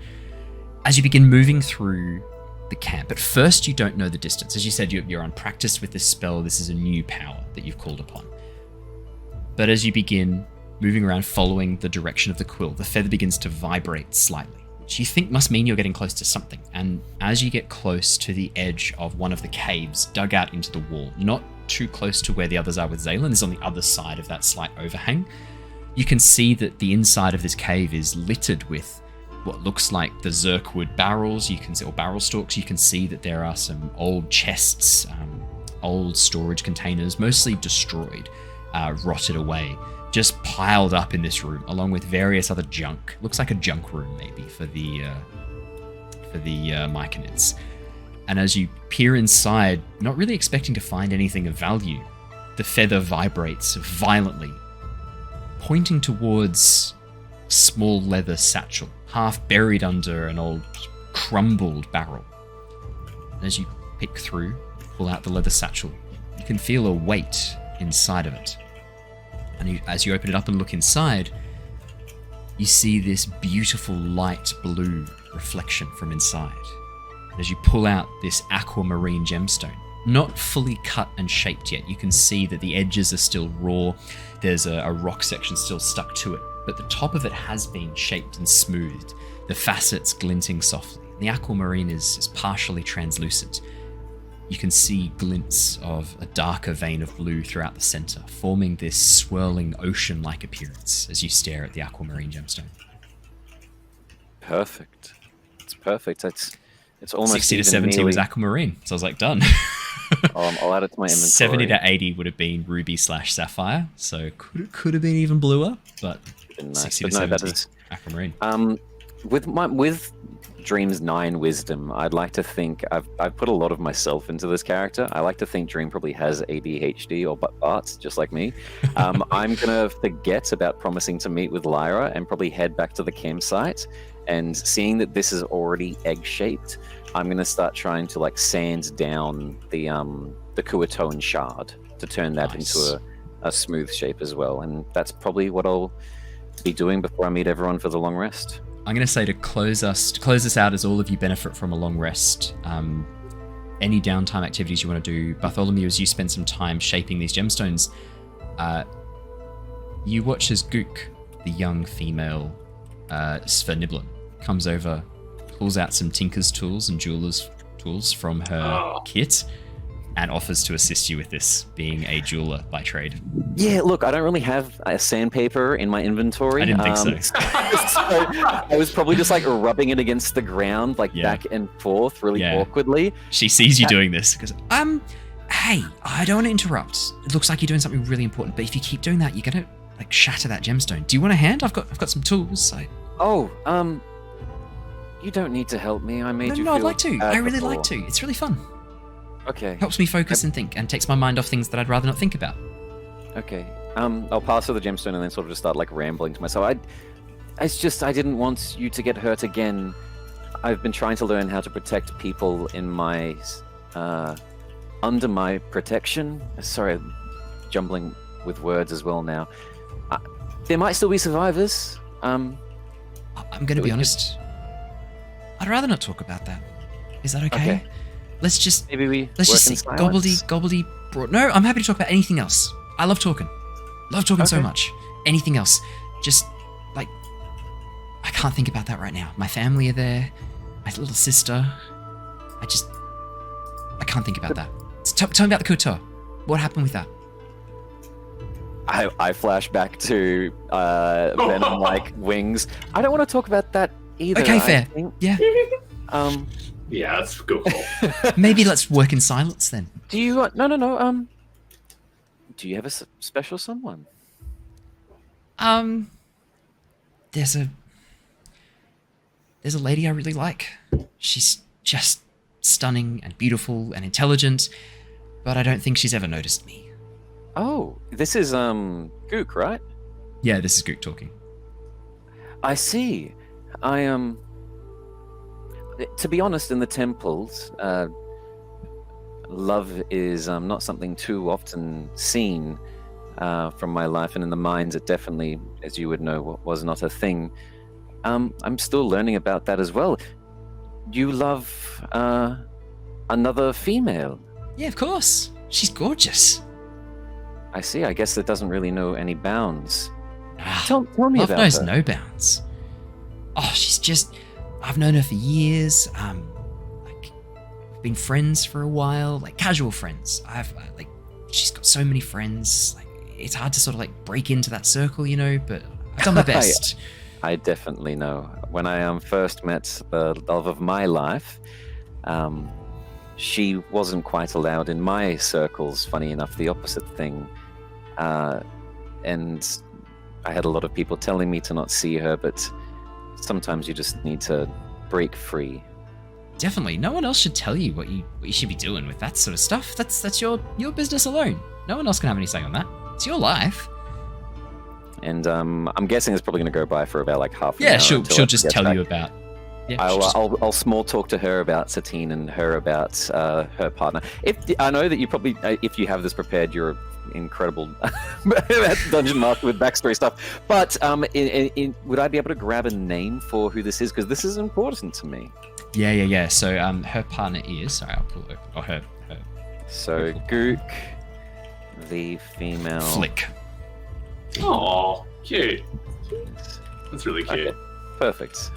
As you begin moving through the camp, at first you don't know the distance. As you said, you're unpracticed with this spell. This is a new power that you've called upon. But as you begin moving around following the direction of the quill, the feather begins to vibrate slightly, which you think must mean you're getting close to something. And as you get close to the edge of one of the caves dug out into the wall, not too close to where the others are with Zaylin, is on the other side of that slight overhang, you can see that the inside of this cave is littered with what looks like the Zerkwood barrels, or barrel stalks. You can see that there are some old chests, old storage containers, mostly destroyed, rotted away, just piled up in this room, along with various other junk. Looks like a junk room, maybe, for the myconids. And as you peer inside, not really expecting to find anything of value, the feather vibrates violently, pointing towards a small leather satchel, half buried under an old crumbled barrel. And as you peek through, pull out the leather satchel, you can feel a weight inside of it. And as you open it up and look inside, you see this beautiful light blue reflection from inside. And as you pull out this aquamarine gemstone, not fully cut and shaped yet, you can see that the edges are still raw. There's a rock section still stuck to it, but the top of it has been shaped and smoothed, the facets glinting softly. The aquamarine is partially translucent. You can see glints of a darker vein of blue throughout the center, forming this swirling ocean-like appearance as you stare at the aquamarine gemstone. Perfect. It's perfect. It's almost 60 to 70 was aquamarine, so I was like, done. I'll add it to my inventory. 70 to 80 would have been ruby/sapphire, so could have been even bluer, but nice. 60 but to 70 that is aquamarine. With Dream's 9 wisdom, I'd like to think I've put a lot of myself into this character. I like to think Dream probably has ADHD or Bart's, just like me. I'm gonna forget about promising to meet with Lyra and probably head back to the campsite And seeing that this is already egg-shaped, I'm going to start trying to like sand down the Kuatone shard to turn that into a smooth shape as well. And that's probably what I'll be doing before I meet everyone for the long rest. I'm going to say to close this out as all of you benefit from a long rest. Any downtime activities you want to do, Bartholomew, as you spend some time shaping these gemstones, you watch as Gook, the young female Sverniblin, comes over, pulls out some tinker's tools and jeweler's tools from her kit, and offers to assist you with this, being a jeweler by trade. Yeah, look, I don't really have a sandpaper in my inventory. I didn't think so. So I was probably just like rubbing it against the ground, like back and forth, really awkwardly. She sees you doing this, goes, hey, I don't want to interrupt. It looks like you're doing something really important, but if you keep doing that, you're gonna like shatter that gemstone. Do you want a hand? I've got some tools. You don't need to help me. I made you No, feel I'd like to. bad I really before. like to. It's really fun. Okay. Helps me focus and think, and takes my mind off things that I'd rather not think about. Okay. I'll pass her the gemstone and then sort of just start like rambling to myself. I didn't want you to get hurt again. I've been trying to learn how to protect people in my under my protection. Sorry, I'm jumbling with words as well now. There might still be survivors. I'm going to be honest. I'd rather not talk about that. Is that okay? Let's just see. Gobbledy broad. No, I'm happy to talk about anything else. I love talking. So much. Anything else. Just like I can't think about that right now. My family are there. My little sister. I can't think about that. So tell me about the couture. What happened with that? I flash back to Venom like wings. I don't want to talk about that either. Okay, fair. Yeah. Yeah, that's good call. Maybe let's work in silence then. Do you? No. Do you have a special someone? There's a lady I really like. She's just stunning and beautiful and intelligent, but I don't think she's ever noticed me. Oh, this is Gook, right? Yeah, this is Gook talking. I see. To be honest, in the temples, love is not something too often seen from my life, and in the mines it definitely, as you would know, was not a thing. I'm still learning about that as well. You love another female? Yeah, of course. She's gorgeous. I see. I guess that doesn't really know any bounds. Tell me Love about knows her. no bounds. Oh, she's just... I've known her for years. We've been friends for a while, like casual friends. She's got so many friends. Like, it's hard to sort of like break into that circle, you know. But I've done my best. I definitely know. When I first met the love of my life, she wasn't quite allowed in my circles. Funny enough, the opposite thing. And I had a lot of people telling me to not see her, but sometimes you just need to break free. Definitely. No one else should tell you what you should be doing with that sort of stuff. That's your business alone. No one else can have any say on that. It's your life. And I'm guessing it's probably going to go by for about like half an hour. Yeah, she'll until I just get tell back. you about. Yeah, I'll small talk to her about Satine and her about her partner. I know that you probably, if you have this prepared, you're an incredible dungeon master with backstory stuff. But would I be able to grab a name for who this is? Because this is important to me. Yeah. So her partner is. Sorry, I'll pull it. Or her. So Gook, the female. Flick. Oh, cute. That's really cute. Okay, perfect.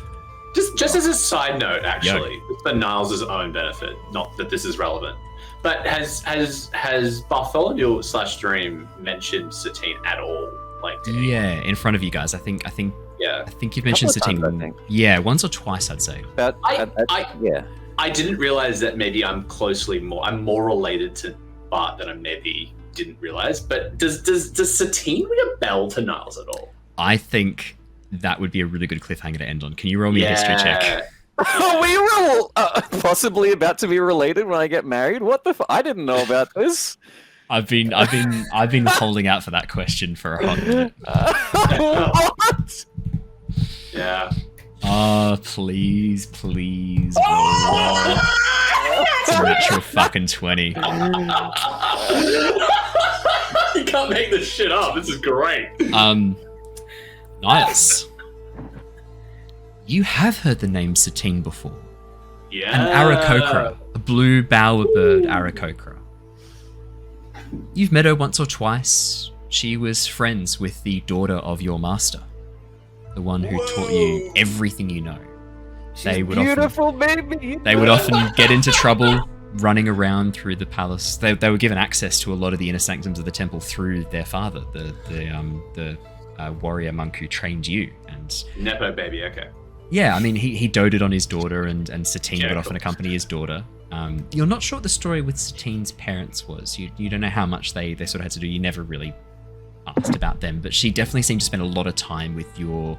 Just as a side note, actually, for Niles' own benefit, not that this is relevant, but has Bartholomew / Dream mentioned Satine at all? Like, Yeah, in front of you guys. I think yeah. I think you've mentioned Couple of times, Satine. I think. Yeah, once or twice, I'd say. Yeah. I didn't realize that maybe I'm more related to Bart than I maybe didn't realize. But does Satine ring a bell to Niles at all? I think that would be a really good cliffhanger to end on. Can you roll me a history check? We were possibly about to be related when I get married. What the? I didn't know about this. I've been holding out for that question for a hot minute. What? Yeah. Oh, please. It's a natural fucking 20. You can't make this shit up. This is great. Niles. You have heard the name Satine before. Yeah. An Aarakocra. A blue bowerbird Aarakocra. You've met her once or twice. She was friends with the daughter of your master. The one who taught you everything you know. They would often get into trouble running around through the palace. They were given access to a lot of the inner sanctums of the temple through their father, the warrior monk who trained you. And Nepo baby, okay. yeah, I mean, he doted on his daughter, and Satine would often cool. accompany his daughter. You're not sure what the story with Satine's parents was. You don't know how much they sort of had to do. You never really asked about them, but she definitely seemed to spend a lot of time with your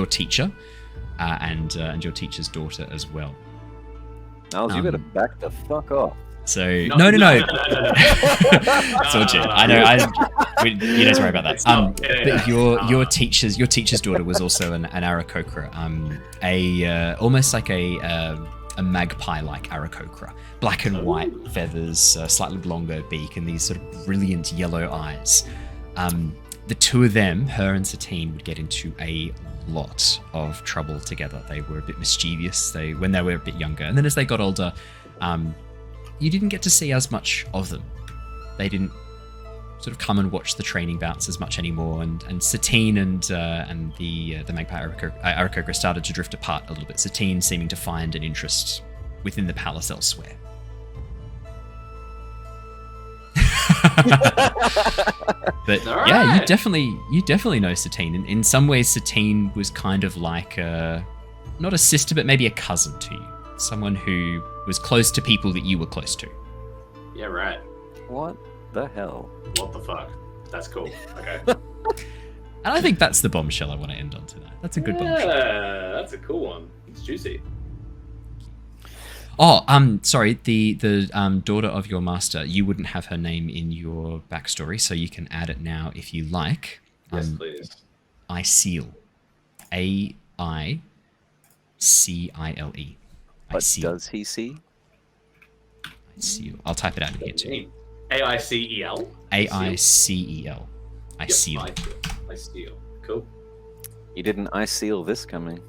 teacher and your teacher's daughter as well. Niles, you better back the fuck off. So no. It's all good. I know. You don't have to worry about that. But your teacher's daughter was also an Aarakocra, almost like a magpie-like Aarakocra, black and white feathers, slightly longer beak, and these sort of brilliant yellow eyes. The two of them, her and Satine, would get into a lot of trouble together. They were a bit mischievous when they were a bit younger, and then as they got older, you didn't get to see as much of them. They didn't sort of come and watch the training bouts as much anymore, and Satine and the magpie Aarakocra started to drift apart a little bit. Satine seeming to find an interest within the palace elsewhere. But yeah, you definitely know Satine. In some ways, Satine was kind of like not a sister, but maybe a cousin to you. Someone who was close to people that you were close to. Yeah, right. What the hell? What the fuck? That's cool. Okay. And I think that's the bombshell I want to end on tonight. That's a good bombshell. Yeah, that's a cool one. It's juicy. Oh, sorry. The daughter of your master. You wouldn't have her name in your backstory, so you can add it now if you like. Yes, please. Iceal. AICILE. But does he see? Iceal. I'll type it out in here too. AICEL? AICEL. Iceal. Iceal. Cool. You didn't seal this coming.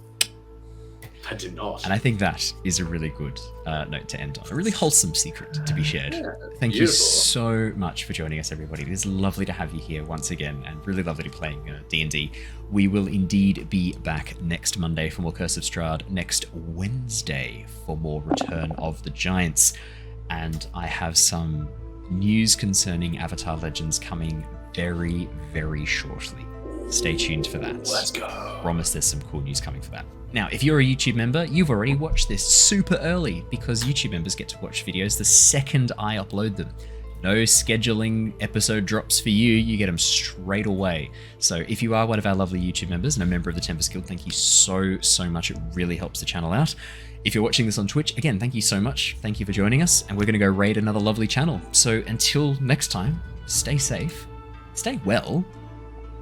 I did not. And I think that is a really good note to end on. A really wholesome secret to be shared. Yeah, Thank you beautiful. so much for joining us, everybody. It is lovely to have you here once again, and really lovely to be playing D&D. We will indeed be back next Monday for more Curse of Strahd, next Wednesday for more Return of the Giants, and I have some news concerning Avatar Legends coming very, very shortly. Stay tuned for that. Let's go. Promise there's some cool news coming for that. Now, if you're a YouTube member, you've already watched this super early because YouTube members get to watch videos the second I upload them. No scheduling episode drops for you, you get them straight away. So if you are one of our lovely YouTube members and a member of the Tempest Guild, thank you so much. It really helps the channel out. If you're watching this on Twitch, again, thank you so much. Thank you for joining us, and we're going to go raid another lovely channel. So until next time, stay safe, stay well.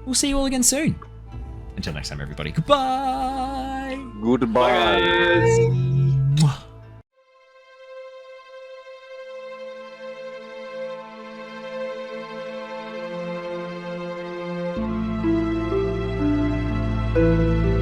We'll see you all again soon. Until next time, everybody. Goodbye. Goodbye. Mwah. Bye.